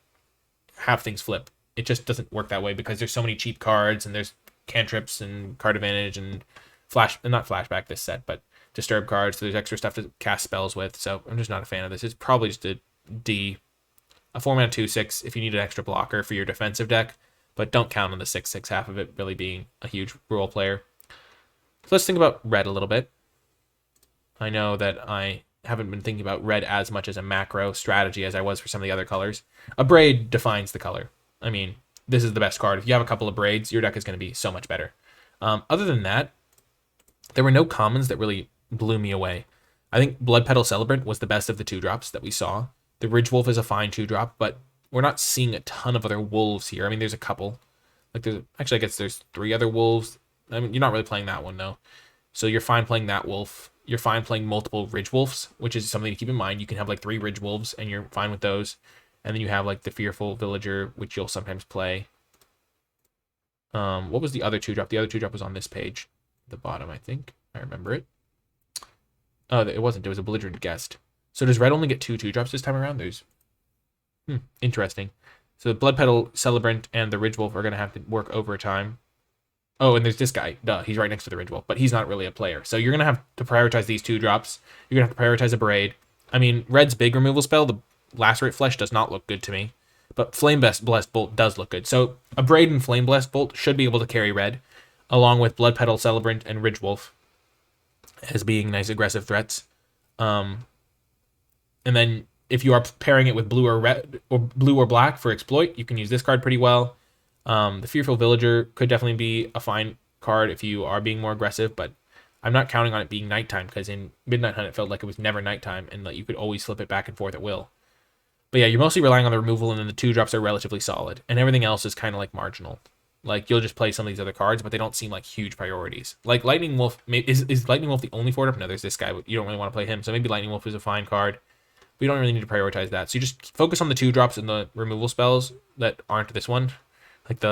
have things flip. It just doesn't work that way because there's so many cheap cards, and there's cantrips and card advantage and not flashback this set, but disturb cards, so there's extra stuff to cast spells with, so I'm just not a fan of this. It's probably just a D. A 4-mana 2/6 if you need an extra blocker for your defensive deck, but don't count on the 6/6 half of it really being a huge role player. So let's think about red a little bit. I know that I haven't been thinking about red as much as a macro strategy as I was for some of the other colors. A braid defines the color. I mean, this is the best card. If you have a couple of braids, your deck is going to be so much better. Other than that, There were no commons that really blew me away. I think Blood Petal Celebrant was the best of the 2-drops that we saw. The Ridge Wolf is a fine 2-drop, but we're not seeing a ton of other wolves here. I mean, there's a couple. Like, I guess there's 3 other wolves. I mean, you're not really playing that one, though. So you're fine playing that wolf. You're fine playing multiple Ridge Wolves, which is something to keep in mind. You can have, like, 3 Ridge Wolves, and you're fine with those. And then you have, like, the Fearful Villager, which you'll sometimes play. What was the other 2-drop? The other 2-drop was on this page. The bottom, I think. I remember it. Oh, it wasn't. It was a Belligerent Guest. So does red only get 2 2-drops this time around? There's... interesting. So the Blood Petal Celebrant and the Ridge Wolf are going to have to work overtime. Oh, and there's this guy. Duh, he's right next to the Ridge Wolf, but he's not really a player. So you're going to have to prioritize these 2-drops. You're going to have to prioritize a Braid. I mean, red's big removal spell, the Lacerate Flesh, does not look good to me. But Flame Blessed Bolt does look good. So a Braid and Flame Blessed Bolt should be able to carry red, along with Blood Petal Celebrant and Ridge Wolf as being nice aggressive threats. And then if you are pairing it with blue or red or blue or black for exploit, you can use this card pretty well. The Fearful Villager could definitely be a fine card if you are being more aggressive, but I'm not counting on it being nighttime, because in Midnight Hunt it felt like it was never nighttime and that you could always flip it back and forth at will. But yeah, you're mostly relying on the removal, and then the 2-drops are relatively solid, and everything else is kind of like marginal. Like, you'll just play some of these other cards, but they don't seem like huge priorities. Like, Lightning Wolf, is Lightning Wolf the only 4-drop? No, there's this guy, but you don't really want to play him, so maybe Lightning Wolf is a fine card. We don't really need to prioritize that. So you just focus on the 2-drops and the removal spells that aren't this one. Like,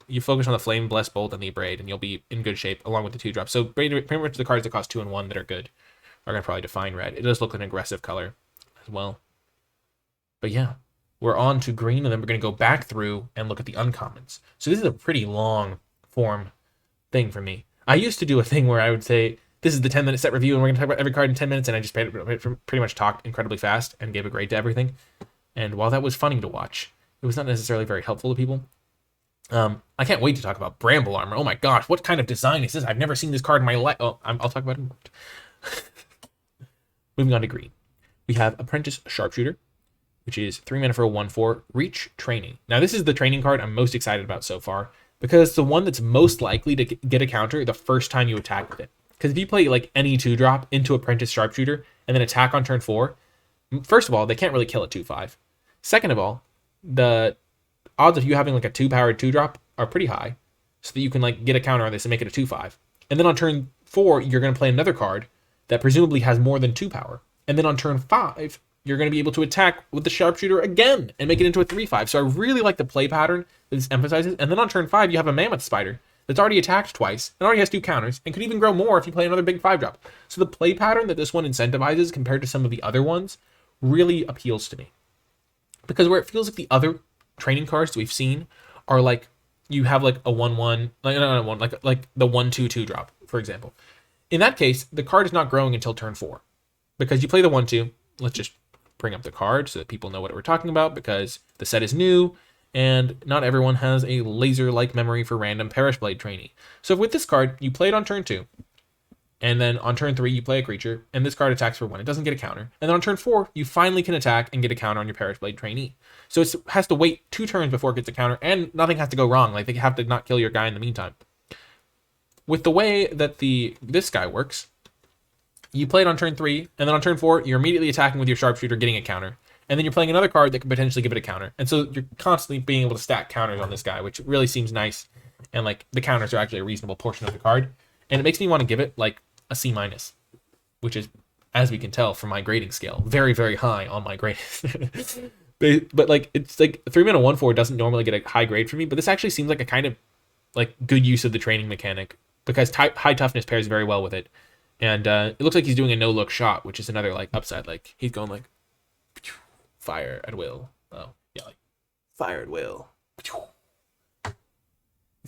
you focus on the Flame, Blessed Bolt, and the Braid, and you'll be in good shape along with the 2-drops. So pretty much the cards that cost 2 and 1 that are good are going to probably define red. It does look like an aggressive color as well. But yeah, we're on to green, and then we're going to go back through and look at the uncommons. So this is a pretty long form thing for me. I used to do a thing where I would say, this is the 10-minute set review, and we're going to talk about every card in 10 minutes, and I just pretty much talked incredibly fast and gave a grade to everything. And while that was funny to watch, it was not necessarily very helpful to people. I can't wait to talk about Bramble Armor. Oh my gosh, what kind of design is this? I've never seen this card in my life. Oh, I'll talk about it. Moving on to green. We have Apprentice Sharpshooter, which is 3 mana for a 1/4, Reach Training. Now, this is the training card I'm most excited about so far, because it's the one that's most likely to get a counter the first time you attack with it. Because if you play like any 2-drop into Apprentice Sharpshooter and then attack on turn 4, first of all, they can't really kill a 2/5. Second of all, the odds of you having like a 2-powered 2-drop are pretty high, so that you can like get a counter on this and make it a 2/5. And then on turn 4, you're going to play another card that presumably has more than 2 power. And then on turn 5, you're going to be able to attack with the Sharpshooter again and make it into a 3/5. So I really like the play pattern that this emphasizes. And then on turn 5, you have a Mammoth Spider that's already attacked twice and already has 2 counters and could even grow more if you play another big 5-drop. So the play pattern that this one incentivizes compared to some of the other ones really appeals to me. Because where it feels like the other training cards that we've seen are like, you have like a 1/1, like the 1/2 2-drop, for example. In that case, the card is not growing until turn 4. Because you play the 1/2, let's just bring up the card so that people know what we're talking about, because the set is new and not everyone has a laser-like memory for random Perish Blade trainee. So with this card, you play it on turn 2, and then on turn 3, you play a creature, and this card attacks for 1. It doesn't get a counter. And then on turn 4, you finally can attack and get a counter on your Perish Blade trainee. So it has to wait 2 turns before it gets a counter, and nothing has to go wrong. Like, they have to not kill your guy in the meantime. With the way that this guy works, you play it on turn 3, and then on turn 4, you're immediately attacking with your Sharpshooter, getting a counter. And then you're playing another card that could potentially give it a counter. And so you're constantly being able to stack counters on this guy, which really seems nice. And like, the counters are actually a reasonable portion of the card. And it makes me want to give it like a C-, which is, as we can tell from my grading scale, very, very high on my grade. But like, it's like 3 mana 1/4 doesn't normally get a high grade for me, but this actually seems like a kind of like good use of the training mechanic, because high toughness pairs very well with it. And it looks like he's doing a no-look shot, which is another like upside. Like, he's going like fire at will. Oh yeah, like fire at will. It's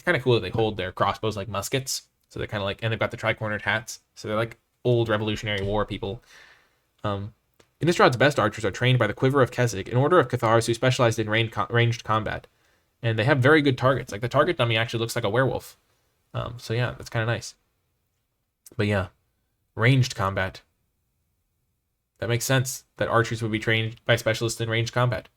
kind of cool that they hold their crossbows like muskets. So they're kind of like, and they've got the tri-cornered hats. So they're like old Revolutionary War people. Innistrاد's best archers are trained by the Quiver of Keswick, an order of Cathars who specialized in ranged combat. And they have very good targets. Like, the target dummy actually looks like a werewolf. So yeah, that's kind of nice. But yeah, ranged combat. That makes sense that archers would be trained by specialists in ranged combat.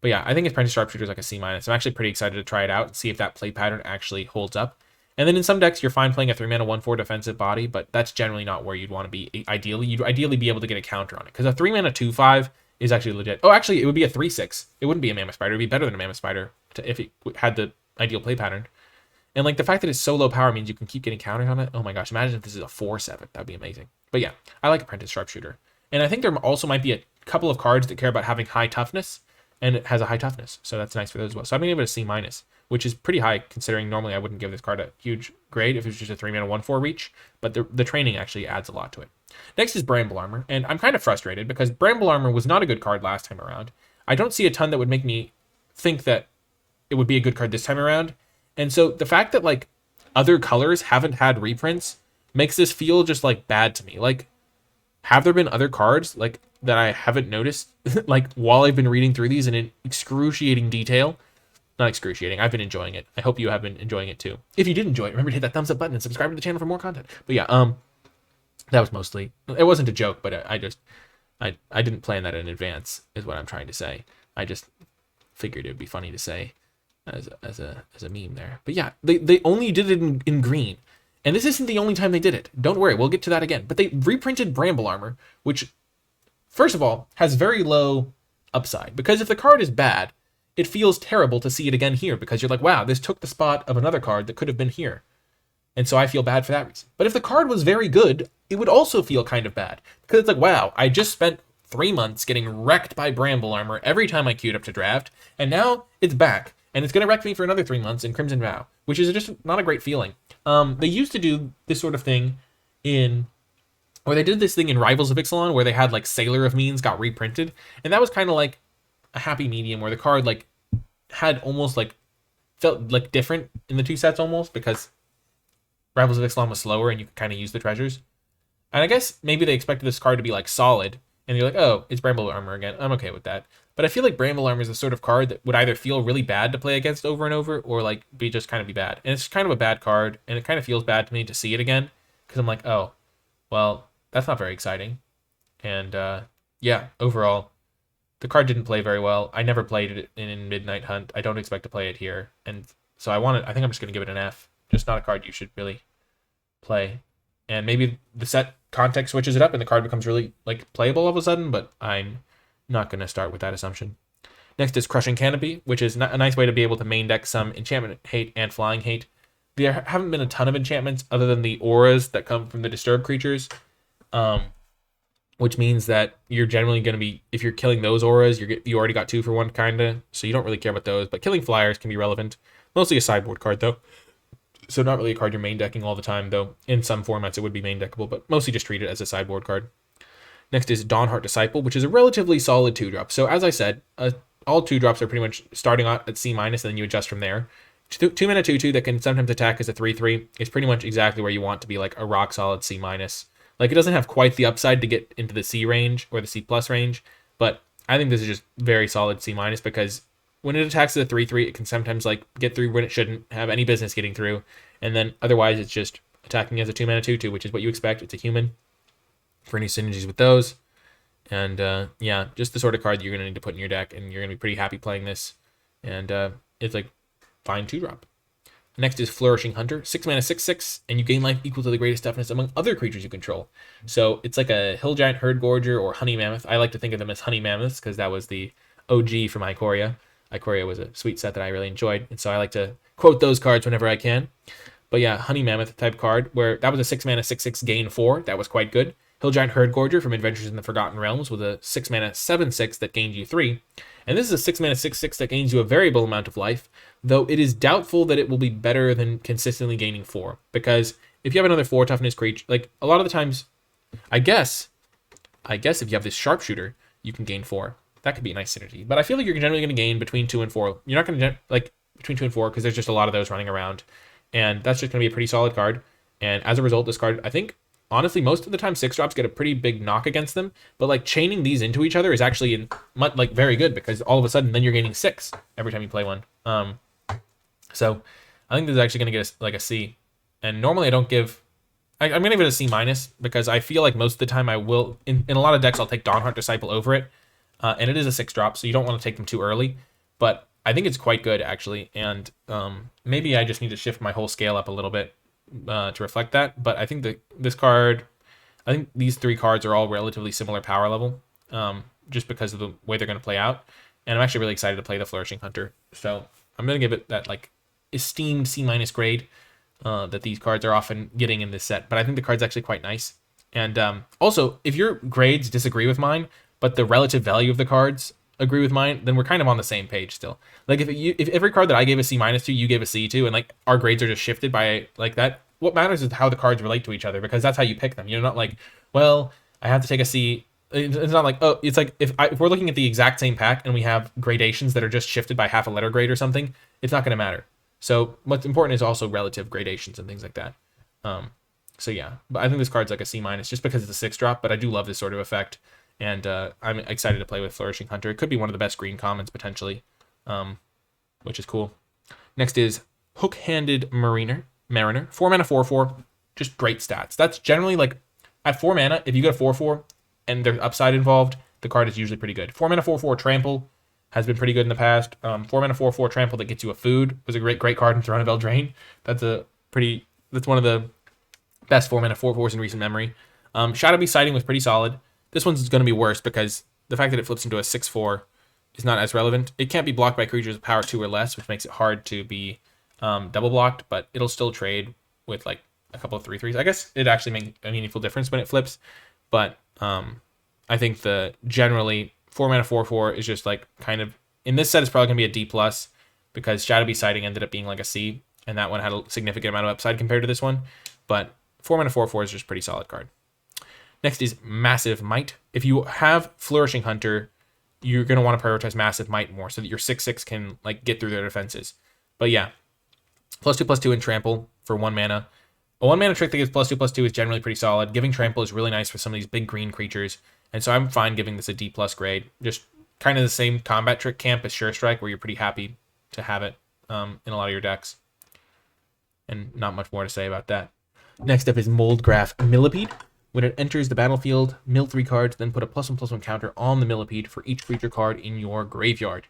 But yeah, I think Apprentice Sharpshooter is like a C-. I'm actually pretty excited to try it out and see if that play pattern actually holds up. And then in some decks, you're fine playing a 3-mana 1/4 defensive body, but that's generally not where you'd want to be ideally. You'd ideally be able to get a counter on it, because a 3-mana 2/5 is actually legit. Oh, actually, it would be a 3/6. It wouldn't be a Mammoth Spider. It would be better than a Mammoth Spider if it had the ideal play pattern. And like the fact that it's so low power means you can keep getting counters on it. Oh my gosh, imagine if this is a 4/7. That'd be amazing. But yeah, I like Apprentice Sharpshooter. And I think there also might be a couple of cards that care about having high toughness, and it has a high toughness, so that's nice for those as well. So I'm gonna give it a C-, which is pretty high considering normally I wouldn't give this card a huge grade if it was just a 3-mana 1/4 reach, but the training actually adds a lot to it. Next is Bramble Armor, and I'm kind of frustrated because Bramble Armor was not a good card last time around. I don't see a ton that would make me think that it would be a good card this time around, and so the fact that like other colors haven't had reprints makes this feel just like bad to me. Like, have there been other cards like that I haven't noticed like while I've been reading through these in excruciating detail? Not excruciating. I've been enjoying it. I hope you have been enjoying it too. If you did enjoy it, remember to hit that thumbs up button and subscribe to the channel for more content. But yeah, that was mostly, it wasn't a joke, but I didn't plan that in advance is what I'm trying to say. I just figured it would be funny to say as a meme there. But yeah, they only did it in green. And this isn't the only time they did it. Don't worry, we'll get to that again. But they reprinted Bramble Armor, which, first of all, has very low upside. Because if the card is bad, it feels terrible to see it again here. Because you're like, wow, this took the spot of another card that could have been here. And so I feel bad for that reason. But if the card was very good, it would also feel kind of bad. Because it's like, wow, I just spent 3 months getting wrecked by Bramble Armor every time I queued up to draft. And now it's back. And it's going to wreck me for another 3 months in Crimson Vow, which is just not a great feeling. They used to do this sort of thing in Rivals of Ixalan, where they had like Sailor of Means got reprinted. And that was kind of like a happy medium where the card like had almost like felt like different in the two sets almost, because Rivals of Ixalan was slower and you could kind of use the treasures. And I guess maybe they expected this card to be like solid, and you're like, oh, it's Bramble Armor again. I'm okay with that. But I feel like Bramble Armor is the sort of card that would either feel really bad to play against over and over, or like be just kind of be bad. And it's kind of a bad card, and it kind of feels bad to me to see it again, because I'm like, oh, well, that's not very exciting. And yeah, overall, the card didn't play very well. I never played it in Midnight Hunt. I don't expect to play it here, and so I think I'm just gonna give it an F. Just not a card you should really play. And maybe the set context switches it up and the card becomes really like playable all of a sudden, but I'm not going to start with that assumption. Next is Crushing Canopy, which is a nice way to be able to main deck some enchantment hate and flying hate. There haven't been a ton of enchantments other than the auras that come from the disturbed creatures, which means that you're generally going to be, if you're killing those auras, you already got 2 for 1 kind of, so you don't really care about those. But killing flyers can be relevant. Mostly a sideboard card though. So not really a card you're main decking all the time, though in some formats it would be main deckable, but mostly just treat it as a sideboard card. Next is Dawnheart Disciple, which is a relatively solid 2-drop. So as I said, all 2-drops are pretty much starting out at C-, and then you adjust from there. 2-mana 2/2 that can sometimes attack as a 3/3 is pretty much exactly where you want to be, like a rock solid C-. Like, it doesn't have quite the upside to get into the C range or the C+ range, but I think this is just very solid C-, because when it attacks as a 3/3, it can sometimes like get through when it shouldn't have any business getting through. And then otherwise it's just attacking as a 2-mana 2/2, which is what you expect. It's a human for any synergies with those. And yeah, just the sort of card that you're going to need to put in your deck, and you're going to be pretty happy playing this. And it's like fine 2-drop. Next is Flourishing Hunter, 6-mana 6/6, and you gain life equal to the greatest toughness among other creatures you control. So it's like a Hill Giant, Herd Gorger, or Honey Mammoth. I like to think of them as Honey Mammoths because that was the OG from Ikoria. Ikoria was a sweet set that I really enjoyed, and so I like to quote those cards whenever I can. But yeah, Honey Mammoth type card, where that was a 6-mana 6/6 gain 4. That was quite good. Hill Giant Herd Gorger from Adventures in the Forgotten Realms with a 6-mana 7/6 that gained you 3. And this is a 6-mana 6/6 that gains you a variable amount of life, though it is doubtful that it will be better than consistently gaining 4. Because if you have another 4 toughness creature, like a lot of the times, I guess if you have this Sharpshooter, you can gain 4. That could be a nice synergy. But I feel like you're generally going to gain between 2 and 4. You're not going to like between 2 and 4 because there's just a lot of those running around. And that's just going to be a pretty solid card. And as a result, this card, I think, honestly, most of the time 6-drops get a pretty big knock against them. But like chaining these into each other is actually like very good, because all of a sudden then you're gaining 6 every time you play one. So I think this is actually going to get like a C. And normally I don't give... I'm going to give it a C- because I feel like most of the time I will... In a lot of decks, I'll take Dawnheart Disciple over it. And it is a 6-drop, so you don't want to take them too early. But I think it's quite good actually, and maybe I just need to shift my whole scale up a little bit to reflect that. But I think that I think these 3 cards are all relatively similar power level, just because of the way they're going to play out. And I'm actually really excited to play the Flourishing Hunter. So I'm going to give it that like esteemed C- grade that these cards are often getting in this set. But I think the card's actually quite nice. And also, if your grades disagree with mine, but the relative value of the cards agree with mine, then we're kind of on the same page still. Like if every card that I gave a C- to, you gave a C to, and like our grades are just shifted by like that, what matters is how the cards relate to each other, because that's how you pick them. You're not like, well, I have to take a C. It's not like, oh, it's like if we're looking at the exact same pack and we have gradations that are just shifted by half a letter grade or something, it's not going to matter. So what's important is also relative gradations and things like that. So yeah, but I think this card's like a C- just because it's a 6-drop, but I do love this sort of effect. And I'm excited to play with Flourishing Hunter. It could be one of the best green commons, potentially, which is cool. Next is Hook-Handed Mariner. 4 mana, 4/4. Just great stats. That's generally like, at 4 mana, if you get a 4/4 and there's upside involved, the card is usually pretty good. 4 mana, 4/4 Trample has been pretty good in the past. 4 mana, 4/4 Trample that gets you a food was a great card in Throne of Eldraine. That's one of the best 4 mana, 4/4s in recent memory. Shadow Beast Sighting was pretty solid. This one's going to be worse because the fact that it flips into a 6/4 is not as relevant. It can't be blocked by creatures of power 2 or less, which makes it hard to be double blocked, but it'll still trade with like a couple of 3/3s. I guess it actually makes a meaningful difference when it flips, but I think the generally 4 mana 4/4 is just like kind of, in this set it's probably going to be a D+, because Shadow Beast Sighting ended up being like a C, and that one had a significant amount of upside compared to this one, but 4 mana 4/4 is just a pretty solid card. Next is Massive Might. If you have Flourishing Hunter, you're going to want to prioritize Massive Might more so that your 6/6 can like get through their defenses. But yeah, +2/+2 in Trample for 1 mana. A 1 mana trick that gives +2/+2 is generally pretty solid. Giving Trample is really nice for some of these big green creatures, and so I'm fine giving this a D+ grade. Just kind of the same combat trick camp as Sure Strike, where you're pretty happy to have it in a lot of your decks. And not much more to say about that. Next up is Moldgraph Millipede. When it enters the battlefield, mill 3 cards, then put a +1/+1 counter on the Millipede for each creature card in your graveyard.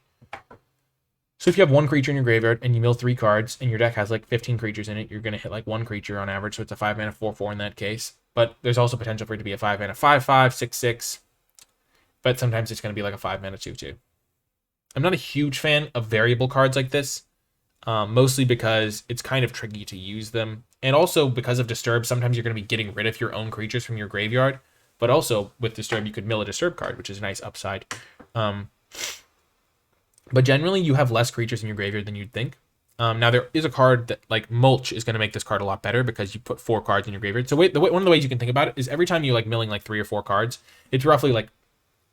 So if you have 1 creature in your graveyard and you mill 3 cards and your deck has like 15 creatures in it, you're going to hit like 1 creature on average, so it's a 5 mana 4/4 in that case. But there's also potential for it to be a 5 mana 5/5, 6/6, but sometimes it's going to be like a 5 mana 2/2. I'm not a huge fan of variable cards like this, mostly because it's kind of tricky to use them. And also because of Disturb, sometimes you're going to be getting rid of your own creatures from your graveyard. But also with Disturb, you could mill a Disturb card, which is a nice upside. But generally, you have less creatures in your graveyard than you'd think. Now, there is a card that, like, Mulch is going to make this card a lot better because you put 4 cards in your graveyard. So one of the ways you can think about it is every time you like milling like 3 or 4 cards, it's roughly like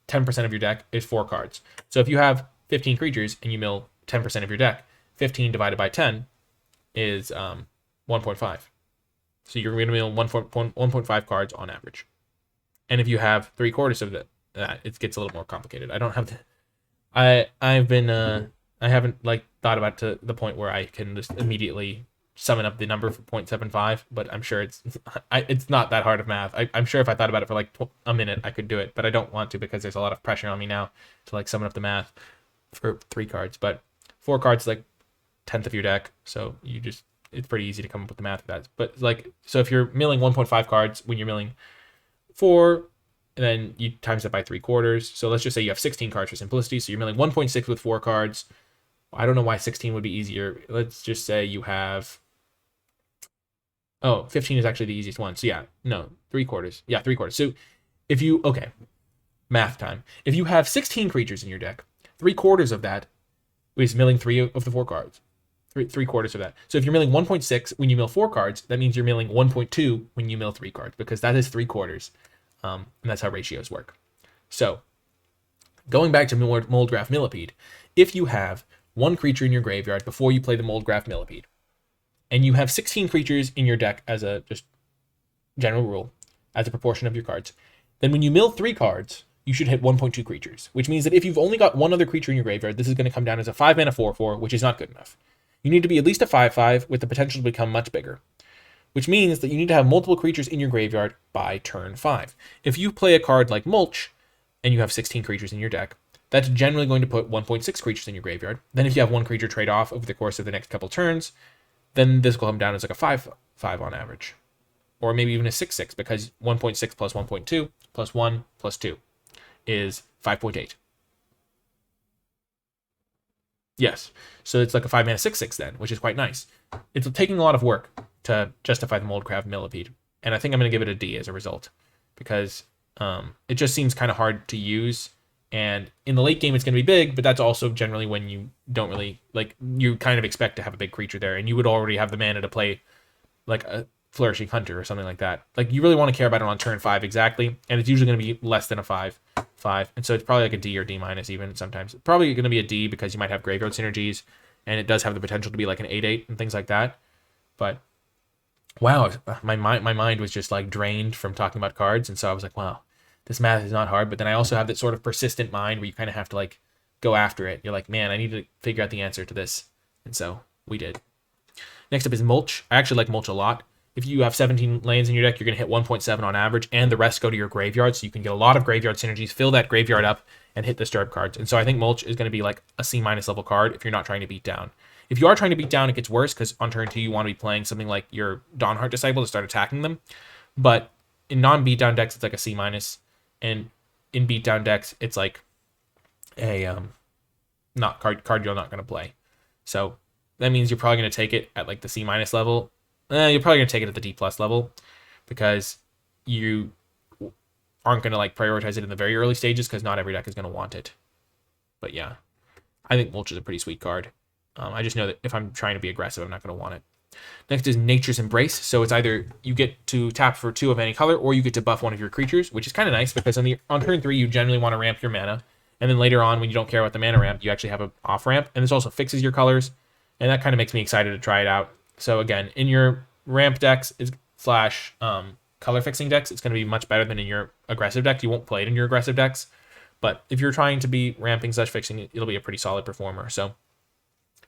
10% of your deck is 4 cards. So if you have 15 creatures and you mill 10% of your deck, 15 divided by 10 is 1.5. So you're going to mill 1.5 cards on average. And if you have 3/4 of that, it gets a little more complicated. I don't have I haven't like thought about to the point where I can just immediately summon up the number for 0.75, but I'm sure it's not that hard of math. I'm sure if I thought about it for like a minute, I could do it, but I don't want to because there's a lot of pressure on me now to like summon up the math for 3 cards. But 4 cards is like 1/10 of your deck, so it's pretty easy to come up with the math of that. But like, so if you're milling 1.5 cards when you're milling 4, and then you times that by 3/4. So let's just say you have 16 cards for simplicity. So you're milling 1.6 with 4 cards. I don't know why 16 would be easier. Let's just say you have... Oh, 15 is actually the easiest one. So yeah, no, 3/4. Yeah, 3/4. So if you... Okay, math time. If you have 16 creatures in your deck, 3/4 of that is milling 3 of the 4 cards. 3/4 of that. So if you're milling 1.6 when you mill 4 cards, that means you're milling 1.2 when you mill 3 cards, because that is 3/4. And that's how ratios work. So, going back to Moldgraph Millipede, if you have 1 creature in your graveyard before you play the Moldgraph Millipede, and you have 16 creatures in your deck as a just general rule, as a proportion of your cards, then when you mill 3 cards, you should hit 1.2 creatures, which means that if you've only got 1 other creature in your graveyard, this is going to come down as a 5 mana 4/4, which is not good enough. You need to be at least a 5/5 with the potential to become much bigger, which means that you need to have multiple creatures in your graveyard by turn 5. If you play a card like Mulch, and you have 16 creatures in your deck, that's generally going to put 1.6 creatures in your graveyard. Then if you have one creature trade off over the course of the next couple turns, then this will come down as like a 5/5 on average. Or maybe even a 6/6, because 1.6 plus 1.2 plus 1 plus 2 is 5.8. Yes, so it's like a 5 mana 6/6 then, which is quite nice. It's taking a lot of work to justify the Moldcraft Millipede, and I think I'm going to give it a D as a result, because it just seems kind of hard to use, and in the late game it's going to be big, but that's also generally when you don't really, like, you kind of expect to have a big creature there, and you would already have the mana to play like a Flourishing Hunter or something like that. Like, you really want to care about it on turn 5 exactly, and it's usually going to be less than a 5, and so it's probably like a D or D minus even sometimes. It's probably going to be a D because you might have graveyard synergies, and it does have the potential to be like an 8/8 and things like that. But wow, my mind was just like drained from talking about cards, and so I was like, wow, this math is not hard. But then I also have that sort of persistent mind where you kind of have to like go after it. You're like, man, I need to figure out the answer to this, and so we did. Next up is Mulch. I actually like Mulch a lot. If you have 17 lands in your deck, you're going to hit 1.7 on average, and the rest go to your graveyard, so you can get a lot of graveyard synergies, fill that graveyard up, and hit disturb cards. And so I think Mulch is going to be like a C- level card if you're not trying to beat down. If you are trying to beat down, it gets worse, because on turn 2 you want to be playing something like your Dawnheart Disciple to start attacking them. But in non-beatdown decks, it's like a C-, and in beatdown decks, it's like a not card you're not going to play. So that means you're probably going to take it at like the C- level. You're probably going to take it at the D+ level, because you aren't going to like prioritize it in the very early stages, because not every deck is going to want it. But yeah, I think Mulch is a pretty sweet card. I just know that if I'm trying to be aggressive, I'm not going to want it. Next is Nature's Embrace. So it's either you get to tap for 2 of any color, or you get to buff one of your creatures, which is kind of nice, because on turn 3 you generally want to ramp your mana, and then later on when you don't care about the mana ramp, you actually have an off ramp, and this also fixes your colors, and that kind of makes me excited to try it out. So again, in your ramp decks / color fixing decks, it's going to be much better than in your aggressive deck. You won't play it in your aggressive decks, but if you're trying to be ramping / fixing, it'll be a pretty solid performer. So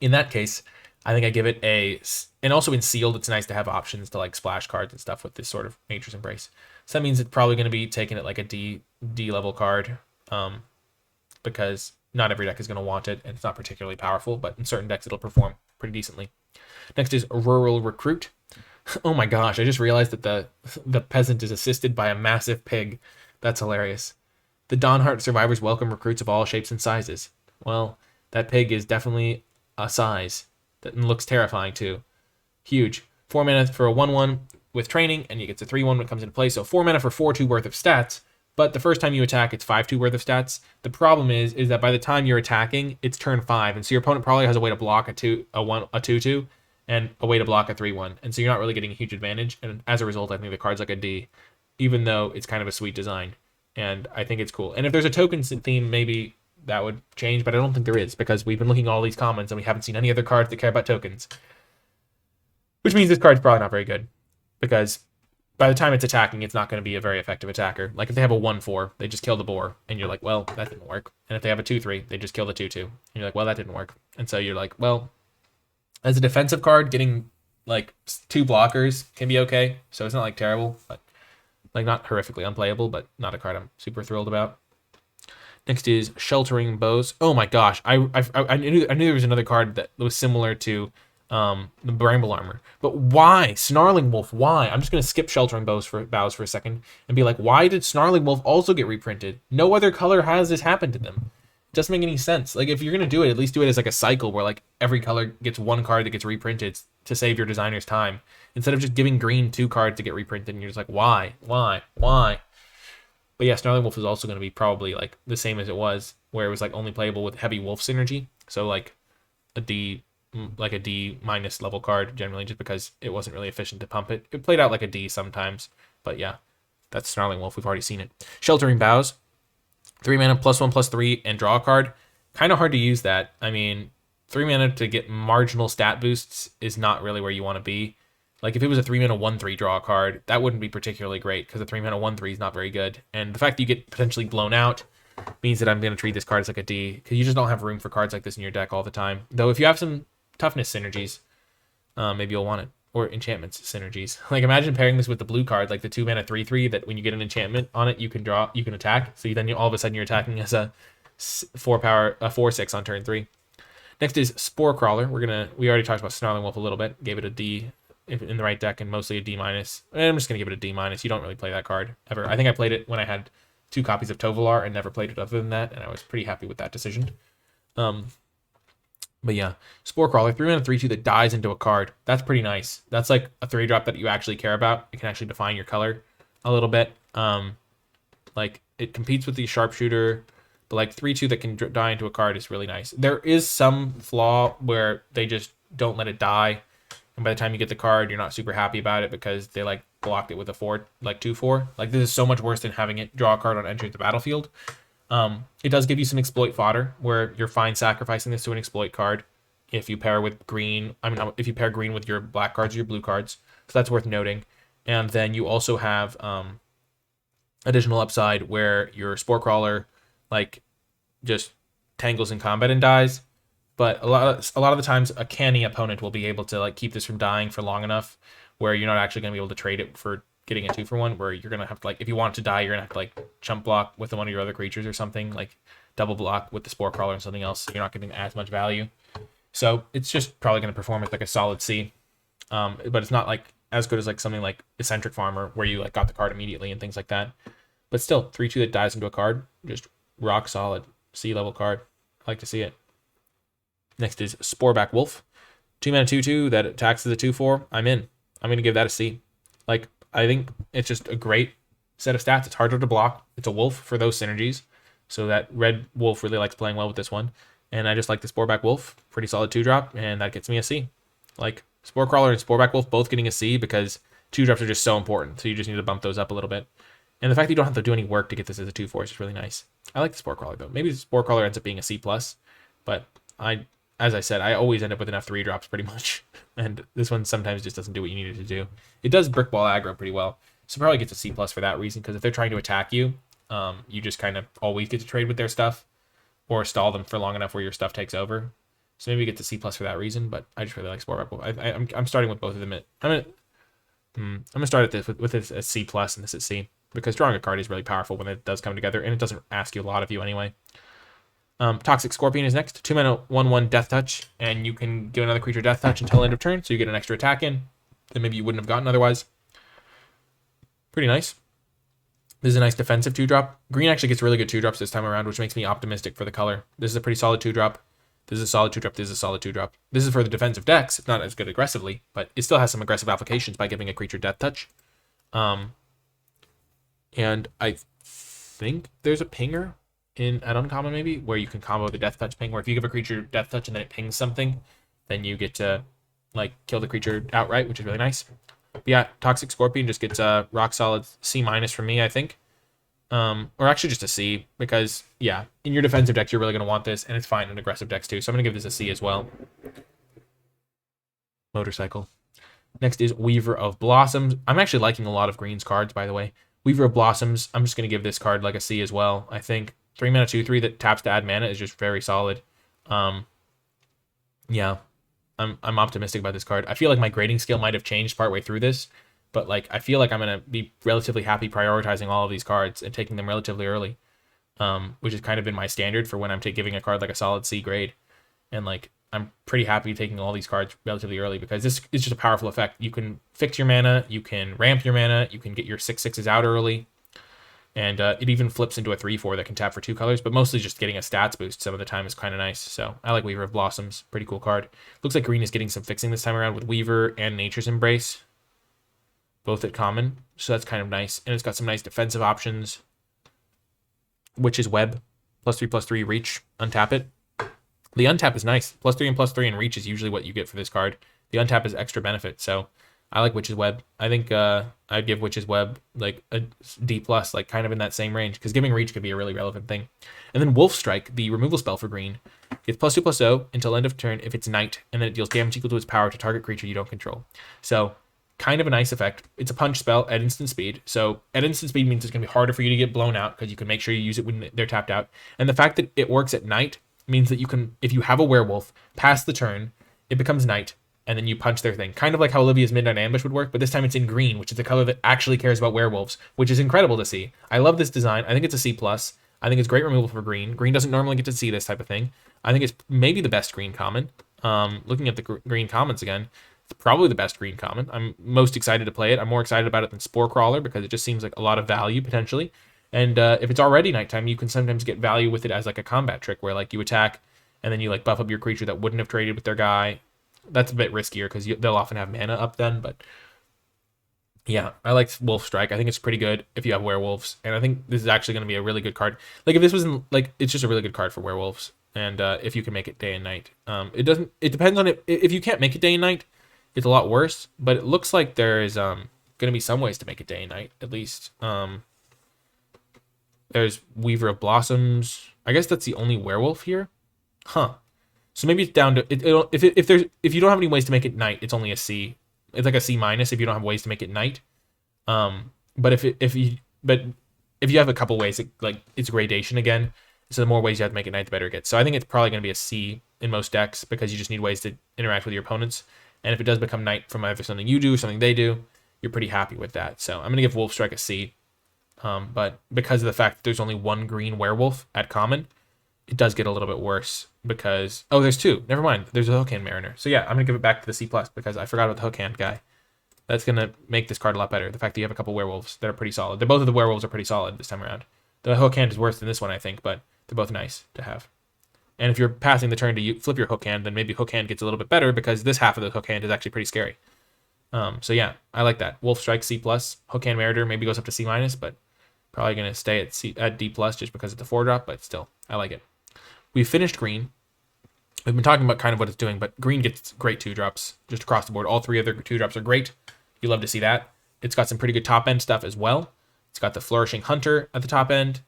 in that case, I think I give it a, and also in sealed, it's nice to have options to like splash cards and stuff with this sort of Nature's Embrace. So that means it's probably going to be taken at like a D level card, because not every deck is going to want it, and it's not particularly powerful, but in certain decks it'll perform pretty decently. Next is Rural Recruit. Oh my gosh, I just realized that the peasant is assisted by a massive pig. That's hilarious. The Dawnheart survivors welcome recruits of all shapes and sizes. Well, that pig is definitely a size. That looks terrifying too. Huge. 4 mana for a 1/1 with training, and you get to 3/1 when it comes into play. So 4 mana for 4/2 worth of stats, but the first time you attack, it's 5/2 worth of stats. The problem is that by the time you're attacking, it's turn 5, and so your opponent probably has a way to block a 2/2, and a way to block a 3/1, and so you're not really getting a huge advantage. And as a result, I think the card's like a D, even though it's kind of a sweet design, and I think it's cool. And if there's a tokens theme, maybe that would change, but I don't think there is, because we've been looking at all these commons and we haven't seen any other cards that care about tokens, which means this card's probably not very good, because by the time it's attacking, it's not going to be a very effective attacker. Like if they have a 1/4, they just kill the boar, and you're like, well, that didn't work. And if they have a 2/3, they just kill the 2/2, and you're like, well, that didn't work. And so you're like, well, as a defensive card, getting like 2 blockers can be okay. So it's not like terrible, but like not horrifically unplayable, but not a card I'm super thrilled about. Next is Sheltering Bows. Oh my gosh, I knew there was another card that was similar to the Bramble Armor, but why Snarling Wolf? Why? I'm just gonna skip Sheltering Bows for a second and be like, why did Snarling Wolf also get reprinted? No other color has this happen to them. Doesn't make any sense. Like if you're gonna do it, at least do it as like a cycle where like every color gets 1 card that gets reprinted to save your designer's time, instead of just giving green 2 cards to get reprinted, and you're just like, why? But yeah, Snarling Wolf is also going to be probably like the same as it was, where it was like only playable with heavy wolf synergy, so like a D minus level card generally, just because it wasn't really efficient to pump it. It played out like a D sometimes, but yeah, that's Snarling Wolf. We've already seen it. Sheltering Boughs. 3 mana +1/+3 and draw a card. Kind of hard to use that. I mean, 3 mana to get marginal stat boosts is not really where you want to be. Like if it was a 3 mana 1/3 draw a card, that wouldn't be particularly great, because a 3 mana 1/3 is not very good. And the fact that you get potentially blown out means that I'm going to treat this card as like a D, because you just don't have room for cards like this in your deck all the time. Though if you have some toughness synergies, maybe you'll want it. Or enchantments synergies. Like imagine pairing this with the blue card, like the 2 mana 3/3, that when you get an enchantment on it, you can attack. So then all of a sudden you're attacking as a 4 power, 4/6 on turn 3. Next is Spore Crawler. We already talked about Snarling Wolf a little bit. Gave it a D in the right deck and mostly a D minus. And I'm just gonna give it a D minus. You don't really play that card ever. I think I played it when I had 2 copies of Tovolar and never played it other than that, and I was pretty happy with that decision. But yeah, Spore Crawler, 3 mana 3/2 that dies into a card. That's pretty nice. That's like a 3-drop that you actually care about. It can actually define your color a little bit. Like it competes with the Sharpshooter, but like 3/2 that can die into a card is really nice. There is some flaw where they just don't let it die, and by the time you get the card, you're not super happy about it because they like blocked it with a 4, like 2/4. Like this is so much worse than having it draw a card on entry the battlefield. It does give you some exploit fodder where you're fine sacrificing this to an exploit card if you pair with green. If you pair green with your black cards or your blue cards, so that's worth noting. And then you also have additional upside where your Spore Crawler like just tangles in combat and dies. But a lot of the times a canny opponent will be able to like keep this from dying for long enough where you're not actually going to be able to trade it for getting a 2-for-1, where you're going to have to, like, if you want it to die, you're going to have to like chump block with one of your other creatures or something, like double block with the Spore Crawler and something else, so you're not getting as much value. So it's just probably going to perform as like a solid C. But it's not like as good as like something like Eccentric Farmer where you like got the card immediately and things like that. But still, 3/2 that dies into a card, just rock solid C level card. I like to see it. Next is Sporeback Wolf. 2 mana 2/2 that attacks as a 2/4. I'm in. I'm going to give that a C. Like, I think it's just a great set of stats. It's harder to block. It's a wolf for those synergies. So that red wolf really likes playing well with this one. And I just like the Sporeback Wolf. Pretty solid 2-drop, and that gets me a C. Like, Spore Crawler and Sporeback Wolf both getting a C because 2-drops are just so important. So you just need to bump those up a little bit. And the fact that you don't have to do any work to get this as a 2/4 is just really nice. I like the Spore Crawler, though. Maybe the Spore Crawler ends up being a C+, but as I said, I always end up with enough 3-drops pretty much. And this one sometimes just doesn't do what you need it to do. It does brick wall aggro pretty well. So probably gets a C+ for that reason, because if they're trying to attack you, you just kind of always get to trade with their stuff or stall them for long enough where your stuff takes over. So maybe it gets a C+ for that reason, but I just really like Sporeback Wolf. I'm starting with both of them. I'm gonna start at this with this at C+ and this at C, because drawing a card is really powerful when it does come together, and it doesn't ask you a lot of you anyway. Toxic Scorpion is next. 2 mana 1/1 Death Touch, and you can give another creature Death Touch until end of turn, so you get an extra attack in that maybe you wouldn't have gotten otherwise. Pretty nice. This is a nice defensive 2-drop. Green actually gets really good 2-drops this time around, which makes me optimistic for the color. This is a pretty solid 2-drop. This is a solid 2-drop. This is a solid 2-drop. This is for the defensive decks. It's not as good aggressively, but it still has some aggressive applications by giving a creature Death Touch. And I think there's a pinger at uncommon maybe where you can combo the Death Touch ping, where if you give a creature Death Touch and then it pings something, then you get to like kill the creature outright, which is really nice. But yeah, Toxic Scorpion just gets a rock solid C- from me, I think. Or actually just a C, because yeah, in your defensive decks you're really going to want this, and it's fine in aggressive decks too, so I'm going to give this a C as well. Motorcycle. Next is Weaver of Blossoms. I'm actually liking a lot of Green's cards, by the way. Weaver of Blossoms, I'm just going to give this card like a C as well. I think 3 mana 2/3 that taps to add mana is just very solid. Yeah, I'm optimistic about this card. I feel like my grading scale might have changed partway through this, but like I feel like I'm gonna be relatively happy prioritizing all of these cards and taking them relatively early, which has kind of been my standard for when I'm giving a card like a solid C grade. And like I'm pretty happy taking all these cards relatively early, because this is just a powerful effect. You can fix your mana, you can ramp your mana, you can get your 6/6s out early. And it even flips into a 3/4 that can tap for 2 colors, but mostly just getting a stats boost some of the time is kind of nice. So I like Weaver of Blossoms. Pretty cool card. Looks like green is getting some fixing this time around with Weaver and Nature's Embrace, both at common. So that's kind of nice. And it's got some nice defensive options. Witch's Web, +3/+3 reach, untap it. The untap is nice. +3 and +3 and reach is usually what you get for this card. The untap is extra benefit, so I like Witch's Web. I think I'd give Witch's Web like a D+, like kind of in that same range, because giving reach could be a really relevant thing. And then Wolf Strike, the removal spell for green, gets +2/+0 until end of turn if it's night, and then it deals damage equal to its power to target creature you don't control. So kind of a nice effect. It's a punch spell at instant speed. So at instant speed means it's going to be harder for you to get blown out, because you can make sure you use it when they're tapped out. And the fact that it works at night means that you can, if you have a werewolf, pass the turn, it becomes night, and then you punch their thing. Kind of like how Olivia's Midnight Ambush would work, but this time it's in green, which is the color that actually cares about werewolves, which is incredible to see. I love this design. I think it's a C+. I think it's great removal for green. Green doesn't normally get to see this type of thing. I think it's maybe the best green common. Looking at the green commons again, it's probably the best green common. I'm most excited to play it. I'm more excited about it than Spore Crawler because it just seems like a lot of value potentially. And if it's already nighttime, you can sometimes get value with it as like a combat trick where like you attack and then you like buff up your creature that wouldn't have traded with their guy. That's a bit riskier because they'll often have mana up then, but yeah, I like Wolf Strike. I think it's pretty good if you have werewolves, and I think this is actually going to be a really good card. Like if this wasn't like, it's just a really good card for werewolves, and if you can make it day and night. It doesn't. It depends on it. If you can't make it day and night, it's a lot worse. But it looks like there is going to be some ways to make it day and night. At least there's Weaver of Blossoms. I guess that's the only werewolf here, huh? So maybe it's down to if you don't have any ways to make it night, it's only a C. It's like a C- if you don't have ways to make it night. But if you have a couple ways, it's gradation again. So the more ways you have to make it night, the better it gets. So I think it's probably going to be a C in most decks because you just need ways to interact with your opponents. And if it does become night from either something you do or something they do, you're pretty happy with that. So I'm going to give Wolf Strike a C. But because of the fact that there's only one green werewolf at common, it does get a little bit worse because, oh, there's two. Never mind. There's a Hookhand Mariner. So yeah, I'm going to give it back to the C+ because I forgot about the Hookhand guy. That's going to make this card a lot better. The fact that you have a couple werewolves that are pretty solid. Both of the werewolves are pretty solid this time around. The Hookhand is worse than this one, I think, but they're both nice to have. And if you're passing the turn to flip your Hookhand, then maybe Hookhand gets a little bit better because this half of the Hookhand is actually pretty scary. So yeah, I like that. Wolf Strike C+. Hookhand Mariner maybe goes up to C-, but probably going to stay at D+ just because it's a 4-drop, but still, I like it. We've finished green. We've been talking about kind of what it's doing, but green gets great 2-drops just across the board. All three of their 2-drops are great. You love to see that. It's got some pretty good top-end stuff as well. It's got the Flourishing Hunter at the top end.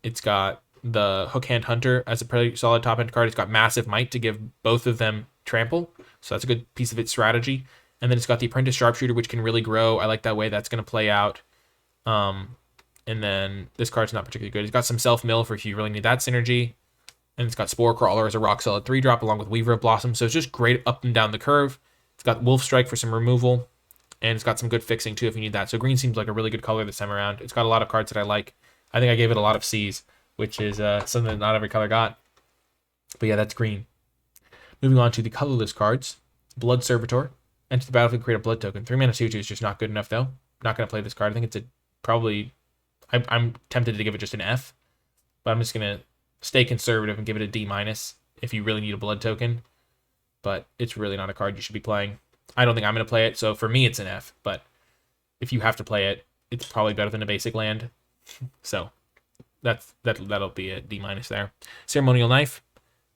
It's got the Hookhand Hunter as a pretty solid top-end card. It's got Massive Might to give both of them trample, so that's a good piece of its strategy. And then it's got the Apprentice Sharpshooter, which can really grow. I like that way that's going to play out. And then this card's not particularly good. It's got some Self-Mill for if you really need that synergy. And it's got Spore Crawler as a rock-solid 3-drop along with Weaver of Blossoms. So it's just great up and down the curve. It's got Wolf Strike for some removal. And it's got some good fixing too if you need that. So green seems like a really good color this time around. It's got a lot of cards that I like. I think I gave it a lot of C's, which is something that not every color got. But yeah, that's green. Moving on to the colorless cards. Blood Servitor. Enter the battlefield, create a blood token. 3-mana 2/2 is just not good enough though. Not going to play this card. I think it's probably... I'm tempted to give it just an F, but I'm just going to stay conservative and give it a D- if you really need a blood token. But it's really not a card you should be playing. I don't think I'm going to play it, so for me it's an F, but if you have to play it, it's probably better than a basic land. So that'll be a D- there. Ceremonial Knife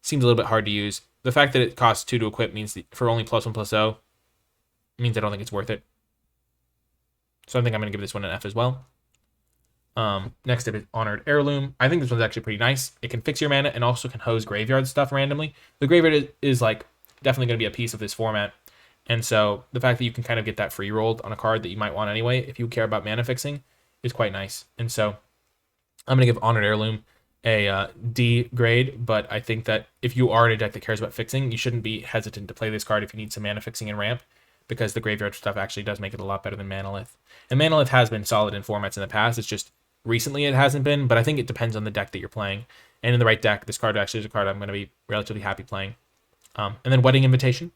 seems a little bit hard to use. The fact that it costs 2 to equip means that for only +1/+0 means I don't think it's worth it. So I think I'm going to give this one an F as well. Next up is Honored Heirloom. I think this one's actually pretty nice. It can fix your mana and also can hose graveyard stuff randomly. The graveyard is like definitely going to be a piece of this format. And so the fact that you can kind of get that free rolled on a card that you might want anyway, if you care about mana fixing, is quite nice. And so I'm going to give Honored Heirloom a D grade, but I think that if you are in a deck that cares about fixing, you shouldn't be hesitant to play this card if you need some mana fixing and ramp, because the graveyard stuff actually does make it a lot better than Manalith. And Manalith has been solid in formats in the past. It's just recently it hasn't been, but I think it depends on the deck that you're playing. And in the right deck, this card actually is a card I'm going to be relatively happy playing. And then Wedding Invitation.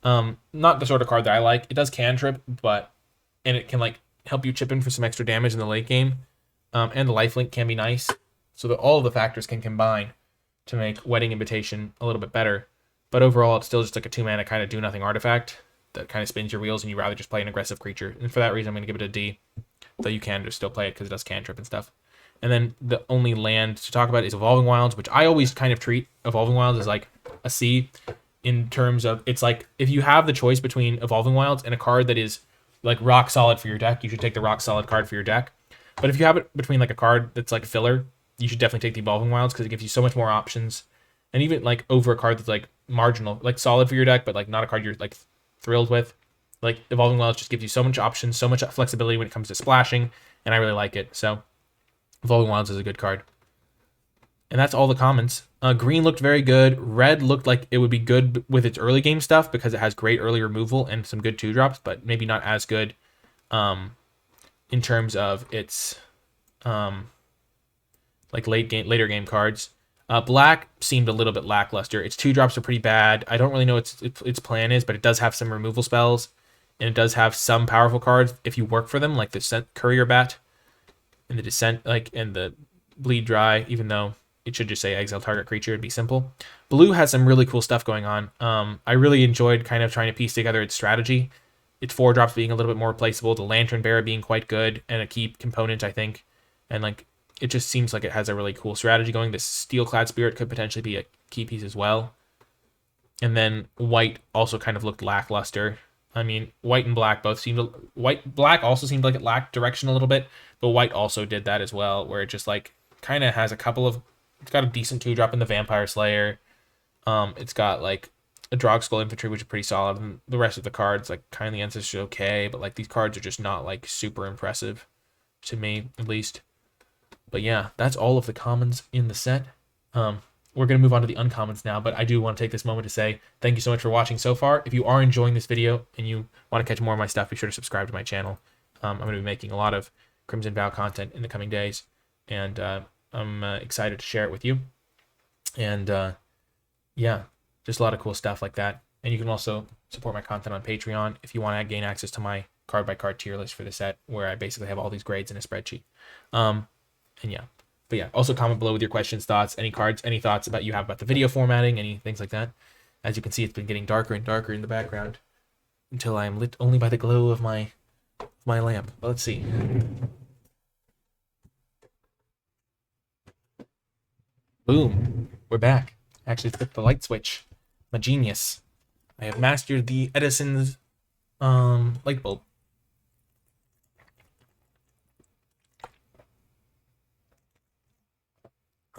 Not the sort of card that I like. It does cantrip, and it can like help you chip in for some extra damage in the late game. And the lifelink can be nice. So that all of the factors can combine to make Wedding Invitation a little bit better. But overall, it's still just like a 2-mana kind of do-nothing artifact that kind of spins your wheels, and you'd rather just play an aggressive creature. And for that reason, I'm going to give it a D. Though you can just still play it because it does cantrip and stuff. And then the only land to talk about is Evolving Wilds, which I always kind of treat Evolving Wilds as like a C in terms of, it's like if you have the choice between Evolving Wilds and a card that is like rock solid for your deck, you should take the rock solid card for your deck. But if you have it between like a card that's like filler, you should definitely take the Evolving Wilds because it gives you so much more options. And even like over a card that's like marginal, like solid for your deck, but like not a card you're like thrilled with. Like Evolving Wilds just gives you so much options, so much flexibility when it comes to splashing, and I really like it. So Evolving Wilds is a good card. And that's all the commons. Green looked very good. Red looked like it would be good with its early game stuff because it has great early removal and some good 2-drops, but maybe not as good in terms of its like later game cards. Black seemed a little bit lackluster. Its 2-drops are pretty bad. I don't really know what its plan is, but it does have some removal spells, and it does have some powerful cards if you work for them, like the Courier Bat and the Descent, and the Bleed Dry, even though it should just say exile target creature. It'd be simple. Blue has some really cool stuff going on. I really enjoyed kind of trying to piece together its strategy. Its 4-drops being a little bit more replaceable, the Lantern Bearer being quite good and a key component, I think. And like, it just seems like it has a really cool strategy going. This Steelclad Spirit could potentially be a key piece as well. And then white also kind of looked lackluster. I mean, white and black both seemed black also seemed like it lacked direction a little bit, but white also did that as well, where it just like kind of has a couple of, it's got a decent 2-drop in the Vampire Slayer. It's got like a Drog Skull Infantry, which is pretty solid, and the rest of the cards, like Kindly Ancestor, okay, but like these cards are just not like super impressive to me, at least. But yeah, that's all of the commons in the set. We're going to move on to the uncommons now, but I do want to take this moment to say thank you so much for watching so far. If you are enjoying this video and you want to catch more of my stuff, be sure to subscribe to my channel. I'm going to be making a lot of Crimson Vow content in the coming days, and I'm excited to share it with you. And yeah, just a lot of cool stuff like that. And you can also support my content on Patreon if you want to gain access to my card-by-card tier list for the set, where I basically have all these grades in a spreadsheet. And yeah, but yeah, also comment below with your questions, thoughts, any cards, any thoughts about you have about the video formatting, any things like that. As you can see, it's been getting darker and darker in the background until I am lit only by the glow of my lamp. But let's see. Boom, we're back. Actually flipped the light switch. My genius. I have mastered the Edison's light bulb.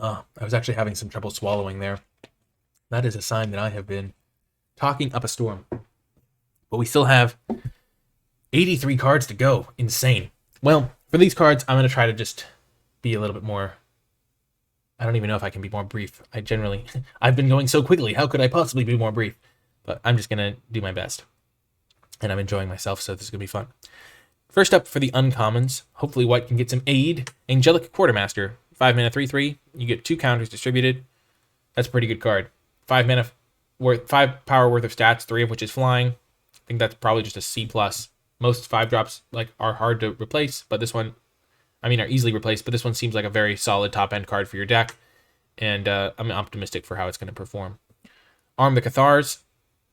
I was actually having some trouble swallowing there. That is a sign that I have been talking up a storm. But we still have 83 cards to go. Insane. Well, for these cards, I'm going to try to just be a little bit more... I don't even know if I can be more brief. I've been going so quickly. How could I possibly be more brief? But I'm just going to do my best. And I'm enjoying myself, so this is going to be fun. First up for the uncommons, hopefully white can get some aid. Angelic Quartermaster. 5 mana 3/3. You get 2 counters distributed. That's a pretty good card. 5 power worth of stats, 3 of which is flying. I think that's probably just a C+. Most 5-drops are hard to replace, but this one, are easily replaced, but this one seems like a very solid top-end card for your deck, and I'm optimistic for how it's going to perform. Arm the Cathars,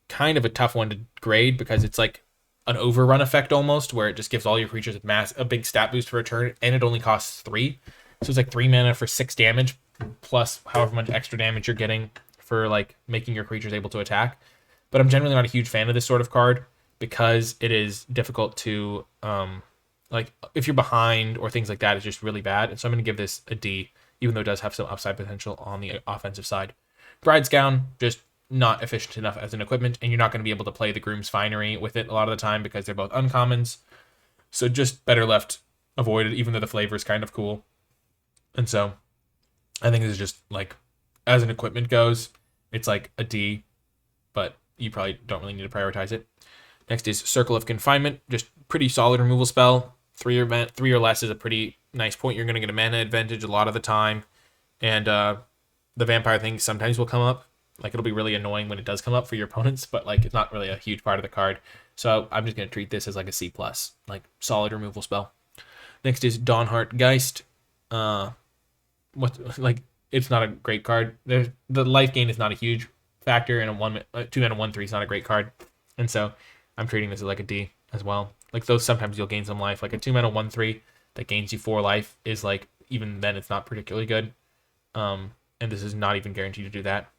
kind of a tough one to grade because it's like an overrun effect almost, where it just gives all your creatures a big stat boost for a turn, and it only costs 3. So it's like 3 mana for 6 damage, plus however much extra damage you're getting for like making your creatures able to attack. But I'm generally not a huge fan of this sort of card because it is difficult to, like if you're behind or things like that, it's just really bad. And so I'm going to give this a D, even though it does have some upside potential on the offensive side. Bride's Gown, just not efficient enough as an equipment, and you're not going to be able to play the Groom's Finery with it a lot of the time because they're both uncommons. So just better left avoided, even though the flavor is kind of cool. And so I think this is just like, as an equipment goes, it's like a D, but you probably don't really need to prioritize it. Next is Circle of Confinement, just pretty solid removal spell. 3 or less is a pretty nice point. You're going to get a mana advantage a lot of the time. And the vampire thing sometimes will come up. Like, it'll be really annoying when it does come up for your opponents, but like it's not really a huge part of the card. So I'm just going to treat this as like a C+, like solid removal spell. Next is Dawnheart Geist. It's not a great card. The life gain is not a huge factor, and a 2 mana 1/3 is not a great card, and so I'm treating this as like a D as well. Like those, sometimes you'll gain some life. Like a 2 mana 1/3 that gains you 4 life is like, even then it's not particularly good. And this is not even guaranteed to do that.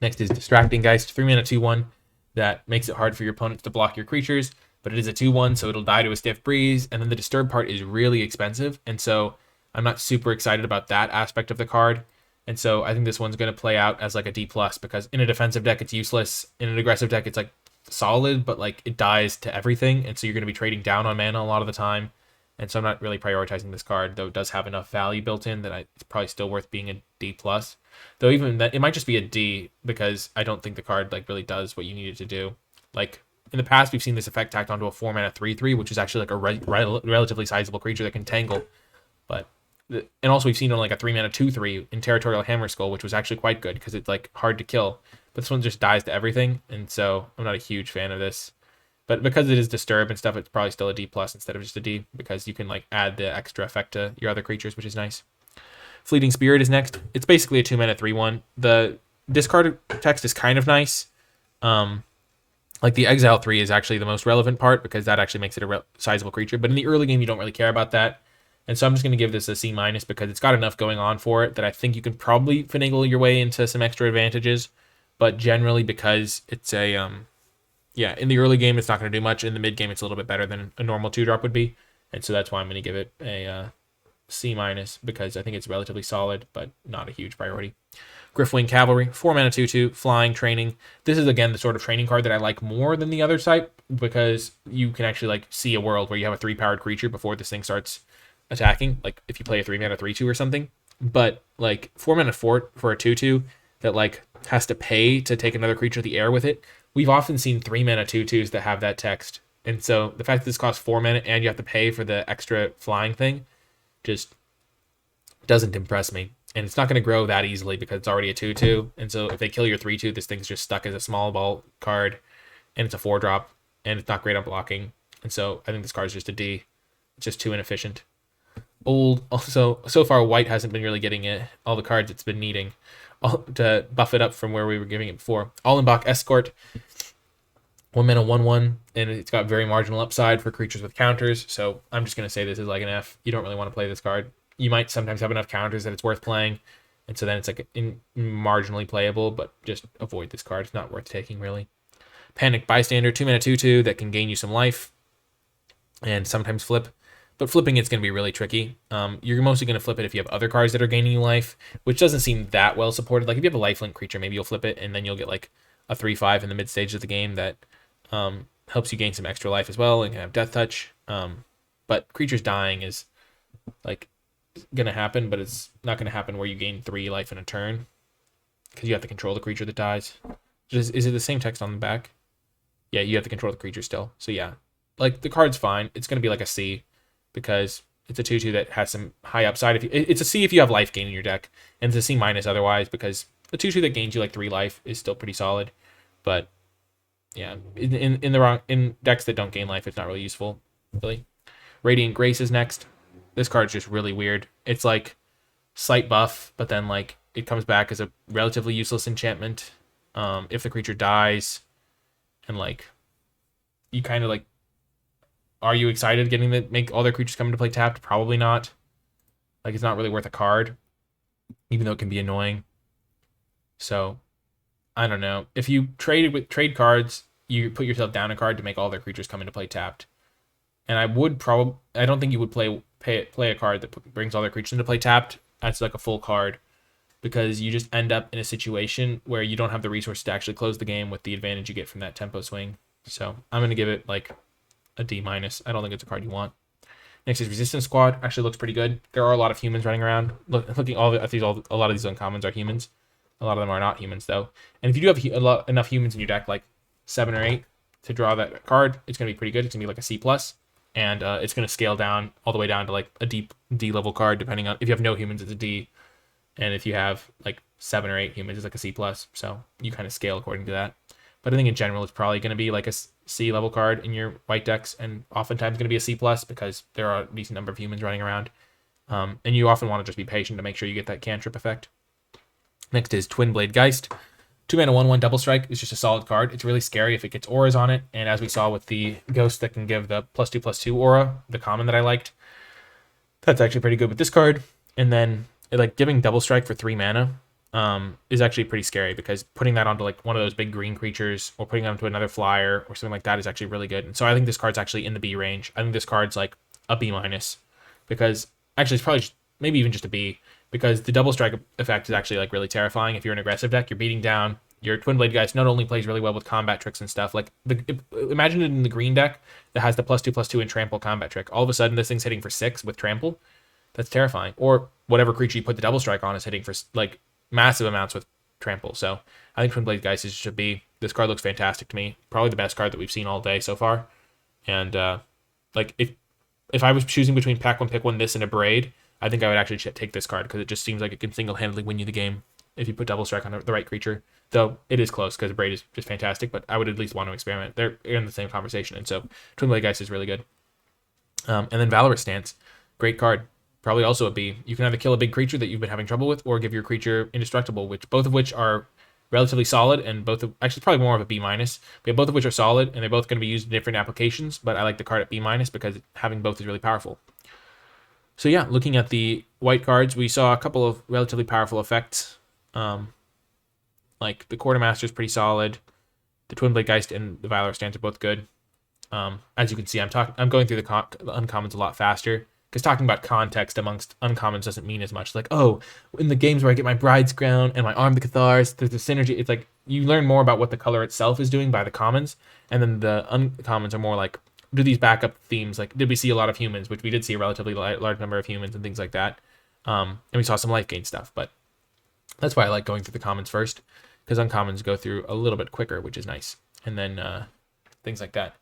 Next is Distracting Geist, 3 mana 2/1 that makes it hard for your opponents to block your creatures, but it is a 2/1, so it'll die to a Stiff Breeze, and then the Disturb part is really expensive, and so I'm not super excited about that aspect of the card. And so I think this one's going to play out as like a D+, because in a defensive deck it's useless. In an aggressive deck it's like solid, but like it dies to everything, and so you're going to be trading down on mana a lot of the time. And so I'm not really prioritizing this card, though it does have enough value built in that it's probably still worth being a D+. Though even that, it might just be a D, because I don't think the card like really does what you need it to do. Like in the past, we've seen this effect tacked onto a 4 mana 3/3, which is actually like a relatively sizable creature that can tangle. But And also we've seen on like a 3-mana 2/3 in Territorial Hammer Skull, which was actually quite good because it's like hard to kill. But this one just dies to everything, and so I'm not a huge fan of this. But because it is Disturb and stuff, it's probably still a D plus instead of just a D, because you can like add the extra effect to your other creatures, which is nice. Fleeting Spirit is next. It's basically a 2-mana 3/1. The discard text is kind of nice. Like the Exile 3 is actually the most relevant part because that actually makes it a sizable creature. But in the early game, you don't really care about that. And so I'm just going to give this a C- because it's got enough going on for it that I think you can probably finagle your way into some extra advantages. But generally, because it's a, in the early game, it's not going to do much. In the mid game, it's a little bit better than a normal 2-drop would be. And so that's why I'm going to give it a C-, because I think it's relatively solid, but not a huge priority. Griffwing Cavalry, 4-mana 2/2, flying, training. This is, again, the sort of training card that I like more than the other type, because you can actually like see a world where you have a 3-powered creature before this thing starts attacking, like if you play a 3-mana 3/2 or something. But like 4-mana 4 for a 2/2 that like has to pay to take another creature of the air with it. We've often seen 3-mana 2/2s that have that text. And so the fact that this costs 4 mana and you have to pay for the extra flying thing just doesn't impress me. And it's not going to grow that easily because it's already a 2/2. And so if they kill your 3/2, this thing's just stuck as a small ball card, and it's a 4-drop, and it's not great on blocking. And so I think this card is just a D. It's just too inefficient. So far, white hasn't been really getting all the cards it's been needing to buff it up from where we were giving it before. Allenbach Escort, 1-mana 1/1, and it's got very marginal upside for creatures with counters. So I'm just going to say this is like an F. You don't really want to play this card. You might sometimes have enough counters that it's worth playing, and so then it's like marginally playable, but just avoid this card. It's not worth taking, really. Panic Bystander, 2-mana 2/2 that can gain you some life and sometimes flip. But flipping it's going to be really tricky. You're mostly going to flip it if you have other cards that are gaining you life, which doesn't seem that well supported. Like if you have a lifelink creature, maybe you'll flip it, and then you'll get like a 3/5 in the mid stage of the game that helps you gain some extra life as well, and can have Death Touch. But creatures dying is like gonna happen, but it's not gonna happen where you gain 3 life in a turn, because you have to control the creature that dies. Is it the same text on the back? Yeah, you have to control the creature still. So yeah, like the card's fine. It's gonna be like a C, because it's a 2/2 that has some high upside. It's a C if you have life gain in your deck, and it's a C- otherwise, because the 2/2 that gains you like 3 life is still pretty solid. But yeah, in decks that don't gain life, it's not really useful, really. Radiant Grace is next. This card's just really weird. It's like slight buff, but then like it comes back as a relatively useless enchantment if the creature dies, and like you kind of like, are you excited getting to make all their creatures come into play tapped? Probably not. Like it's not really worth a card, even though it can be annoying. So I don't know. If you trade cards, you put yourself down a card to make all their creatures come into play tapped. And I don't think you would play a card that brings all their creatures into play tapped as like a full card, because you just end up in a situation where you don't have the resources to actually close the game with the advantage you get from that tempo swing. So I'm going to give it like a D-. I don't think it's a card you want. Next is Resistance Squad. Actually looks pretty good. There are a lot of humans running around. Looking a lot of these uncommons are humans. A lot of them are not humans though. And if you do have enough humans in your deck, like 7 or 8, to draw that card, it's going to be pretty good. It's going to be like a C+. And it's going to scale down all the way down to like a D level card, depending on if you have no humans, it's a D, and if you have like 7 or 8 humans, it's like a C+. So you kind of scale according to that. But I think in general, it's probably going to be like a C level card in your white decks, and oftentimes going to be a C+, because there are a decent number of humans running around. And you often want to just be patient to make sure you get that cantrip effect. Next is Twin Blade Geist. 2-mana 1/1 double strike is just a solid card. It's really scary if it gets auras on it, and as we saw with the ghost that can give the +2/+2 aura, the common that I liked, that's actually pretty good with this card. And then like giving double strike for 3 mana is actually pretty scary, because putting that onto like one of those big green creatures, or putting it onto another flyer or something like that, is actually really good. And so I think this card's actually in the B range. I think this card's like a B-, because actually it's probably maybe even just a B, because the double strike effect is actually like really terrifying. If you're an aggressive deck, you're beating down your Twin Blade Geist. Not only plays really well with combat tricks and stuff, like imagine it in the green deck that has the +2/+2 and trample combat trick. All of a sudden this thing's hitting for 6 with trample. That's terrifying. Or whatever creature you put the double strike on is hitting for like massive amounts with trample. So I think Twin Blade Geist is just a B. This card looks fantastic to me. Probably the best card that we've seen all day so far. And like if I was choosing between pack one, pick one, this, and a braid, I think I would actually take this card because it just seems like it can single-handedly win you the game if you put double strike on the right creature. Though it is close because Braid is just fantastic, but I would at least want to experiment. They're in the same conversation, and so Twin Blade Geist is really good. And then Valorous Stance, great card. Probably also a B. You can either kill a big creature that you've been having trouble with, or give your creature indestructible, both of which are relatively solid, and actually probably more of a B minus. But both of which are solid, and they're both going to be used in different applications. But I like the card at B minus because having both is really powerful. So yeah, looking at the white cards, we saw a couple of relatively powerful effects. Like the Quartermaster is pretty solid. The Twin Blade Geist and the Valorous Stance are both good. As you can see, I'm going through the uncommons a lot faster because talking about context amongst uncommons doesn't mean as much. Like, oh, in the games where I get my Bride's Crown and my Arm the Cathars, there's a synergy. It's like you learn more about what the color itself is doing by the commons, and then the uncommons are more like, do these backup themes? Like, did we see a lot of humans, which we did see a relatively large number of humans and things like that. And we saw some life gain stuff, but that's why I like going through the commons first, because uncommons go through a little bit quicker, which is nice. And then things like that.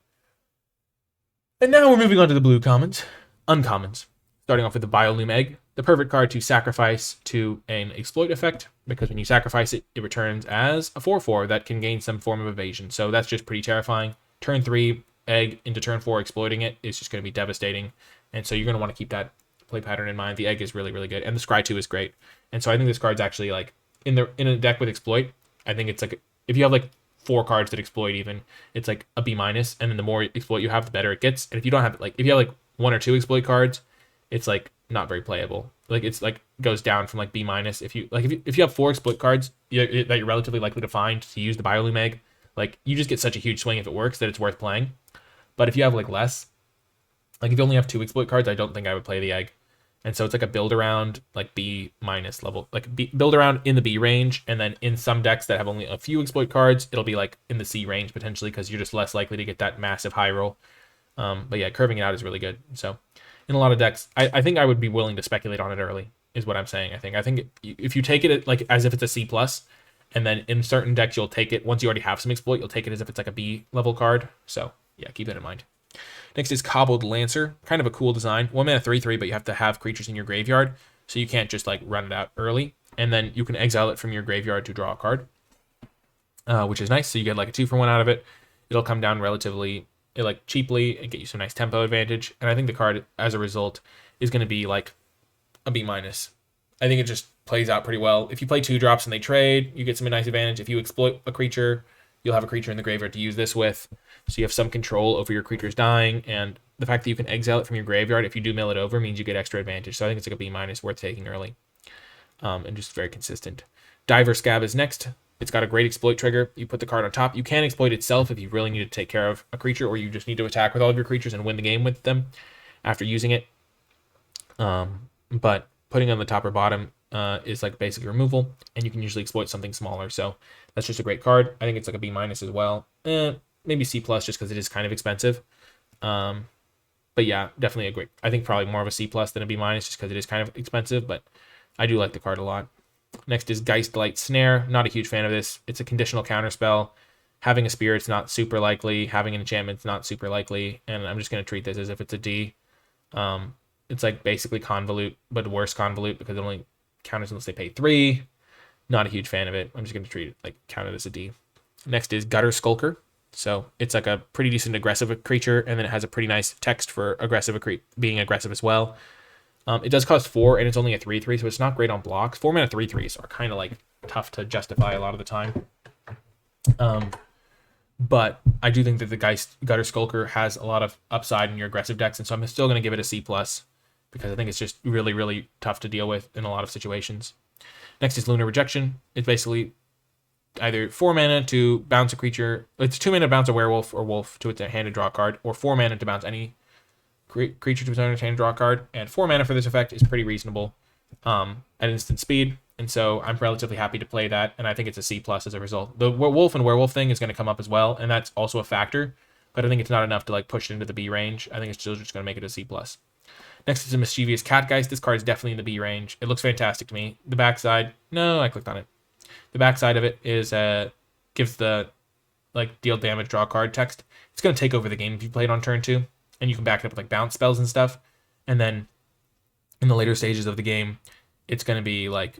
And now we're moving on to the blue commons. Uncommons. Starting off with the Biolume Egg, the perfect card to sacrifice to an exploit effect, because when you sacrifice it, it returns as a 4/4 that can gain some form of evasion. So that's just pretty terrifying. Turn 3, Egg into turn 4, exploiting it is just going to be devastating. And so you're going to want to keep that play pattern in mind. The Egg is really, really good. And the Scry 2 is great. And so I think this card's actually like, in a deck with exploit, I think it's like, if you have like 4 cards that exploit even, it's like a B minus, and then the more exploit you have, the better it gets. And if you don't have, like, if you have like 1 or 2 exploit cards, it's like not very playable. Like it's like goes down from like B minus. If you have 4 exploit cards that you're relatively likely to find to use the Biolume Egg, like you just get such a huge swing if it works that it's worth playing. But if you have like less, like if you only have 2 exploit cards, I don't think I would play the Egg. And so it's like a build around like B minus level, like build around in the B range, and then in some decks that have only a few exploit cards, it'll be like in the C range potentially because you're just less likely to get that massive high roll. But yeah, curving it out is really good. So in a lot of decks, I think I would be willing to speculate on it early, is what I'm saying. I think if you take it like as if it's a C plus, and then in certain decks you'll take it once you already have some exploit, you'll take it as if it's like a B level card. So yeah, keep that in mind. Next is Cobbled Lancer, kind of a cool design. 1 mana 3/3, but you have to have creatures in your graveyard, so you can't just like run it out early. And then you can exile it from your graveyard to draw a card, which is nice. So you get like a 2-for-1 out of it. It'll come down relatively like cheaply and get you some nice tempo advantage. And I think the card, as a result, is going to be like a B minus. I think it just plays out pretty well. If you play 2 drops and they trade, you get some nice advantage. If you exploit a creature, you'll have a creature in the graveyard to use this with. So you have some control over your creatures dying, and the fact that you can exile it from your graveyard if you do mill it over means you get extra advantage. So I think it's like a B minus, worth taking early, and just very consistent. Diver Scab is next. It's got a great exploit trigger. You put the card on top. You can exploit itself if you really need to take care of a creature, or you just need to attack with all of your creatures and win the game with them after using it. But putting on the top or bottom is like basic removal, and you can usually exploit something smaller. So that's just a great card. I think it's like a B minus as well. Maybe C plus just because it is kind of expensive. But yeah, definitely I think probably more of a C plus than a B minus just because it is kind of expensive, but I do like the card a lot. Next is Geistlight Snare. Not a huge fan of this. It's a conditional counterspell. Having a spirit's not super likely. Having an enchantment's not super likely. And I'm just going to treat this as if it's a D. It's like basically Convolute, but worse Convolute because it only counters unless they pay 3. Not a huge fan of it. I'm just going to treat it like count it as a D. Next is Gutter Skulker. So it's like a pretty decent aggressive creature, and then it has a pretty nice text for being aggressive as well. It does cost 4, and it's only a 3/3, so it's not great on blocks. 4 mana 3/3s are kind of like tough to justify a lot of the time. But I do think that the Gutter Skulker has a lot of upside in your aggressive decks, and so I'm still going to give it a C+, because I think it's just really, really tough to deal with in a lot of situations. Next is Lunar Rejection. It's basically either 4 mana to bounce a creature. It's 2 mana to bounce a werewolf or wolf to its hand and draw a card, or 4 mana to bounce any creature to its hand and draw a card. And 4 mana for this effect is pretty reasonable at instant speed, and so I'm relatively happy to play that, and I think it's a C+ as a result. The wolf and werewolf thing is going to come up as well, and that's also a factor, but I think it's not enough to like push it into the B range. I think it's still just going to make it a C+. Next is a Mischievous Catgeist. This card is definitely in the B range. It looks fantastic to me. The backside, no, I clicked on it. The backside of it is gives the like deal damage, draw a card text. It's going to take over the game if you play it on turn 2, and you can back it up with like bounce spells and stuff. And then in the later stages of the game, it's going to be like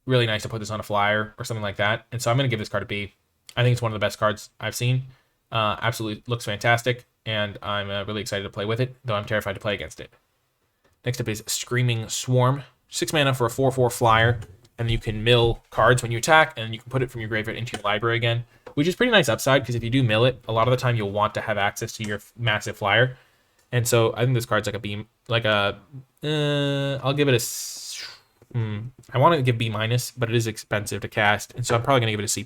really nice to put this on a flyer or something like that. And so I'm going to give this card a B. I think it's one of the best cards I've seen. Absolutely looks fantastic, and I'm really excited to play with it, though I'm terrified to play against it. Next up is Screaming Swarm. 6 mana for a 4/4 flyer, and you can mill cards when you attack, and you can put it from your graveyard into your library again, which is pretty nice upside, because if you do mill it, a lot of the time you'll want to have access to your massive flyer. And so I think this card's like a B, like a, I'll give it a, I want to give B-, but it is expensive to cast, and so I'm probably going to give it a C+.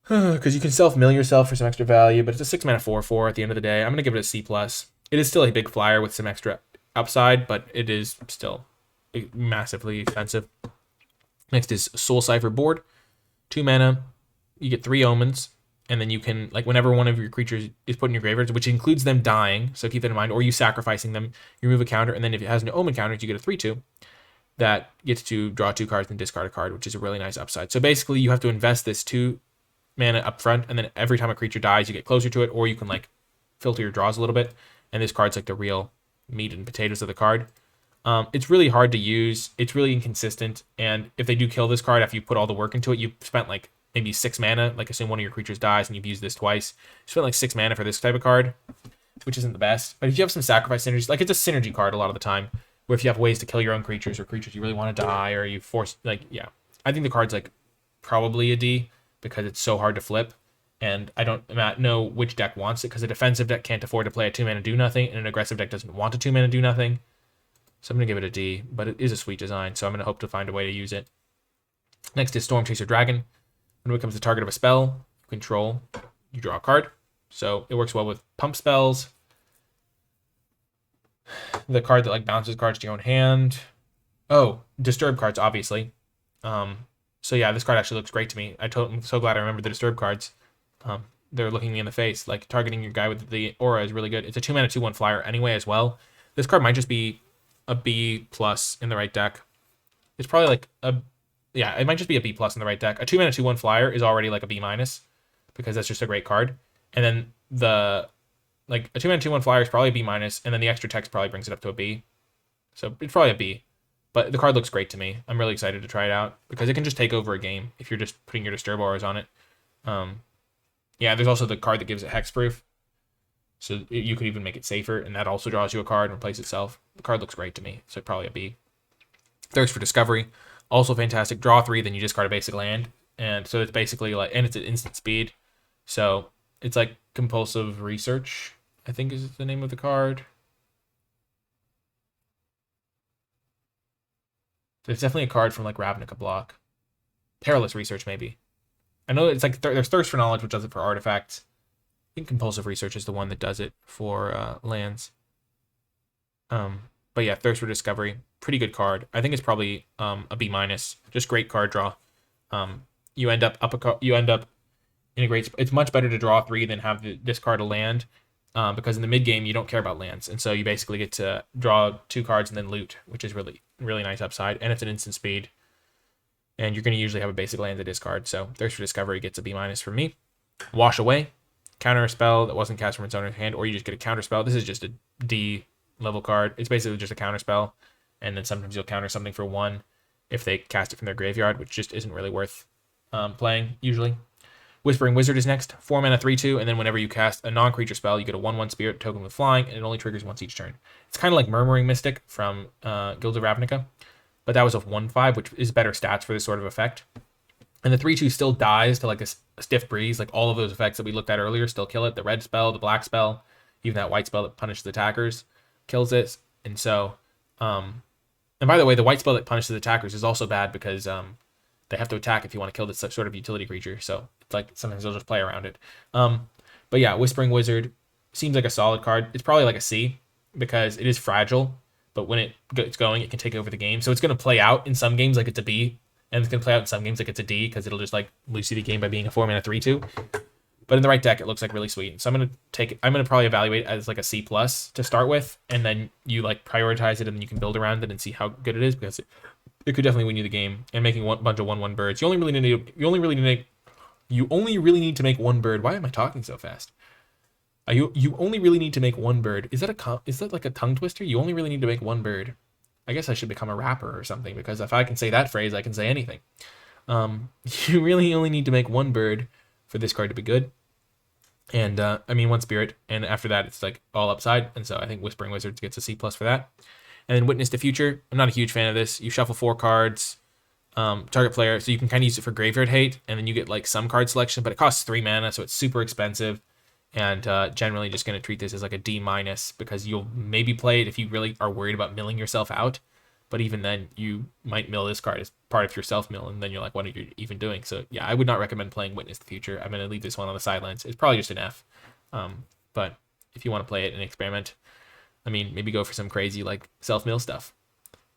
Because you can self-mill yourself for some extra value, but it's a 6 mana 4/4 at the end of the day. I'm going to give it a C+. It is still a big flyer with some extra upside, but it is still massively expensive. Next is Soul Cipher Board. 2 mana, you get 3 omens, and then you can, like, whenever one of your creatures is put in your graveyards, which includes them dying, so keep that in mind, or you sacrificing them, you remove a counter, and then if it has no omen counters, you get a 3/2 that gets to draw 2 cards and discard a card, which is a really nice upside. So basically, you have to invest this 2 mana up front, and then every time a creature dies, you get closer to it, or you can, like, filter your draws a little bit, and this card's like the real meat and potatoes of the card. It's really hard to use. It's really inconsistent, and if they do kill this card after you put all the work into it, you've spent like maybe 6 mana, like assume one of your creatures dies and you've used this twice. You spent like 6 mana for this type of card, which isn't the best. But if you have some sacrifice synergies, like it's a synergy card a lot of the time, where if you have ways to kill your own creatures or creatures you really want to die, or you force, like, yeah. I think the card's like probably a D, because it's so hard to flip. And I don't know which deck wants it, because a defensive deck can't afford to play a 2 mana do nothing, and an aggressive deck doesn't want a 2 mana do nothing. So I'm going to give it a D, but it is a sweet design, so I'm going to hope to find a way to use it. Next is Storm Chaser Dragon. When it becomes the target of a spell you control, you draw a card. So it works well with pump spells. The card that like bounces cards to your own hand. Oh, disturb cards, obviously. So yeah, this card actually looks great to me. I'm so glad I remembered the disturb cards. They're looking me in the face. Like, targeting your guy with the aura is really good. It's a 2 mana 2/1 flyer anyway as well. This card might just be a B+ in the right deck. It's probably like it might just be a B+ in the right deck. A 2 mana 2/1 flyer is already like a B-, because that's just a great card. And then a 2 mana 2/1 flyer is probably a B-, and then the extra text probably brings it up to a B. So it's probably a B. But the card looks great to me. I'm really excited to try it out, because it can just take over a game if you're just putting your disturb auras on it. Yeah, there's also the card that gives it hexproof. So you could even make it safer, and that also draws you a card and replaces itself. The card looks great to me, so probably a B. Thirst for Discovery, also fantastic. Draw 3, then you discard a basic land. And so it's basically like, and it's at instant speed. So it's like Compulsive Research, I think is the name of the card. There's definitely a card from like Ravnica block. Perilous Research, maybe. I know it's like there's Thirst for Knowledge, which does it for artifacts. I think Compulsive Research is the one that does it for lands. But yeah, Thirst for Discovery, pretty good card. I think it's probably a B-, just great card draw. You end up in a great. It's much better to draw 3 than have to discard a land, because in the mid game you don't care about lands, and so you basically get to draw 2 cards and then loot, which is really nice upside, and it's an instant speed. And you're going to usually have a basic land to discard, so Thirst for Discovery gets a B- for me. Wash Away, counter a spell that wasn't cast from its owner's hand, or you just get a counter spell. This is just a D level card. It's basically just a counter spell, and then sometimes you'll counter something for 1 if they cast it from their graveyard, which just isn't really worth playing usually. Whispering Wizard is next. 4 mana 3/2, and then whenever you cast a non-creature spell, you get a 1/1 spirit token with flying, and it only triggers once each turn. It's kind of like Murmuring Mystic from Guild of Ravnica, but that was a 1/5, which is better stats for this sort of effect. And the 3/2 still dies to like a stiff breeze. Like all of those effects that we looked at earlier still kill it. The red spell, the black spell, even that white spell that punishes attackers kills it. And so, and by the way, the white spell that punishes attackers is also bad, because they have to attack if you want to kill this sort of utility creature. So it's like sometimes they'll just play around it. But yeah, Whispering Wizard seems like a solid card. It's probably like a C, because it is fragile, but when it's going, it can take over the game. So it's going to play out in some games like it's a B, and it's going to play out in some games like it's a D, because it'll just like lose you the game by being a 4 mana 3/2. But in the right deck, it looks like really sweet. So I'm going to probably evaluate it as like a C+ to start with, and then you like prioritize it, and then you can build around it and see how good it is, because it could definitely win you the game. And making a bunch of 1/1 birds, you only really need to make 1 bird. Why am I talking so fast? You only really need to make one bird. Is that like a tongue twister? You only really need to make one bird. I guess I should become a rapper or something, because if I can say that phrase, I can say anything. You really only need to make one bird for this card to be good. And I mean, one spirit, and after that it's like all upside, and so I think Whispering Wizards gets a C+ for that. And then Witness the Future. I'm not a huge fan of this. You shuffle 4 cards, target player, so you can kind of use it for graveyard hate, and then you get like some card selection, but it costs 3 mana, so it's super expensive. And generally just going to treat this as like a D-, because you'll maybe play it if you really are worried about milling yourself out. But even then, you might mill this card as part of your self-mill, and then you're like, what are you even doing? So yeah, I would not recommend playing Witness the Future. I'm going to leave this one on the sidelines. It's probably just an F. But if you want to play it and experiment, I mean, maybe go for some crazy like self-mill stuff.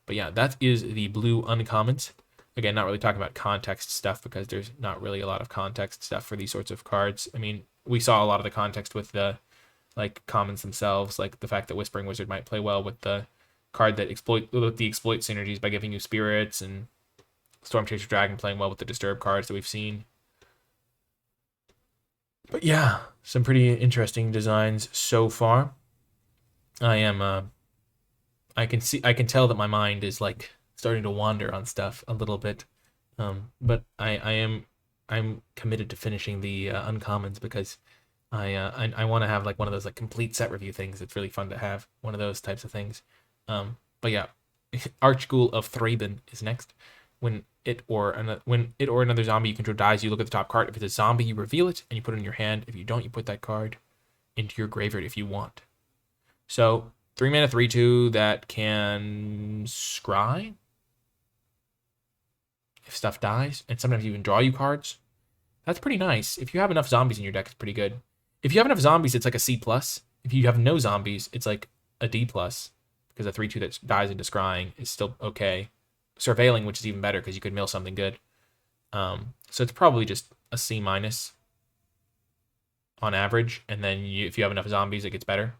But yeah, that is the blue uncommons. Again, not really talking about context stuff, because there's not really a lot of context stuff for these sorts of cards. I mean, we saw a lot of the context with the like commons themselves, like the fact that Whispering Wizard might play well with the card that exploit synergies by giving you spirits, and Storm Chaser Dragon playing well with the Disturb cards that we've seen. But yeah, some pretty interesting designs so far. I can tell that my mind is like starting to wander on stuff a little bit. But I'm committed to finishing the uncommons, because I want to have like one of those like complete set review things. It's really fun to have one of those types of things. But yeah, Archghoul of Thraben is next. When it or another zombie you control dies, you look at the top card. If it's a zombie, you reveal it and you put it in your hand. If you don't, you put that card into your graveyard if you want. So 3 mana 3/2 that can scry if stuff dies, and sometimes even draw you cards. That's pretty nice. If you have enough zombies in your deck, it's pretty good. If you have enough zombies, it's like a C+. If you have no zombies, it's like a D+, because a 3/2 that dies into scrying is still okay. Surveilling, which is even better because you could mill something good. So it's probably just a C- on average, and then if you have enough zombies, it gets better.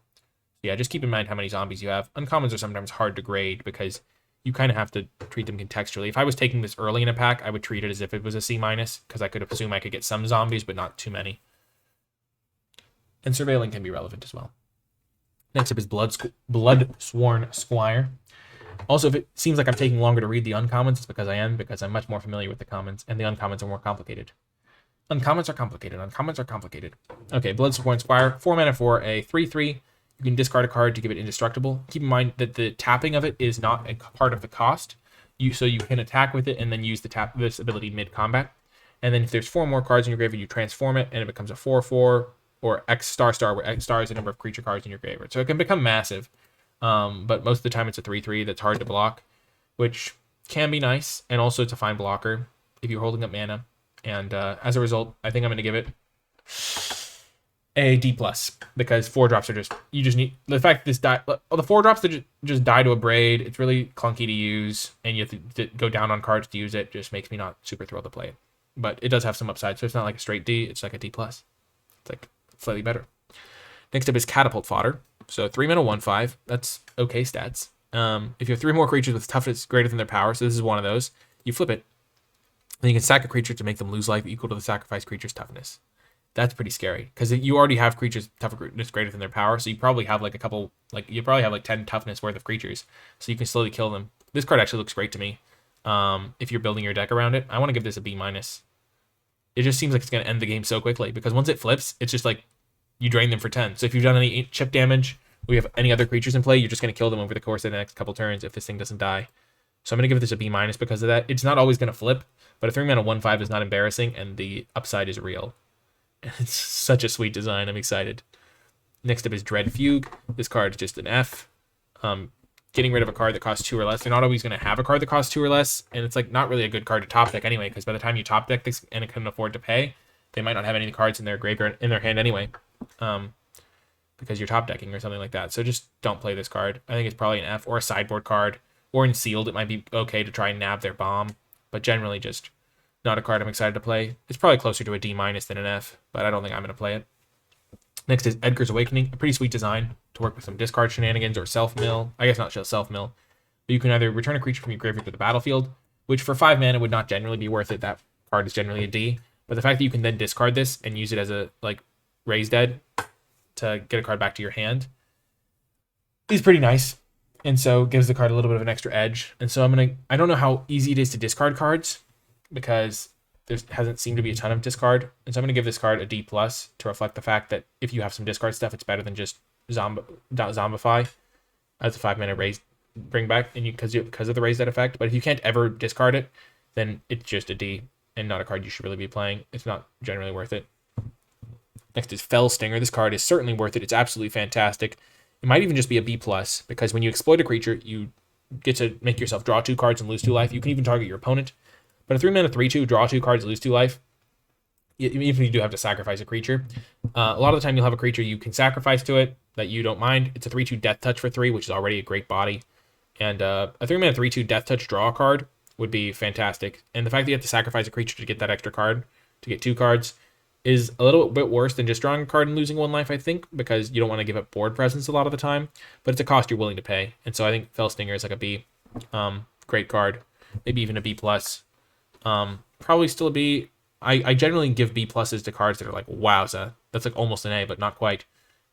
Yeah, just keep in mind how many zombies you have. Uncommons are sometimes hard to grade because you kind of have to treat them contextually. If I was taking this early in a pack, I would treat it as if it was a C-, because I could assume I could get some zombies, but not too many. And Surveilling can be relevant as well. Next up is Bloodsworn Squire. Also, if it seems like I'm taking longer to read the uncommons, it's because I am, because I'm much more familiar with the commons, and the uncommons are more complicated. Uncommons are complicated. Uncommons are complicated. Okay, Bloodsworn Squire, 4 mana for a 3/3. You can discard a card to give it indestructible. Keep in mind that the tapping of it is not a part of the cost. So you can attack with it and then use this ability mid-combat. And then if there's 4 more cards in your graveyard, you transform it, and it becomes a 4/4, or X***, where X* is the number of creature cards in your graveyard. So it can become massive. But most of the time it's a 3/3 that's hard to block, which can be nice, and also it's a fine blocker if you're holding up mana. And as a result, I think I'm going to give it a D+, because 4-drops are you just need, the fact that this the 4-drops that just die to a Braid, it's really clunky to use, and you have to go down on cards to use it, just makes me not super thrilled to play it. But it does have some upside, so it's not like a straight D, it's like a D+. It's like slightly better. Next up is Catapult Fodder. So 3 mana 1/5. That's okay stats. If you have 3 more creatures with toughness greater than their power, so this is one of those, you flip it. Then you can sack a creature to make them lose life equal to the sacrificed creature's toughness. That's pretty scary, because you already have creatures toughness greater than their power, so you probably have like 10 toughness worth of creatures, so you can slowly kill them. This card actually looks great to me. If you're building your deck around it, I want to give this a B-. It just seems like it's going to end the game so quickly, because once it flips, it's just like you drain them for 10. So if you've done any chip damage, or you have any other creatures in play, you're just going to kill them over the course of the next couple turns if this thing doesn't die. So I'm going to give this a B- because of that. It's not always going to flip, but a 3 mana 1/5 is not embarrassing, and the upside is real. It's such a sweet design. I'm excited. Next up is Dread Fugue. This card is just an F. Getting rid of a card that costs 2 or less. They're not always going to have a card that costs 2 or less, and it's like not really a good card to top deck anyway, because by the time you top deck this and it can afford to pay, they might not have any cards in their graveyard in their hand anyway, because you're top decking or something like that. So just don't play this card. I think it's probably an F, or a sideboard card, or in sealed it might be okay to try and nab their bomb, but generally just not a card I'm excited to play. It's probably closer to a D- than an F, but I don't think I'm going to play it. Next is Edgar's Awakening, a pretty sweet design to work with some discard shenanigans or self-mill. I guess not just self-mill, but you can either return a creature from your graveyard to the battlefield, which for 5 mana would not generally be worth it. That card is generally a D, but the fact that you can then discard this and use it as a like raise dead, to get a card back to your hand is pretty nice. And so gives the card a little bit of an extra edge. And so I don't know how easy it is to discard cards because there hasn't seemed to be a ton of discard. And so I'm going to give this card a D plus to reflect the fact that if you have some discard stuff, it's better than just zombify as a 5-mana raise bring back, and because of the raise that effect. But if you can't ever discard it, then it's just a D and not a card you should really be playing. It's not generally worth it. Next is Fell Stinger. This card is certainly worth it. It's absolutely fantastic. It might even just be a B plus because when you exploit a creature, you get to make yourself draw 2 cards and lose 2 life. You can even target your opponent. But a 3-mana 3/2, draw 2 cards, lose 2 life. Even if you do have to sacrifice a creature, a lot of the time you'll have a creature you can sacrifice to it that you don't mind. It's a 3/2 Death Touch for 3, which is already a great body. And a 3-mana 3/2 Death Touch draw card would be fantastic. And the fact that you have to sacrifice a creature to get that extra card, to get 2 cards, is a little bit worse than just drawing a card and losing 1 life, I think, because you don't want to give up board presence a lot of the time. But it's a cost you're willing to pay. And so I think Fell Stinger is like a B. Great card. Maybe even a B plus. Probably still a B. I generally give B pluses to cards that are like, wowza. That's like almost an A, but not quite.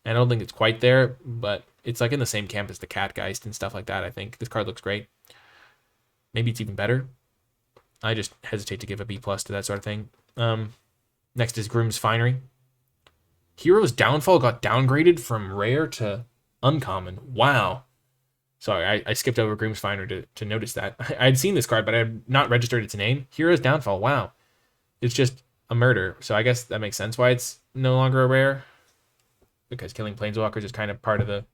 And I don't think it's quite there, but it's like in the same camp as the Catgeist and stuff like that, I think. This card looks great. Maybe it's even better. I just hesitate to give a B plus to that sort of thing. Next is Groom's Finery. Hero's Downfall got downgraded from rare to uncommon. Wow. Sorry, I skipped over Groom's Finery to notice that. I had seen this card, but I had not registered its name. Hero's Downfall, wow. It's just a murder, so I guess that makes sense why it's no longer a rare. Because killing Planeswalkers is kind of part of the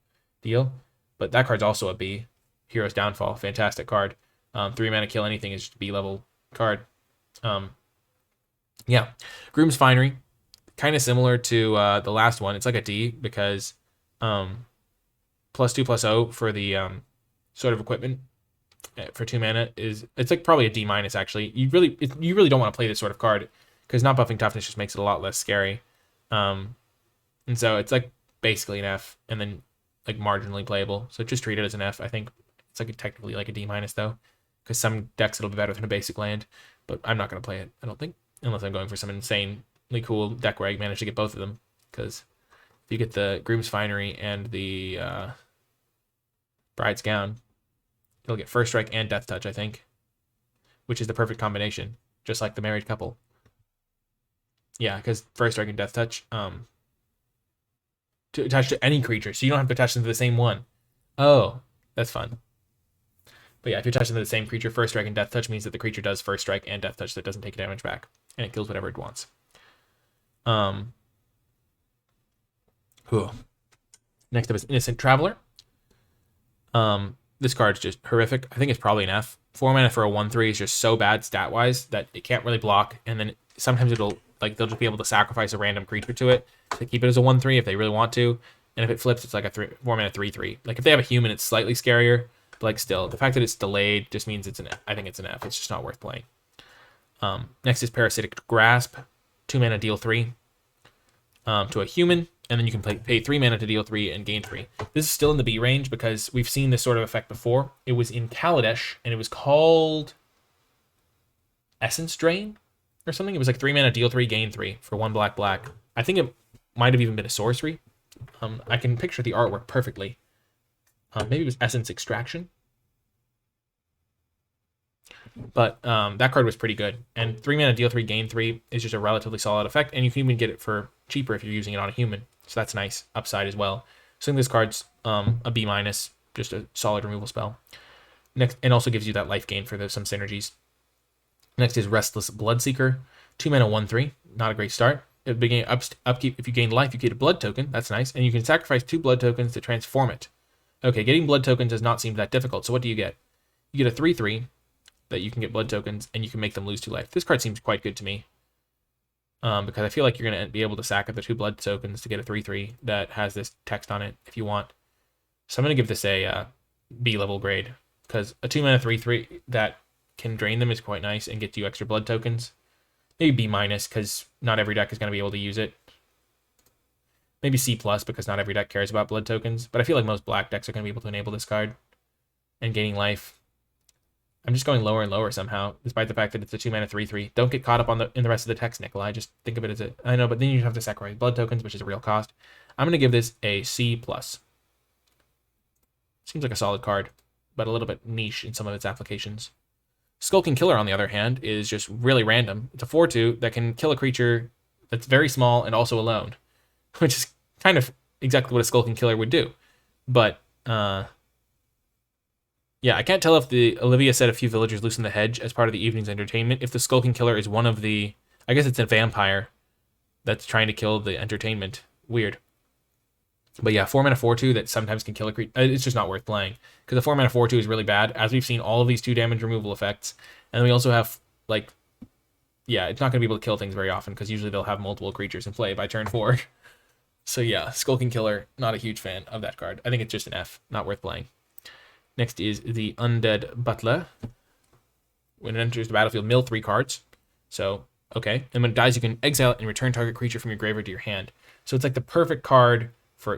deal. But that card's also a B. Hero's Downfall, fantastic card. 3-mana kill anything is just a B-level card. Yeah, Groom's Finery, kind of similar to the last one. It's like a D because +2/+0 for the sort of equipment for 2 mana it's like probably a D minus actually. You really don't want to play this sort of card because not buffing toughness just makes it a lot less scary. And so it's like basically an F and then like marginally playable. So just treat it as an F. I think it's like technically like a D minus though, because some decks it'll be better than a basic land, but I'm not gonna play it. I don't think, unless I'm going for some insanely cool deck where I manage to get both of them. Because if you get the Groom's Finery and the Bride's Gown, you'll get First Strike and Death Touch, I think, which is the perfect combination, just like the married couple. Yeah, because First Strike and Death Touch, to attach to any creature, so you don't have to attach them to the same one. Oh, that's fun. But yeah, if you attach them to the same creature, First Strike and Death Touch means that the creature does First Strike and Death Touch that doesn't take damage back, and it kills whatever it wants. Next up is Innocent Traveler. This card's just horrific. I think it's probably an F. 4 mana for a 1/3 is just so bad stat-wise that it can't really block, and then sometimes they'll just be able to sacrifice a random creature to it to keep it as a 1/3 if they really want to, and if it flips, it's like a 4 mana 3/3. Like if they have a human, it's slightly scarier, but like still, the fact that it's delayed just means I think it's an F. It's just not worth playing. Next is Parasitic Grasp. 2 mana, deal 3 to a human, and then you can pay 3 mana to deal 3 and gain 3. This is still in the B range because we've seen this sort of effect before. It was in Kaladesh, and it was called Essence Drain or something. It was like 3 mana, deal 3, gain 3 for 1 black. I think it might have even been a sorcery. I can picture the artwork perfectly. Maybe it was Essence Extraction. But that card was pretty good. And 3 mana, deal 3, gain 3 is just a relatively solid effect. And you can even get it for cheaper if you're using it on a human. So that's nice upside as well. So I think this card's a B minus, just a solid removal spell. Next, and also gives you that life gain for some synergies. Next is Restless Bloodseeker. 2 mana, 1/3. Not a great start. At the beginning, upkeep, if you gain life, you get a blood token. That's nice. And you can sacrifice 2 blood tokens to transform it. Okay, getting blood tokens does not seem that difficult. So what do you get? You get a 3/3 that you can get blood tokens, and you can make them lose 2 life. This card seems quite good to me. Because I feel like you're going to be able to sack the 2 blood tokens to get a 3/3 that has this text on it if you want. So I'm going to give this a B-level grade. Because a 2 mana 3/3 that can drain them is quite nice and gets you extra blood tokens. Maybe B minus because not every deck is going to be able to use it. Maybe C plus because not every deck cares about blood tokens. But I feel like most black decks are going to be able to enable this card. And gaining life. I'm just going lower and lower somehow, despite the fact that it's a 2 mana 3/3. Don't get caught up in the rest of the text, Nikolai. Just think of it as I know, but then you have to sacrifice blood tokens, which is a real cost. I'm going to give this a C+. Seems like a solid card, but a little bit niche in some of its applications. Skulking Killer, on the other hand, is just really random. It's a 4/2 that can kill a creature that's very small and also alone, which is kind of exactly what a Skulking Killer would do. But, yeah, I can't tell if Olivia said a few villagers loosen the hedge as part of the evening's entertainment. If the Skulking Killer is one of the, I guess it's a vampire that's trying to kill the entertainment. Weird. But yeah, 4 mana 4/2 that sometimes can kill a creature. It's just not worth playing because the 4 mana 4/2 is really bad. As we've seen, all of these 2 damage removal effects, and then we also have like, yeah, it's not going to be able to kill things very often because usually they'll have multiple creatures in play by turn 4. So yeah, Skulking Killer, not a huge fan of that card. I think it's just an F, not worth playing. Next is the Undead Butler. When it enters the battlefield, mill 3 cards. So okay, and when it dies, you can exile it and return target creature from your graveyard to your hand. So it's like the perfect card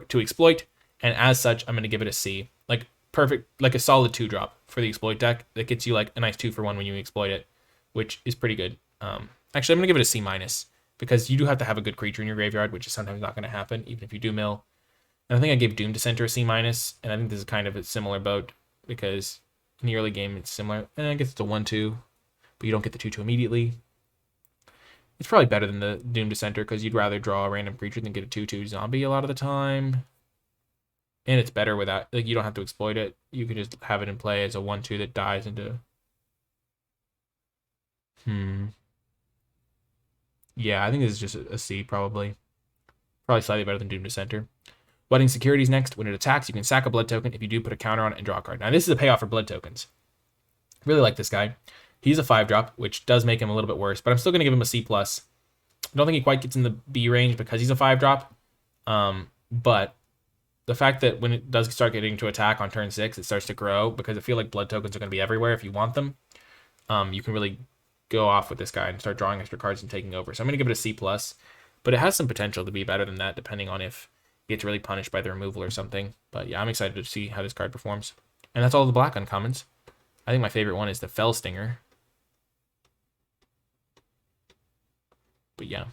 to exploit, and as such, I'm going to give it a C. Like perfect, like a solid 2-drop for the exploit deck that gets you like a nice 2-for-1 when you exploit it, which is pretty good. Actually, I'm going to give it a C- because you do have to have a good creature in your graveyard, which is sometimes not going to happen, even if you do mill. And I think I gave Doom Dissenter a C-, and I think this is kind of a similar boat because in the early game it's similar. And I guess it's a 1/2, but you don't get the 2/2 immediately. It's probably better than the Doom Dissenter because you'd rather draw a random creature than get a 2/2 zombie a lot of the time. And it's better without, like, you don't have to exploit it. You can just have it in play as a 1/2 that dies into... Yeah, I think this is just a C, probably. Probably slightly better than Doom Dissenter. Wedding Securities next. When it attacks, you can sack a blood token. If you do, put a counter on it and draw a card. Now, this is a payoff for blood tokens. Really like this guy. He's a 5-drop, which does make him a little bit worse, but I'm still going to give him a C+. I don't think he quite gets in the B range because he's a 5-drop. But the fact that when it does start getting to attack on turn 6, it starts to grow because I feel like blood tokens are going to be everywhere if you want them. You can really go off with this guy and start drawing extra cards and taking over. So I'm going to give it a C+, but it has some potential to be better than that depending on if it gets really punished by the removal or something. But yeah, I'm excited to see how this card performs. And that's all the black uncommons. I think my favorite one is the Fell Stinger. But yeah,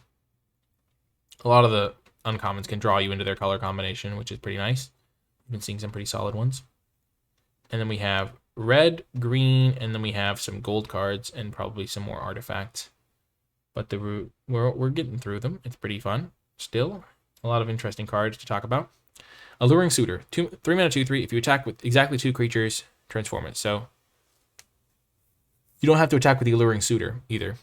a lot of the uncommons can draw you into their color combination, which is pretty nice. We've been seeing some pretty solid ones. And then we have red, green, and then we have some gold cards and probably some more artifacts. But we're getting through them. It's pretty fun. Still, a lot of interesting cards to talk about. Alluring Suitor, 3 mana 2/3. If you attack with exactly 2 creatures, transform it. So you don't have to attack with the Alluring Suitor either.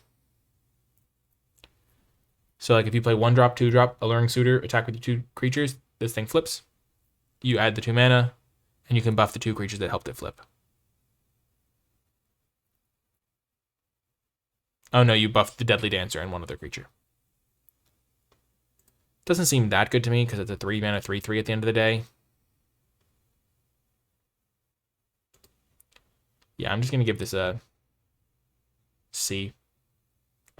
So like if you play 1-drop, 2-drop, Alluring Suitor, attack with your 2 creatures, this thing flips. You add the 2 mana, and you can buff the 2 creatures that helped it flip. Oh no, you buffed the Deadly Dancer and 1 other creature. Doesn't seem that good to me because it's a 3 mana 3/3 at the end of the day. Yeah, I'm just going to give this a C.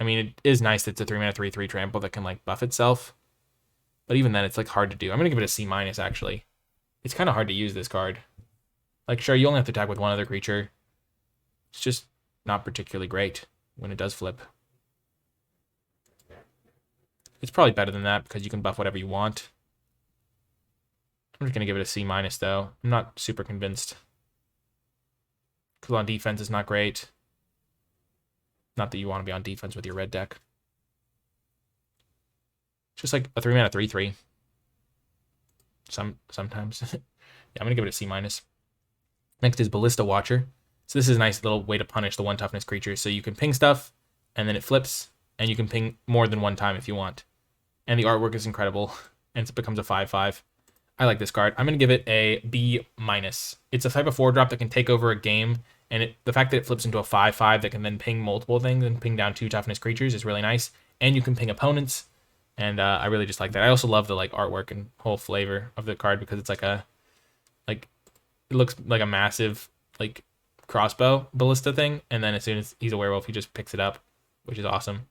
I mean, it is nice that it's a 3 mana 3/3 trample that can like buff itself. But even then, it's like hard to do. I'm going to give it a C- actually. It's kind of hard to use this card. Like, sure, you only have to attack with 1 other creature. It's just not particularly great when it does flip. It's probably better than that because you can buff whatever you want. I'm just going to give it a C- though. I'm not super convinced. Because on defense is not great. Not that you want to be on defense with your red deck. It's just like a 3 mana 3/3. Sometimes. Yeah, I'm going to give it a C-. Next is Ballista Watcher. So this is a nice little way to punish the 1 toughness creature. So you can ping stuff, and then it flips, and you can ping more than 1 time if you want. And the artwork is incredible, and it becomes a 5/5. I like this card. I'm going to give it a B-. It's a type of 4-drop that can take over a game, and the fact that it flips into a 5/5 that can then ping multiple things and ping down 2 toughness creatures is really nice. And you can ping opponents, and I really just like that. I also love the like artwork and whole flavor of the card because it's like it looks like a massive like crossbow ballista thing, and then as soon as he's a werewolf, he just picks it up, which is awesome.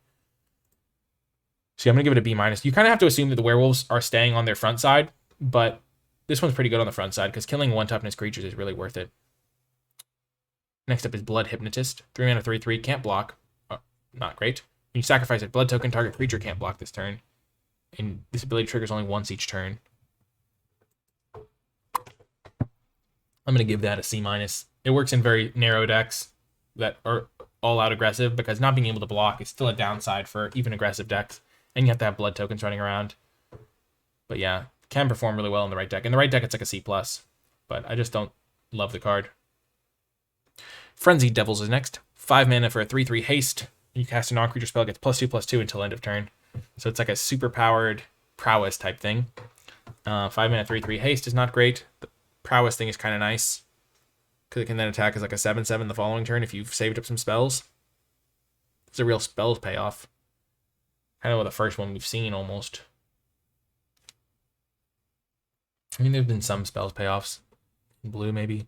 So I'm gonna give it a B-. You kind of have to assume that the werewolves are staying on their front side, but this one's pretty good on the front side because killing 1 toughness creatures is really worth it. Next up is Blood Hypnotist. 3 mana 3/3, can't block. Not great. When you sacrifice a blood token, target creature can't block this turn. And this ability triggers only once each turn. I'm going to give that a C minus. It works in very narrow decks that are all out aggressive, because not being able to block is still a downside for even aggressive decks, and you have to have blood tokens running around. But yeah, can perform really well in the right deck. In the right deck, it's like a C plus, but I just don't love the card. Frenzied Devils is next. 5 mana for a 3/3 haste. You cast a non-creature spell, gets +2/+2 until end of turn. So it's like a super powered prowess type thing. 5 mana 3/3 haste is not great. The prowess thing is kind of nice, because it can then attack as like a 7/7 the following turn if you've saved up some spells. It's a real spells payoff. Kind of the first one we've seen almost. I mean, there have been some spells payoffs. In blue, maybe.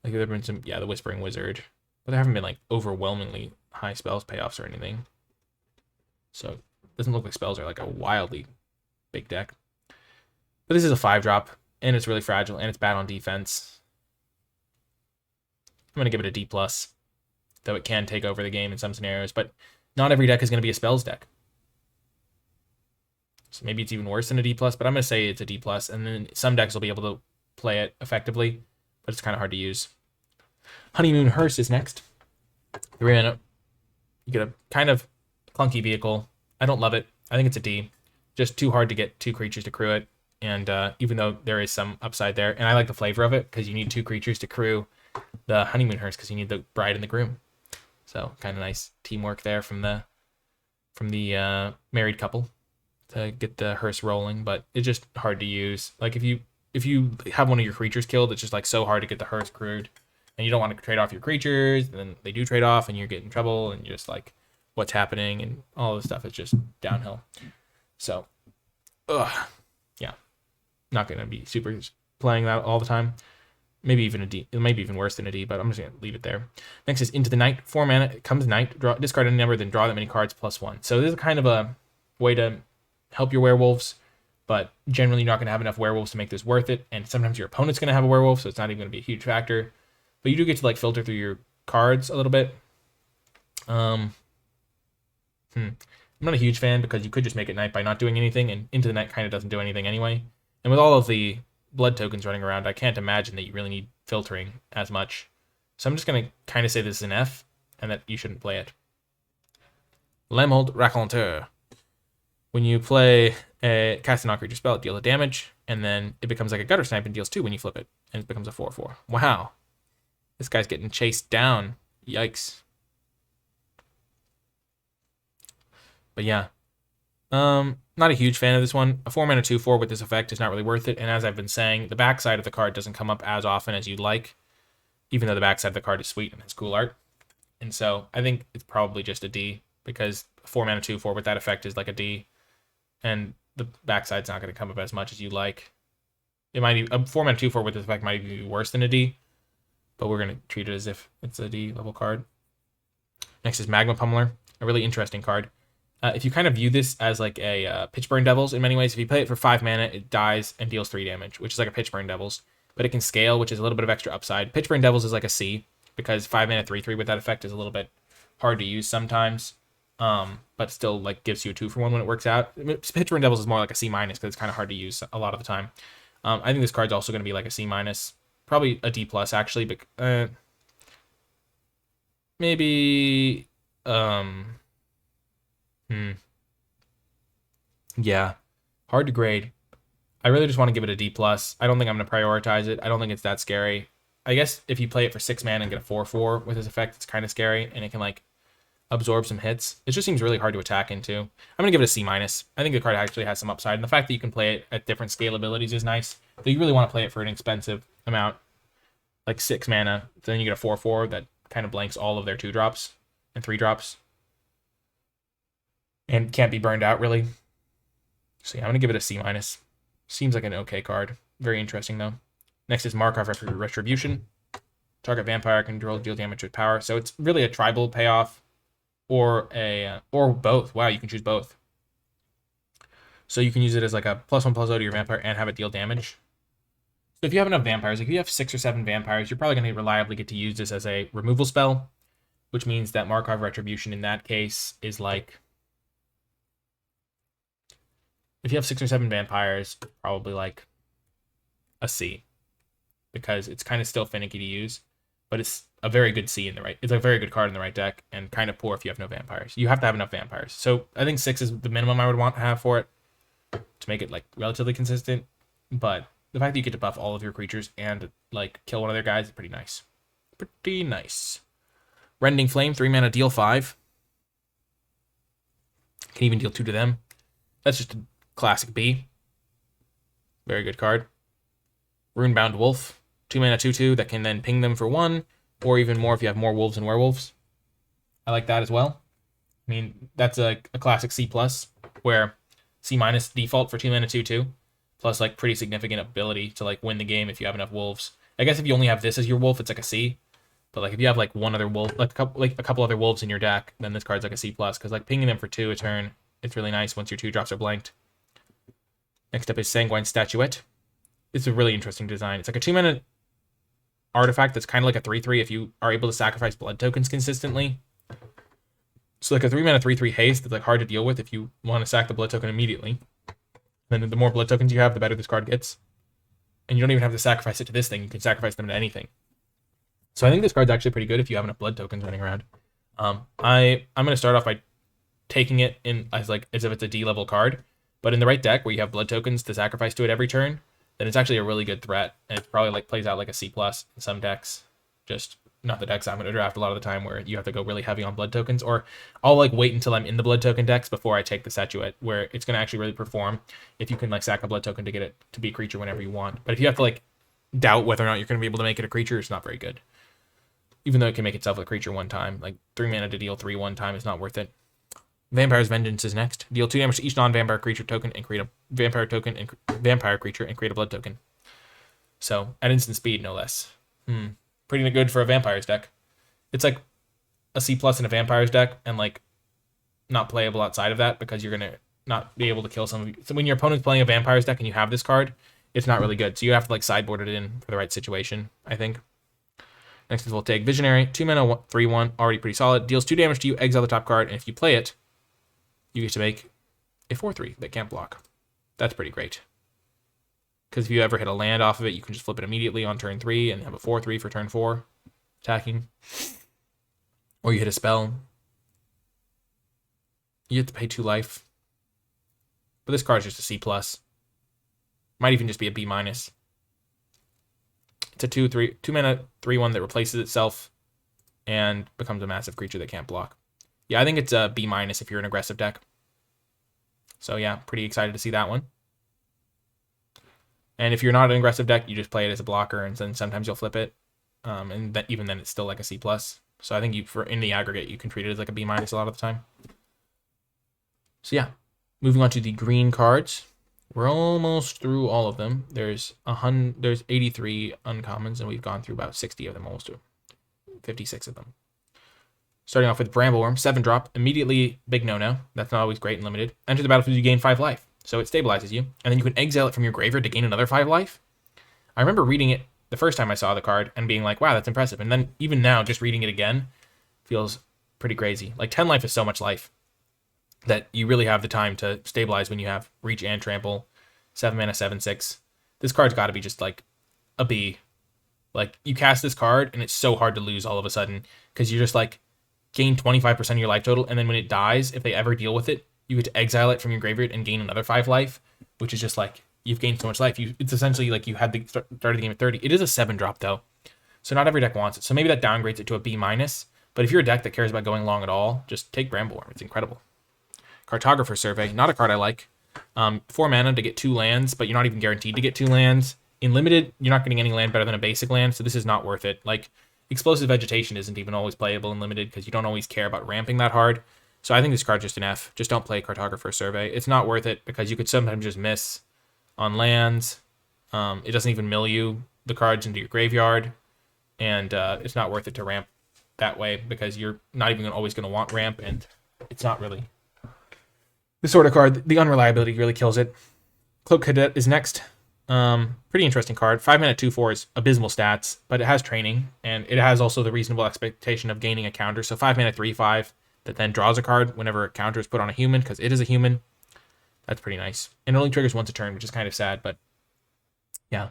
Like, there have been some, yeah, the Whispering Wizard. But there haven't been, like, overwhelmingly high spells payoffs or anything. So, it doesn't look like spells are, like, a wildly big deck. But this is a 5-drop, and it's really fragile, and it's bad on defense. I'm going to give it a D+, though it can take over the game in some scenarios. But not every deck is going to be a spells deck. So maybe it's even worse than a D+, but I'm going to say it's a D+, and then some decks will be able to play it effectively, but it's kind of hard to use. Honeymoon Hearse is next. 3 mana. You get a kind of clunky vehicle. I don't love it. I think it's a D. Just too hard to get 2 creatures to crew it, and even though there is some upside there, and I like the flavor of it, because you need 2 creatures to crew the Honeymoon Hearse, because you need the bride and the groom. So kind of nice teamwork there from the married couple to get the hearse rolling, but it's just hard to use. Like, if you have one of your creatures killed, it's just like so hard to get the hearse crewed, and you don't want to trade off your creatures, and then they do trade off and you're getting in trouble, and you're just like, what's happening, and all this stuff is just downhill. So yeah, not gonna be super playing that all the time. Maybe even a D. It might be even worse than a D, but I'm just gonna leave it there. Next is Into the Night. 4 mana. It comes night. Discard any number, then draw that many cards +1. So this is kind of a way to help your werewolves, but generally you're not going to have enough werewolves to make this worth it, and sometimes your opponent's going to have a werewolf, so it's not even going to be a huge factor. But you do get to like filter through your cards a little bit. I'm not a huge fan, because you could just make it night by not doing anything, and Into the Night kind of doesn't do anything anyway. And with all of the blood tokens running around, I can't imagine that you really need filtering as much. So I'm just going to kind of say this is an F, and that you shouldn't play it. Lemold Raconteur. When you play cast a non-creature spell, it deals a damage, and then it becomes like a Gutter Snipe and deals 2 when you flip it, and it becomes a 4/4. Wow. This guy's getting chased down. Yikes. But yeah. Not a huge fan of this one. A 4 mana 2/4 with this effect is not really worth it, and as I've been saying, the backside of the card doesn't come up as often as you'd like, even though the backside of the card is sweet and has cool art. And so I think it's probably just a D, because 4 mana 2/4 with that effect is like a D, and the backside's not going to come up as much as you like. It might be a 4 mana 2/4 with this effect might be worse than a D, but we're going to treat it as if it's a D level card. Next is Magma Pummeler, a really interesting card. If you kind of view this as like a Pitchburn Devils in many ways, if you play it for 5 mana, it dies and deals 3 damage, which is like a Pitchburn Devils, but it can scale, which is a little bit of extra upside. Pitchburn Devils is like a C, because 5 mana 3/3 with that effect is a little bit hard to use sometimes. But still like gives you a 2-for-1 when it works out. Pitchburn Devils is more like a C-, because it's kind of hard to use a lot of the time. I think this card's also going to be like a C-, probably a D+ actually, but maybe yeah, hard to grade. I really just want to give it a D+. I don't think I'm going to prioritize it. I don't think it's that scary. I guess if you play it for 6 mana and get a 4/4 with this effect, it's kind of scary, and it can like absorb some hits. It just seems really hard to attack into. I'm going to give it a C-. I think the card actually has some upside, and the fact that you can play it at different scale abilities is nice. But you really want to play it for an expensive amount, like 6 mana, then you get a 4/4 that kind of blanks all of their 2-drops and 3-drops. And can't be burned out, really. So yeah, I'm going to give it a C-. Seems like an okay card. Very interesting, though. Next is Markov Retribution. Target vampire can deal damage with power. So it's really a tribal payoff, or both. Wow, you can choose both. So you can use it as like a +1/+0 to your vampire and have it deal damage. So if you have enough vampires, like if you have 6 or 7 vampires, you're probably going to reliably get to use this as a removal spell, which means that Markov Retribution in that case is like, if you have 6 or 7 vampires, probably like a C. because it's kind of still finicky to use, but it's a very good C in the right. It's a very good card in the right deck, and kind of poor if you have no vampires. You have to have enough vampires. So I think 6 is the minimum I would want to have for it to make it like relatively consistent. But the fact that you get to buff all of your creatures and like kill one of their guys is pretty nice. Pretty nice. Rending Flame, 3 mana, deal 5. Can even deal 2 to them. That's just a classic B. Very good card. Runebound Wolf, 2 mana, 2/2 that can then ping them for 1, or even more if you have more wolves and werewolves. I like that as well. I mean, that's a classic C+, where C- default for 2 mana, 2/2, plus like pretty significant ability to like win the game if you have enough wolves. I guess if you only have this as your wolf, it's like a C. But like if you have like one other wolf, like a couple other wolves in your deck, then this card's like a C+, because like pinging them for 2 a turn, it's really nice once your 2 drops are blanked. Next up is Sanguine Statuette. It's a really interesting design. It's like a 2 mana artifact that's kind of like a 3/3 if you are able to sacrifice blood tokens consistently. So like a 3 mana 3/3 haste that's like hard to deal with if you want to sack the blood token immediately. Then the more blood tokens you have, the better this card gets. And you don't even have to sacrifice it to this thing. You can sacrifice them to anything. So I think this card's actually pretty good if you have enough blood tokens running around. I'm going to start off by taking it in as if it's a D level card, but in the right deck where you have blood tokens to sacrifice to it every turn, then it's actually a really good threat, and it probably like plays out like a C+ in some decks. Just not the decks I'm going to draft a lot of the time where you have to go really heavy on blood tokens, or I'll like wait until I'm in the blood token decks before I take the Statuette, where it's going to actually really perform if you can like sack a blood token to get it to be a creature whenever you want. But if you have to like doubt whether or not you're going to be able to make it a creature, it's not very good. Even though it can make itself a creature one time, like 3 mana to deal 3 one time is not worth it. Vampire's Vengeance is next. Deal 2 damage to each non-vampire creature token and create a vampire token and vampire creature and create a blood token. So at instant speed, no less. Pretty good for a vampires deck. It's like a C+ in a vampires deck, and like not playable outside of that because you're gonna not be able to kill some of you. So when your opponent's playing a vampires deck and you have this card, it's not really good. So you have to like sideboard it in for the right situation, I think. Next is Voltaic Visionary, 2 mana, 3/1, already pretty solid. Deals 2 damage to you, exile the top card, and if you play it, you get to make a 4/3 that can't block. That's pretty great. Because if you ever hit a land off of it, you can just flip it immediately on turn 3 and have a 4/3 for turn 4, attacking. Or you hit a spell. You have to pay 2 life. But this card is just a C+. Might even just be a B-. It's a 2 mana 3/1 that replaces itself and becomes a massive creature that can't block. Yeah, I think it's a B- if you're an aggressive deck. So yeah, pretty excited to see that one. And if you're not an aggressive deck, you just play it as a blocker, and then sometimes you'll flip it. And then even then, it's still like a C+. So I think in the aggregate, you can treat it as like a B- a lot of the time. So yeah, moving on to the green cards. We're almost through all of them. There's 83 uncommons, and we've gone through about 60 of them, almost 56 of them. Starting off with Brambleworm, 7-drop, immediately big no-no. That's not always great and limited. Enter the battlefield, you gain 5 life. So it stabilizes you, and then you can exile it from your graveyard to gain another 5 life. I remember reading it the first time I saw the card and being like, wow, that's impressive. And then even now, just reading it again feels pretty crazy. Like 10 life is so much life that you really have the time to stabilize when you have reach and trample, 7 mana, 7/6. This card's got to be just like a B. Like you cast this card and it's so hard to lose all of a sudden because you're just like gain 25% of your life total, and then when it dies, if they ever deal with it, you get to exile it from your graveyard and gain another 5 life, which is just like you've gained so much life. It's essentially like you had the start of the game at 30. It is a 7-drop though, so not every deck wants it. So maybe that downgrades it to a B-. But if you're a deck that cares about going long at all, just take Brambleworm. It's incredible. Cartographer Survey, not a card I like. 4 mana to get 2 lands, but you're not even guaranteed to get 2 lands. In limited, you're not getting any land better than a basic land, so this is not worth it. Like, Explosive Vegetation isn't even always playable in limited because you don't always care about ramping that hard. So I think this card's just an F. Just don't play Cartographer Survey. It's not worth it because you could sometimes just miss on lands. It doesn't even mill you the cards into your graveyard, and it's not worth it to ramp that way because you're not even always going to want ramp, and it's not really the sort of card. The unreliability really kills it. Cloak Cadet is next. Pretty interesting card. 5 mana 2/4 is abysmal stats, but it has training, and it has also the reasonable expectation of gaining a counter. So 5 mana 3/5 that then draws a card whenever a counter is put on a human because it is a human. That's pretty nice. And it only triggers once a turn, which is kind of sad, but yeah.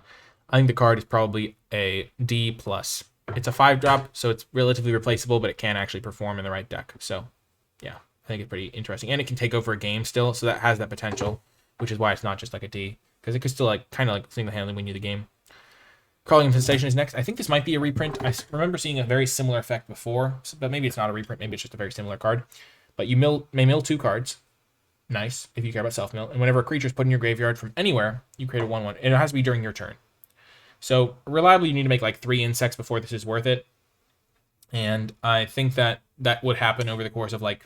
I think the card is probably a D plus. It's a 5-drop, so it's relatively replaceable, but it can actually perform in the right deck. So, yeah, I think it's pretty interesting, and it can take over a game still, so that has that potential, which is why it's not just like a D, because it could still like kind of like single-handedly win you the game. Crawling Infestation is next. I think this might be a reprint. I remember seeing a very similar effect before, but maybe it's not a reprint. Maybe it's just a very similar card. But you may mill 2 cards. Nice, if you care about self-mill. And whenever a creature is put in your graveyard from anywhere, you create a 1/1. And it has to be during your turn. So reliably, you need to make like 3 insects before this is worth it. And I think that that would happen over the course of like,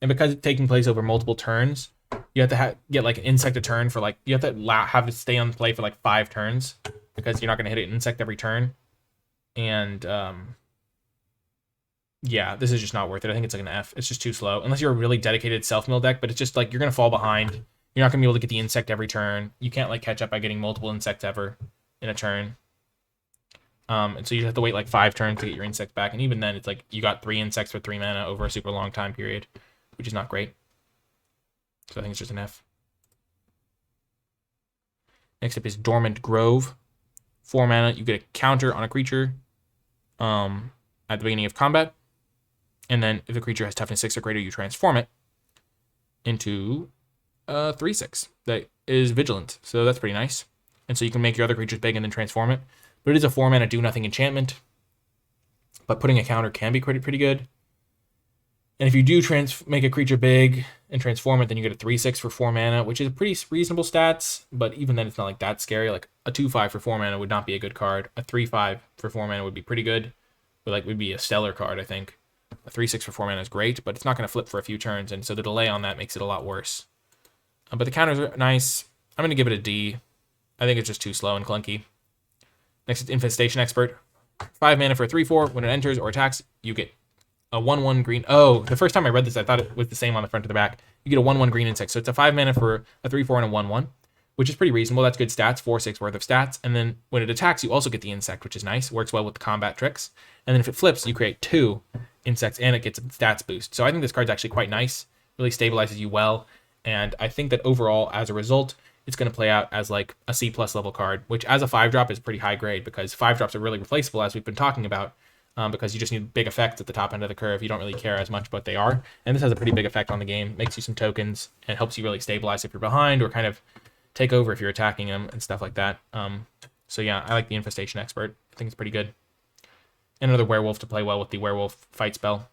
and because it's taking place over multiple turns, you have to get like an insect a turn for like, you have to have it stay on play for like 5 turns, because you're not going to hit an insect every turn. And yeah, this is just not worth it. I think it's like an F. It's just too slow. Unless you're a really dedicated self-mill deck, but it's just like you're going to fall behind. You're not going to be able to get the insect every turn. You can't like catch up by getting multiple insects ever in a turn. And so you have to wait like 5 turns to get your insect back. And even then, it's like you got 3 insects for 3 mana over a super long time period, which is not great. So I think it's just an F. Next up is Dormant Grove. 4 mana, you get a counter on a creature at the beginning of combat. And then if the creature has toughness 6 or greater, you transform it into a 3/6 that is vigilant. So that's pretty nice. And so you can make your other creatures big and then transform it. But it is a 4 mana do nothing enchantment. But putting a counter can be pretty good. And if you do make a creature big and transform it, then you get a 3/6 for 4 mana, which is a pretty reasonable stats. But even then, it's not like that scary. Like a 2/5 for 4 mana would not be a good card. A 3/5 for 4 mana would be pretty good. But like would be a stellar card, I think. A 3/6 for 4 mana is great, but it's not going to flip for a few turns, and so the delay on that makes it a lot worse. But the counters are nice. I'm going to give it a D. I think it's just too slow and clunky. Next is Infestation Expert. 5 mana for a 3/4. When it enters or attacks, you get a 1/1 green. Oh, the first time I read this, I thought it was the same on the front to the back. You get a 1/1 green insect. So it's a 5 mana for a 3/4 and a 1/1, which is pretty reasonable. That's good stats, 4/6 worth of stats. And then when it attacks, you also get the insect, which is nice. Works well with the combat tricks. And then if it flips, you create 2 insects and it gets a stats boost. So I think this card's actually quite nice. Really stabilizes you well. And I think that overall, as a result, it's going to play out as like a C+ level card, which as a 5-drop is pretty high grade, because 5-drops are really replaceable, as we've been talking about, because you just need big effects at the top end of the curve. You don't really care as much, but they are. And this has a pretty big effect on the game. Makes you some tokens and helps you really stabilize if you're behind, or kind of take over if you're attacking them and stuff like that. So yeah, I like the Infestation Expert. I think it's pretty good. And another werewolf to play well with the werewolf fight spell.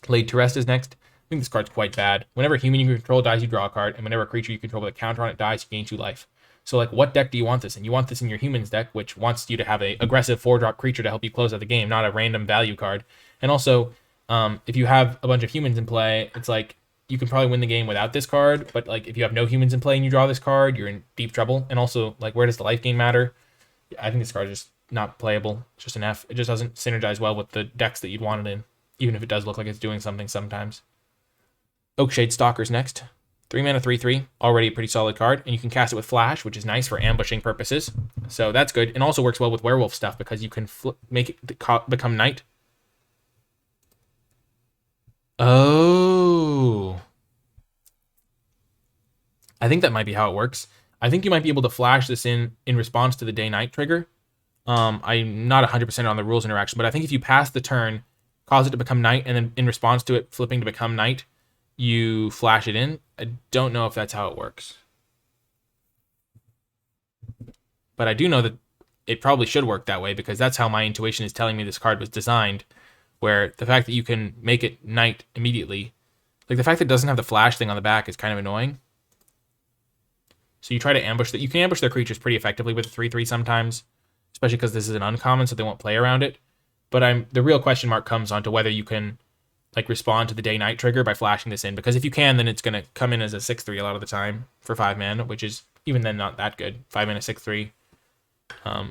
Laid to Rest is next. I think this card's quite bad. Whenever a human you control dies, you draw a card, and whenever a creature you control with a counter on it dies, you gain 2 life. So like, what deck do you want this in? You want this in your humans deck, which wants you to have a aggressive 4-drop creature to help you close out the game, not a random value card. And also, if you have a bunch of humans in play, it's like you can probably win the game without this card. But like, if you have no humans in play and you draw this card, you're in deep trouble. And also, like, where does the life gain matter? I think this card is just not playable. It's just an F. It just doesn't synergize well with the decks that you'd want it in, even if it does look like it's doing something sometimes. Oakshade Stalker's next. 3 mana, 3/3, already a pretty solid card, and you can cast it with Flash, which is nice for ambushing purposes. So that's good, and also works well with werewolf stuff because you can make it become night. Oh, I think that might be how it works. I think you might be able to flash this in response to the day-night trigger. I'm not 100% on the rules interaction, but I think if you pass the turn, cause it to become night, and then in response to it flipping to become night, you flash it in. I don't know if that's how it works. But I do know that it probably should work that way, because that's how my intuition is telling me this card was designed, where the fact that you can make it night immediately, like the fact that it doesn't have the flash thing on the back is kind of annoying. So you try to ambush that. You can ambush their creatures pretty effectively with a 3/3 sometimes, especially because this is an uncommon, so they won't play around it. But the real question mark comes onto whether you can like respond to the day-night trigger by flashing this in, because if you can, then it's going to come in as a 6/3 a lot of the time for 5 mana, which is even then not that good. 5 mana 6/3,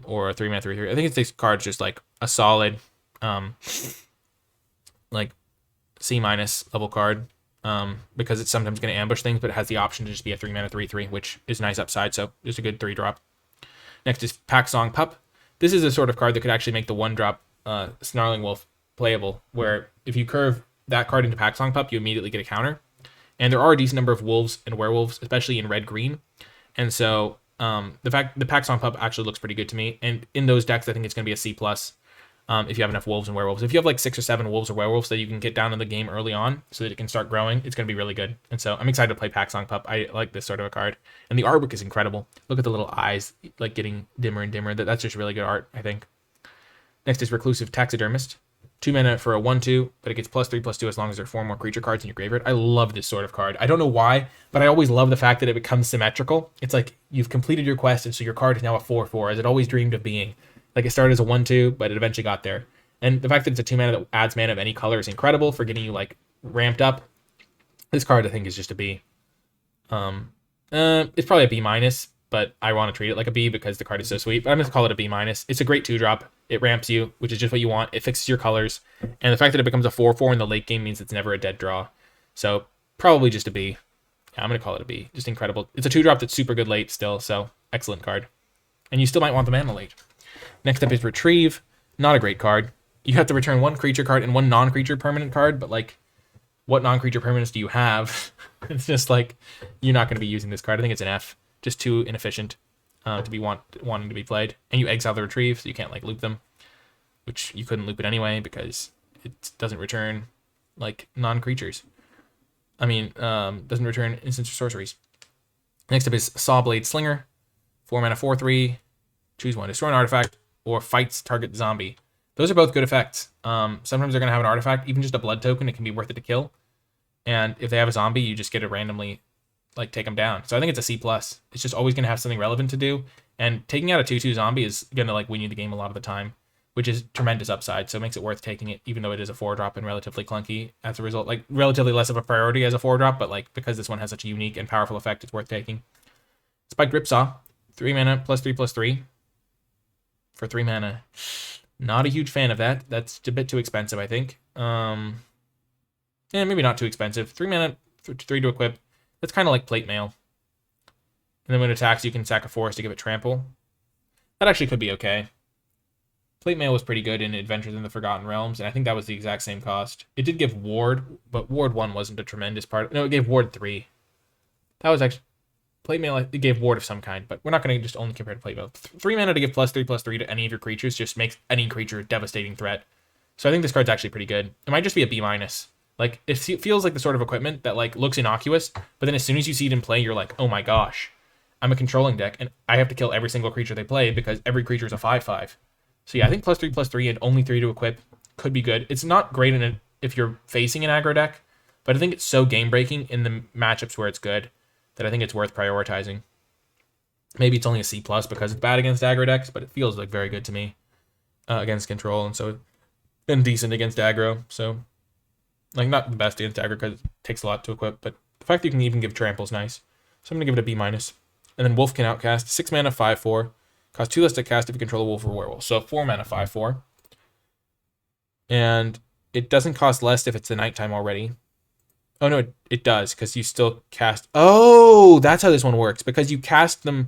or a 3 mana 3/3. I think this card's just like a solid, like C- level card, because it's sometimes going to ambush things, but it has the option to just be a 3 mana 3/3, which is nice upside. So just a good 3-drop. Next is Packsong Pup. This is a sort of card that could actually make the 1-drop Snarling Wolf playable, where if you curve that card into Packsong Pup, you immediately get a counter. And there are a decent number of wolves and werewolves, especially in red-green. And so The Paxson Pup actually looks pretty good to me, and in those decks, I think it's going to be a C plus. If you have enough wolves and werewolves. If you have like 6 or 7 wolves or werewolves that you can get down in the game early on so that it can start growing, it's going to be really good. And so I'm excited to play Paxson Pup. I like this sort of a card. And the artwork is incredible. Look at the little eyes like getting dimmer and dimmer. That's just really good art, I think. Next is Reclusive Taxidermist. 2 mana for a 1/2, but it gets +3/+2 as long as there are 4 more creature cards in your graveyard. I love this sort of card. I don't know why, but I always love the fact that it becomes symmetrical. It's like you've completed your quest, and so your card is now a 4/4, as it always dreamed of being. Like it started as a 1/2, but it eventually got there. And the fact that it's a 2 mana that adds mana of any color is incredible for getting you like ramped up. This card I think is just a B. It's probably a B minus, but I want to treat it like a B because the card is so sweet. But I'm gonna call it a B minus. It's a great 2-drop. It ramps you, which is just what you want. It fixes your colors, and the fact that it becomes a 4/4 in the late game means it's never a dead draw. So probably just a B. Yeah, I'm gonna call it a B. Just incredible. It's a 2-drop that's super good late still. So excellent card, and you still might want the mana late. Next up is Retrieve. Not a great card. You have to return 1 creature card and 1 non-creature permanent card, but like, what non-creature permanents do you have? It's just like, you're not going to be using this card. I think it's an F. Just too inefficient to be wanting to be played. And you exile the Retrieve, so you can't like loop them, which you couldn't loop it anyway because it doesn't return like non-creatures. I mean, doesn't return instants or sorceries. Next up is Sawblade Slinger. 4 mana, 4/3. Choose one. Destroy an artifact or fights target zombie. Those are both good effects. Sometimes they're going to have an artifact, even just a blood token. It can be worth it to kill. And if they have a zombie, you just get to randomly like take them down. So I think it's a C+. It's just always going to have something relevant to do. And taking out a 2/2 zombie is going to like win you the game a lot of the time, which is tremendous upside. So it makes it worth taking it, even though it is a 4-drop and relatively clunky as a result. Like relatively less of a priority as a 4-drop, but like because this one has such a unique and powerful effect, it's worth taking. Spiked Ripsaw. 3 mana, +3/+3. For 3 mana. Not a huge fan of that. That's a bit too expensive, I think. Yeah, maybe not too expensive. 3 mana, 3 to equip. That's kind of like Plate Mail. And then when it attacks, you can sack a forest to give it trample. That actually could be okay. Plate Mail was pretty good in Adventures in the Forgotten Realms, and I think that was the exact same cost. It did give Ward, but Ward 1 wasn't a tremendous part. No, it gave Ward 3. That was actually... Plate Mail, it gave Ward of some kind, but we're not going to just only compare to Plate Mail. 3 mana to give +3/+3 to any of your creatures just makes any creature a devastating threat. So I think this card's actually pretty good. It might just be a B-. Like, it feels like the sort of equipment that, like, looks innocuous, but then as soon as you see it in play, you're like, oh my gosh, I'm a controlling deck, and I have to kill every single creature they play because every creature is a 5/5. So yeah, I think +3/+3 and only 3 to equip could be good. It's not great if you're facing an aggro deck, but I think it's so game-breaking in the matchups where it's good that I think it's worth prioritizing. Maybe it's only a C+ because it's bad against aggro decks, but it feels like very good to me against control, and decent against aggro. So, like, not the best against aggro because it takes a lot to equip, but the fact that you can even give trample is nice. So I'm going to give it a B-. And then Wolfkin Outcast, 6 mana, 5/4. Costs 2 less to cast if you control a wolf or werewolf. So 4 mana, 5/4. And it doesn't cost less if it's the nighttime already. Oh, no, it does, because you still cast... Oh, that's how this one works, because you cast them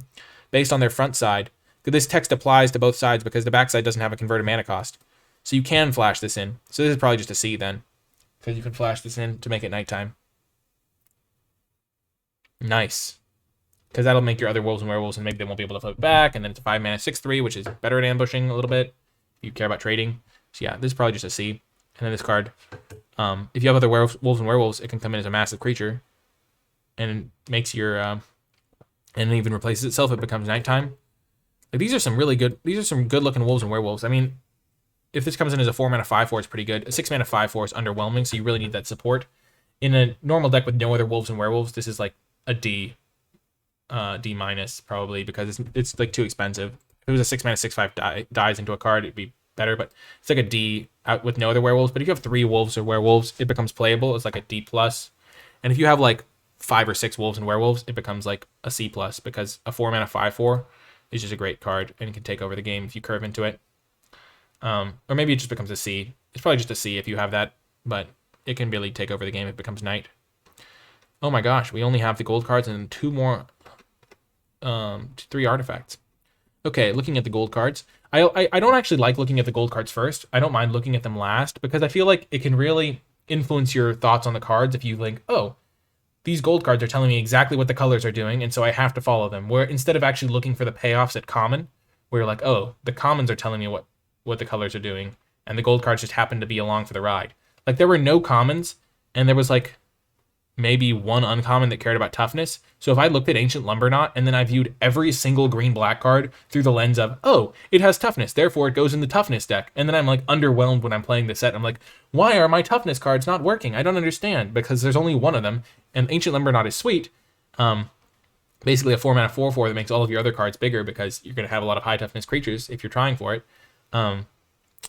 based on their front side. This text applies to both sides because the backside doesn't have a converted mana cost. So you can flash this in. So this is probably just a C then, because you can flash this in to make it nighttime. Nice. Because that'll make your other wolves and werewolves, and maybe they won't be able to flip back, and then it's a 5 mana, 6/3, which is better at ambushing a little bit, if you care about trading. So yeah, this is probably just a C. And then this card... if you have other wolves and werewolves, it can come in as a massive creature, and makes your and it even replaces itself. It becomes nighttime. Like these are some really good. These are some good looking wolves and werewolves. I mean, if this comes in as a 4 mana 5/4, it's pretty good. A 6 mana 5/4 is underwhelming, so you really need that support. In a normal deck with no other wolves and werewolves, this is like a D, D minus probably because it's like too expensive. If it was a 6 mana 6/5 dies into a card, it'd be better, but it's like a D out with no other werewolves. But if you have 3 wolves or werewolves, it becomes playable. It's like a D+. And if you have like 5 or 6 wolves and werewolves, it becomes like a C+, because a 4 mana 5/4 is just a great card and it can take over the game if you curve into it. Or maybe it just becomes a C. It's probably just a C if you have that, but it can really take over the game if it becomes night. Oh my gosh, we only have the gold cards and 2 more, 3 artifacts. Okay, looking at the gold cards. I don't actually like looking at the gold cards first. I don't mind looking at them last because I feel like it can really influence your thoughts on the cards if you think, oh, these gold cards are telling me exactly what the colors are doing, and so I have to follow them. Where instead of actually looking for the payoffs at common, where you're like, oh, the commons are telling me what the colors are doing, and the gold cards just happen to be along for the ride. Like there were no commons, and there was like maybe one uncommon that cared about toughness. So if I looked at Ancient Lumberknot and then I viewed every single green-black card through the lens of, oh, it has toughness, therefore it goes in the toughness deck, and then I'm like underwhelmed when I'm playing the set. I'm like, why are my toughness cards not working? I don't understand, because there's only one of them, and Ancient Lumberknot is sweet. Basically a 4-mana 4/4 that makes all of your other cards bigger because you're going to have a lot of high toughness creatures if you're trying for it.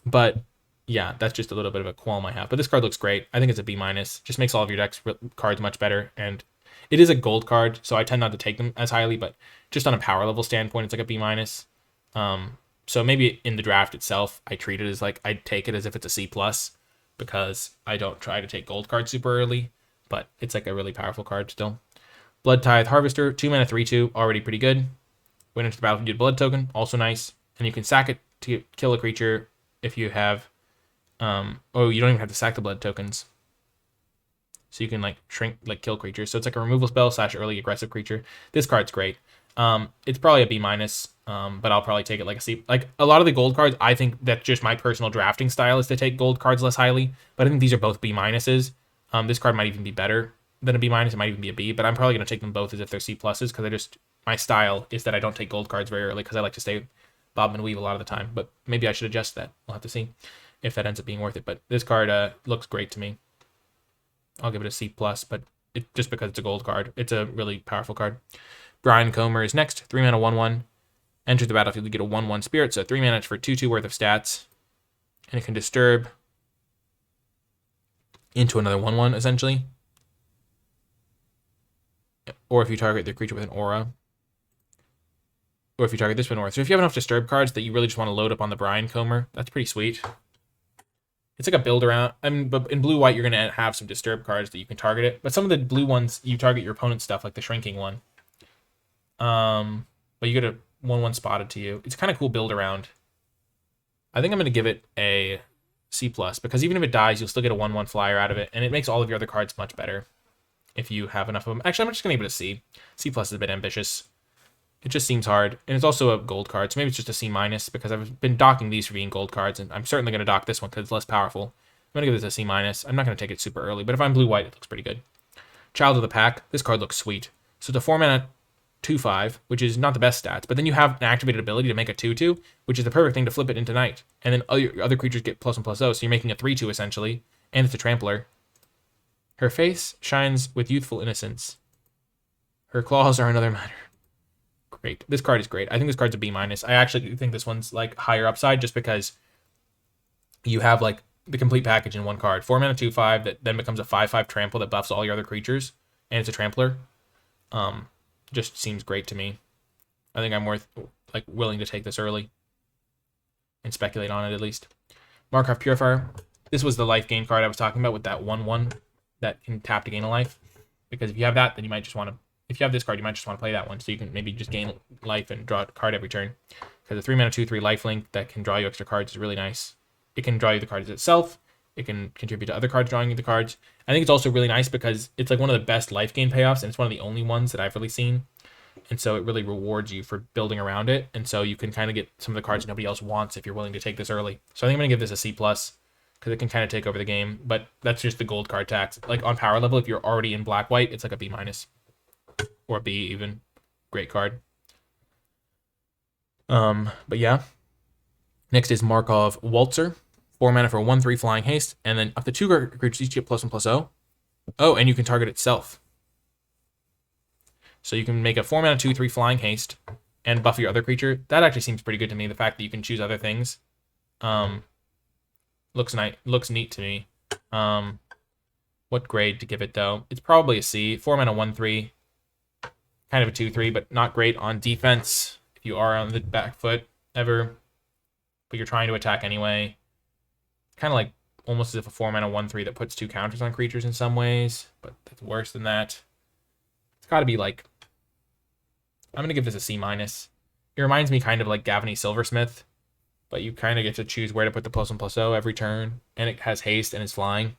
But yeah, that's just a little bit of a qualm I have. But this card looks great. I think it's a B-. Just makes all of your deck's cards much better. And it is a gold card, so I tend not to take them as highly. But just on a power level standpoint, it's like a B-. So maybe in the draft itself, I treat it as like I take it as if it's a C+, because I don't try to take gold cards super early. But it's like a really powerful card still. Blood Tithe Harvester, 2-mana 3/2, already pretty good. When into the battlefield, you get a blood token, also nice. And you can sack it to kill a creature if you have. Oh, you don't even have to sack the blood tokens. So you can like shrink, like kill creatures. So it's like a removal spell / early aggressive creature. This card's great. It's probably a B-, but I'll probably take it like a C. Like a lot of the gold cards, I think that just my personal drafting style is to take gold cards less highly. But I think these are both B-. This card might even be better than a B-. It might even be a B, but I'm probably going to take them both as if they're C+, because my style is that I don't take gold cards very early because I like to stay bob and weave a lot of the time. But maybe I should adjust that. We'll have to see if that ends up being worth it. But this card looks great to me. I'll give it a C+, but just because it's a gold card. It's a really powerful card. Brian Comer is next. 3-mana 1/1. Enter the battlefield, you get a 1/1 spirit, so 3 mana for 2/2 worth of stats. And it can disturb into another 1/1, essentially. Or if you target the creature with an aura. Or if you target this with an aura. So if you have enough disturb cards that you really just want to load up on the Brian Comer, that's pretty sweet. It's like a build around. I mean, but in blue-white, you're going to have some disturb cards that you can target it. But some of the blue ones, you target your opponent's stuff, like the shrinking one. But you get a 1/1 spotted to you. It's kind of cool build around. I think I'm going to give it a C+, because even if it dies, you'll still get a 1/1 flyer out of it, and it makes all of your other cards much better if you have enough of them. Actually, I'm just going to give it a C. C+ is a bit ambitious. It just seems hard, and it's also a gold card, so maybe it's just a C-, because I've been docking these for being gold cards, and I'm certainly going to dock this one because it's less powerful. I'm going to give this a C-. I'm not going to take it super early, but if I'm blue-white, it looks pretty good. Child of the Pack. This card looks sweet. So it's a 4-mana 2/5, which is not the best stats, but then you have an activated ability to make a 2/2, which is the perfect thing to flip it into Knight. And then other creatures get +1/+0, so you're making a 3/2 essentially, and it's a trampler. Her face shines with youthful innocence. Her claws are another matter. Great. This card is great. I think this card's a B-. I actually think this one's like higher upside just because you have like the complete package in one card. 4-mana 2/5 that then becomes a 5/5 trample that buffs all your other creatures, and it's a trampler. Just seems great to me. I think I'm willing to take this early and speculate on it at least. Markov Purifier. This was the life gain card I was talking about with that 1/1 that can tap to gain a life. Because if you have that, then you might just want to. If you have this card, you might just want to play that one, so you can maybe just gain life and draw a card every turn. Because a 3-mana 2/3 lifelink that can draw you extra cards is really nice. It can draw you the cards itself. It can contribute to other cards drawing you the cards. I think it's also really nice because it's like one of the best life gain payoffs, and it's one of the only ones that I've really seen. And so it really rewards you for building around it. And so you can kind of get some of the cards nobody else wants if you're willing to take this early. So I think I'm going to give this a C+, because it can kind of take over the game. But that's just the gold card tax. Like on power level, if you're already in black-white, it's like a B-. Or a B even. Great card. But yeah. Next is Markov Waltzer. 4-mana for 1/3 flying haste. And then up to 2 creatures each get +1/+0. Oh, and you can target itself. So you can make a 4-mana 2/3 flying haste and buff your other creature. That actually seems pretty good to me. The fact that you can choose other things looks neat to me. What grade to give it though? It's probably a C. 4-mana 1/3, kind of a 2/3, but not great on defense if you are on the back foot ever. But you're trying to attack anyway. Kind of like almost as if a 4-mana 1/3 that puts 2 counters on creatures in some ways, but that's worse than that. It's got to be like. I'm going to give this a C-. It reminds me kind of like Gavany Silversmith, but you kind of get to choose where to put the +1/+0 every turn, and it has haste and it's flying,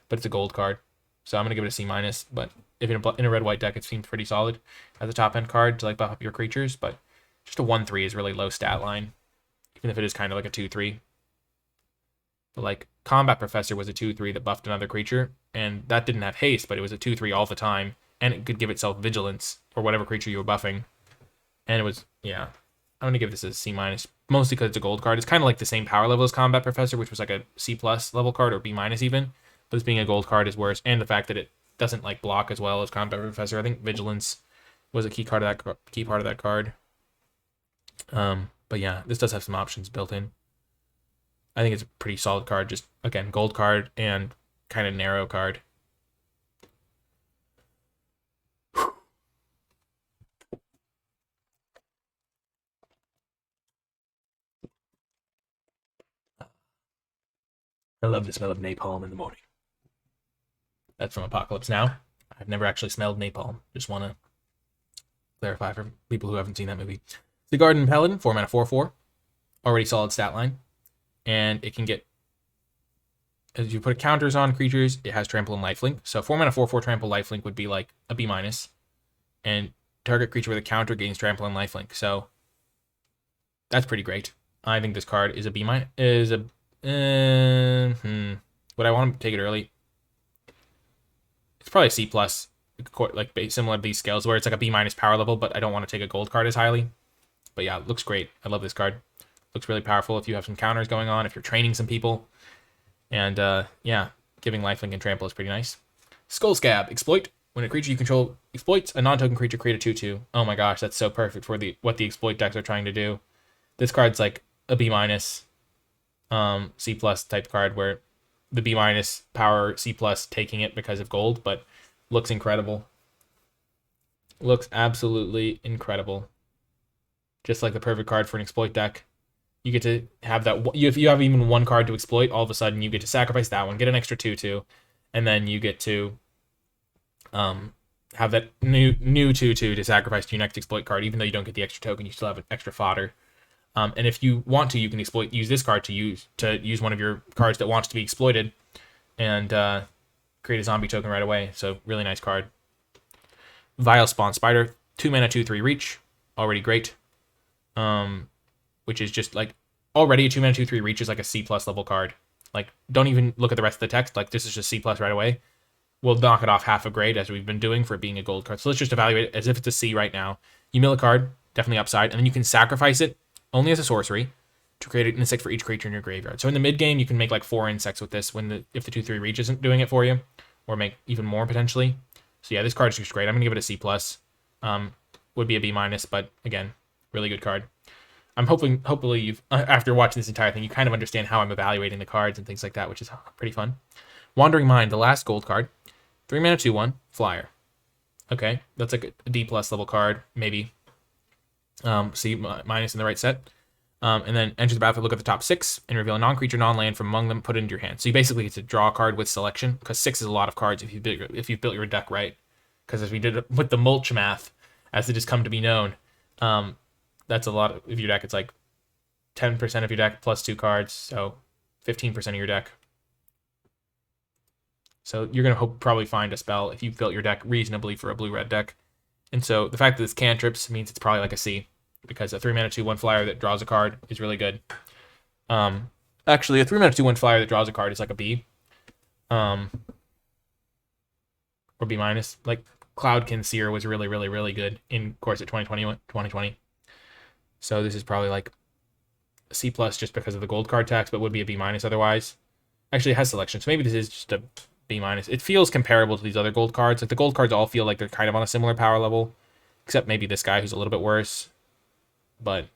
but it's a gold card. So I'm going to give it a C-, but if in a red-white deck, it seems pretty solid as a top-end card to like buff up your creatures, but just a 1/3 is really low stat line, even if it is kind of like a 2/3. But like Combat Professor was a 2/3 that buffed another creature, and that didn't have haste, but it was a 2/3 all the time, and it could give itself vigilance or whatever creature you were buffing. And it was, yeah, I'm gonna give this a C minus, mostly because it's a gold card. It's kind of like the same power level as Combat Professor, which was like a C plus level card or B minus even. But this being a gold card is worse, and the fact that it doesn't like block as well as Combat Professor. I think vigilance was a key part of that card. But yeah, this does have some options built in. I think it's a pretty solid card. Just again, gold card and kind of narrow card. I love the smell of napalm in the morning. That's from Apocalypse Now. I've never actually smelled napalm. Just want to clarify for people who haven't seen that movie. The Garden Paladin, 4 mana 4/4. Already solid stat line. And it can get, as you put counters on creatures, it has trample and lifelink. So 4 mana 4/4 trample lifelink would be like a B minus. And target creature with a counter gains trample and lifelink. So that's pretty great. I think this card is a B minus. Would I want to take it early? It's probably a C plus, like similar to these scales, where it's like a B minus power level, but I don't want to take a gold card as highly. But yeah, it looks great. I love this card. Looks really powerful if you have some counters going on, if you're training some people. And yeah, giving lifelink and trample is pretty nice. Skull Scab, exploit. When a creature you control exploits, a non-token creature create a 2/2. Oh my gosh, that's so perfect for what the exploit decks are trying to do. This card's like a B minus, C plus type card where the B minus power C plus taking it because of gold, but looks incredible. Looks absolutely incredible. Just like the perfect card for an exploit deck. You get to have that. If you have even one card to exploit, all of a sudden you get to sacrifice that one, get an extra 2/2, and then you get to have that new 2/2 to sacrifice to your next exploit card. Even though you don't get the extra token, you still have an extra fodder. And if you want to, you can use this card to use one of your cards that wants to be exploited, and create a zombie token right away. So really nice card. Vile Spawn Spider, 2 mana 2/3 reach, already great. Which is just like already a 2 mana 2/3 reach is like a C plus level card. Like don't even look at the rest of the text. Like this is just C plus right away. We'll knock it off half a grade as we've been doing for it being a gold card. So let's just evaluate it as if it's a C right now. You mill a card, definitely upside, and then you can sacrifice it only as a sorcery to create an insect for each creature in your graveyard. So in the mid game, you can make like 4 insects with this if the 2/3 reach isn't doing it for you, or make even more potentially. So yeah, this card is just great. I'm gonna give it a C plus. Would be a B minus, but again, really good card. I'm hopefully you've after watching this entire thing, you kind of understand how I'm evaluating the cards and things like that, which is pretty fun. Wandering Mind, the last gold card, 3 mana 2/1 flyer. Okay, that's like a D plus level card, maybe. C minus in the right set. And then enter the battlefield, look at the top 6, and reveal a non-creature, non-land from among them, put it into your hand. So you basically get to draw a card with selection, because 6 is a lot of cards if you've built your deck right. Because as we did with the mulch math, as it has come to be known, that's a lot of your deck. It's like 10% of your deck plus 2 cards, so 15% of your deck. So you're going to probably find a spell if you've built your deck reasonably for a blue-red deck. And so the fact that it's cantrips means it's probably like a C, because a 3 mana 2/1 flyer that draws a card is really good. Actually, a 3 mana 2/1 flyer that draws a card is like a B. Or B minus. Like Cloudkin Seer was really, really, really good in course at 2020. So this is probably like a C plus just because of the gold card tax, but would be a B minus otherwise. Actually, it has selection, so maybe this is just a B minus. It feels comparable to these other gold cards. Like the gold cards all feel like they're kind of on a similar power level, except maybe this guy who's a little bit worse. And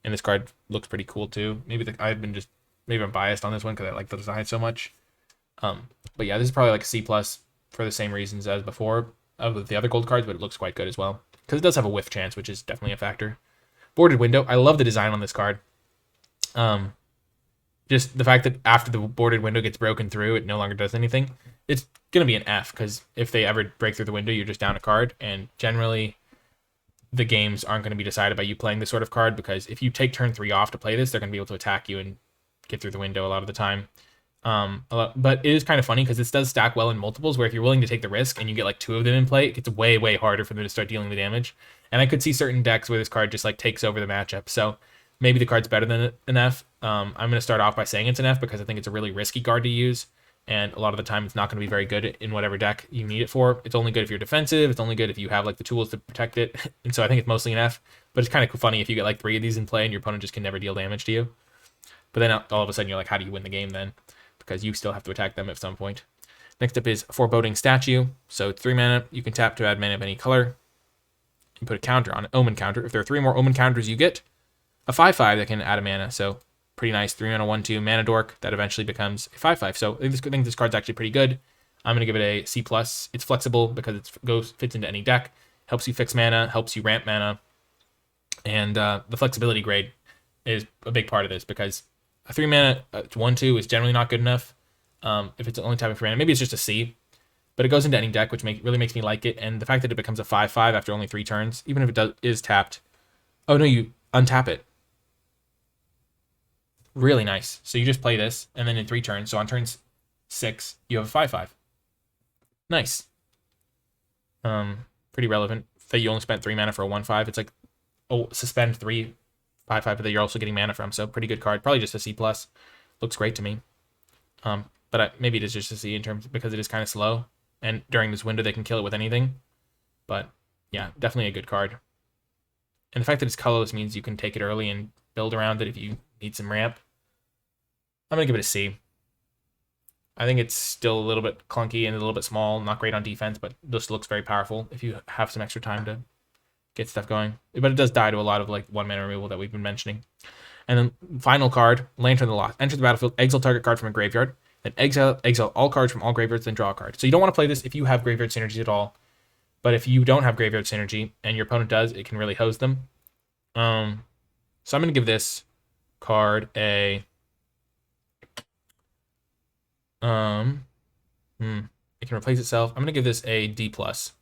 this card looks pretty cool too. Maybe I'm biased on this one because I like the design so much. But yeah, this is probably like a C plus for the same reasons as before of the other gold cards, but it looks quite good as well because it does have a whiff chance, which is definitely a factor. Boarded Window. I love the design on this card. Just the fact that after the boarded window gets broken through, it no longer does anything. It's going to be an F, because if they ever break through the window, you're just down a card, and generally the games aren't going to be decided by you playing this sort of card, because if you take turn 3 off to play this, they're going to be able to attack you and get through the window a lot of the time. But it is kind of funny because this does stack well in multiples, where if you're willing to take the risk and you get like 2 of them in play, it gets way, way harder for them to start dealing the damage. And I could see certain decks where this card just like takes over the matchup. So maybe the card's better than an F. I'm going to start off by saying it's an F because I think it's a really risky card to use. And a lot of the time it's not going to be very good in whatever deck you need it for. It's only good if you're defensive. It's only good if you have like the tools to protect it. And so I think it's mostly an F. But it's kind of funny if you get like 3 of these in play and your opponent just can never deal damage to you. But then all of a sudden you're like, how do you win the game then? Because you still have to attack them at some point. Next up is Foreboding Statue. So it's 3 mana. You can tap to add mana of any color. You put a counter on it, Omen counter. If there are 3 more Omen counters, you get a 5/5 that can add a mana. So pretty nice. 3 mana 1/2 mana dork that eventually becomes a 5/5. So I think this card's actually pretty good. I'm gonna give it a C+. It's flexible because it fits into any deck. Helps you fix mana, helps you ramp mana, and the flexibility grade is a big part of this because a 3 mana 1/2 is generally not good enough. If it's only tapping for mana, maybe it's just a C, but it goes into any deck, which really makes me like it. And the fact that it becomes a 5/5 after only 3 turns, even if it is tapped. Oh no, you untap it. Really nice. So you just play this, and then in 3 turns, so on turns 6, you have a 5/5. Nice. Pretty relevant that you only spent 3 mana for a 1/5. It's like, oh, suspend 3 5/5 that you're also getting mana from. So pretty good card. Probably just a C+. Looks great to me. But maybe it is just a C in terms because it is kind of slow, and during this window they can kill it with anything. But yeah, definitely a good card. And the fact that it's colorless means you can take it early and build around it if you need some ramp. I'm gonna give it a C. I think it's still a little bit clunky and a little bit small, not great on defense, but this looks very powerful if you have some extra time to get stuff going. But it does die to a lot of like 1 mana removal that we've been mentioning. And then final card, Lantern of the Lost. Enter the battlefield, exile target card from a graveyard, then exile all cards from all graveyards, then draw a card. So you don't want to play this if you have graveyard synergy at all. But if you don't have graveyard synergy and your opponent does, it can really hose them. So I'm gonna give this card a it can replace itself. I'm gonna give this a D+, because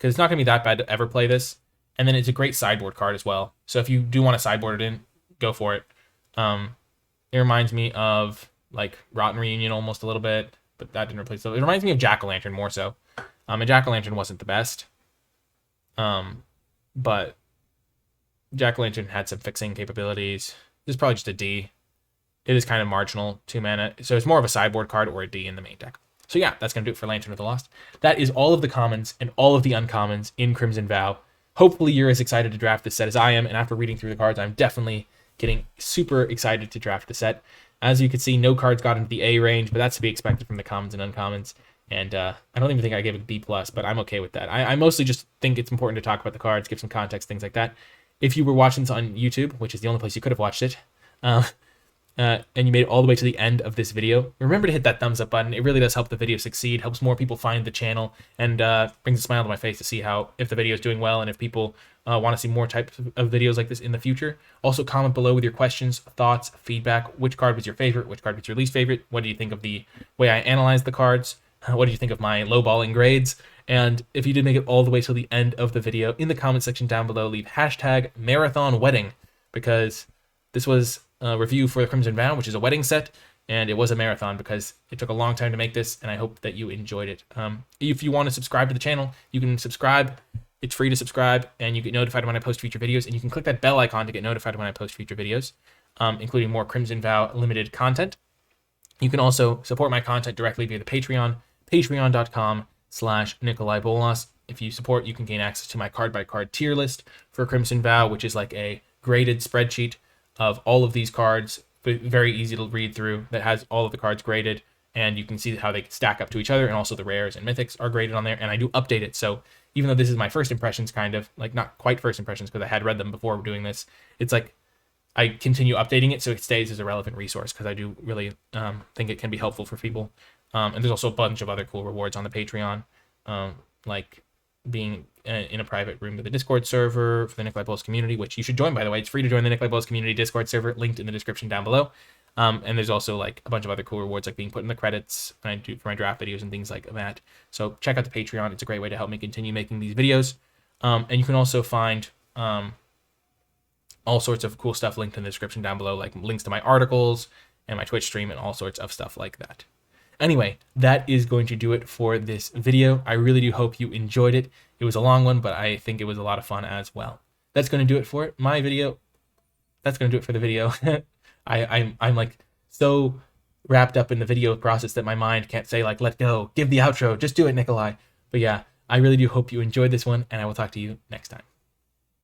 it's not gonna be that bad to ever play this. And then it's a great sideboard card as well. So if you do want to sideboard it in, go for it. It reminds me of like Rotten Reunion almost a little bit, but that didn't replace it. It reminds me of Jack-o'-lantern more so. And Jack-o'-lantern wasn't the best. But Jack-o'-lantern had some fixing capabilities. This is probably just a D. It is kind of marginal, 2 mana. So it's more of a sideboard card or a D in the main deck. So yeah, that's going to do it for Lantern of the Lost. That is all of the commons and all of the uncommons in Crimson Vow. Hopefully you're as excited to draft this set as I am, and after reading through the cards, I'm definitely getting super excited to draft the set. As you can see, no cards got into the A range, but that's to be expected from the commons and uncommons. And I don't even think I gave it a B+, but I'm okay with that. I mostly just think it's important to talk about the cards, give some context, things like that. If you were watching this on YouTube, which is the only place you could have watched it, and you made it all the way to the end of this video, remember to hit that thumbs up button. It really does help the video succeed, helps more people find the channel, and brings a smile to my face to see if the video is doing well and if people want to see more types of videos like this in the future. Also, comment below with your questions, thoughts, feedback. Which card was your favorite? Which card was your least favorite? What do you think of the way I analyzed the cards? What do you think of my lowballing grades? And if you did make it all the way till the end of the video, in the comment section down below, leave hashtag marathon wedding, because this was a review for the Crimson Vow, which is a wedding set, and it was a marathon because it took a long time to make this, and I hope that you enjoyed it. If you want to subscribe to the channel, you can subscribe. It's free to subscribe, and you get notified when I post future videos, and you can click that bell icon to get notified when I post future videos, including more Crimson Vow limited content. You can also support my content directly via the Patreon, patreon.com/NicolaiBolas. If you support, you can gain access to my card-by-card tier list for Crimson Vow, which is like a graded spreadsheet of all of these cards, but very easy to read through, that has all of the cards graded, and you can see how they stack up to each other, and also the rares and mythics are graded on there, and I do update it. So even though this is my first impressions, kind of, like not quite first impressions because I had read them before doing this, it's like I continue updating it so it stays as a relevant resource, because I do really think it can be helpful for people. And there's also a bunch of other cool rewards on the Patreon, like being in a private room with the Discord server for the NicolaiBolas community, which you should join, by the way. It's free to join the NicolaiBolas community Discord server, linked in the description down below. And there's also like a bunch of other cool rewards, like being put in the credits when I do for my draft videos and things like that. So check out the Patreon. It's a great way to help me continue making these videos. And you can also find all sorts of cool stuff linked in the description down below, like links to my articles and my Twitch stream and all sorts of stuff like that. Anyway, that is going to do it for this video. I really do hope you enjoyed it. It was a long one, but I think it was a lot of fun as well. That's going to do it for it. My video. That's going to do it for the video. I'm like so wrapped up in the video process that my mind can't say like, let go, give the outro, just do it, Nikolai. But yeah, I really do hope you enjoyed this one, and I will talk to you next time.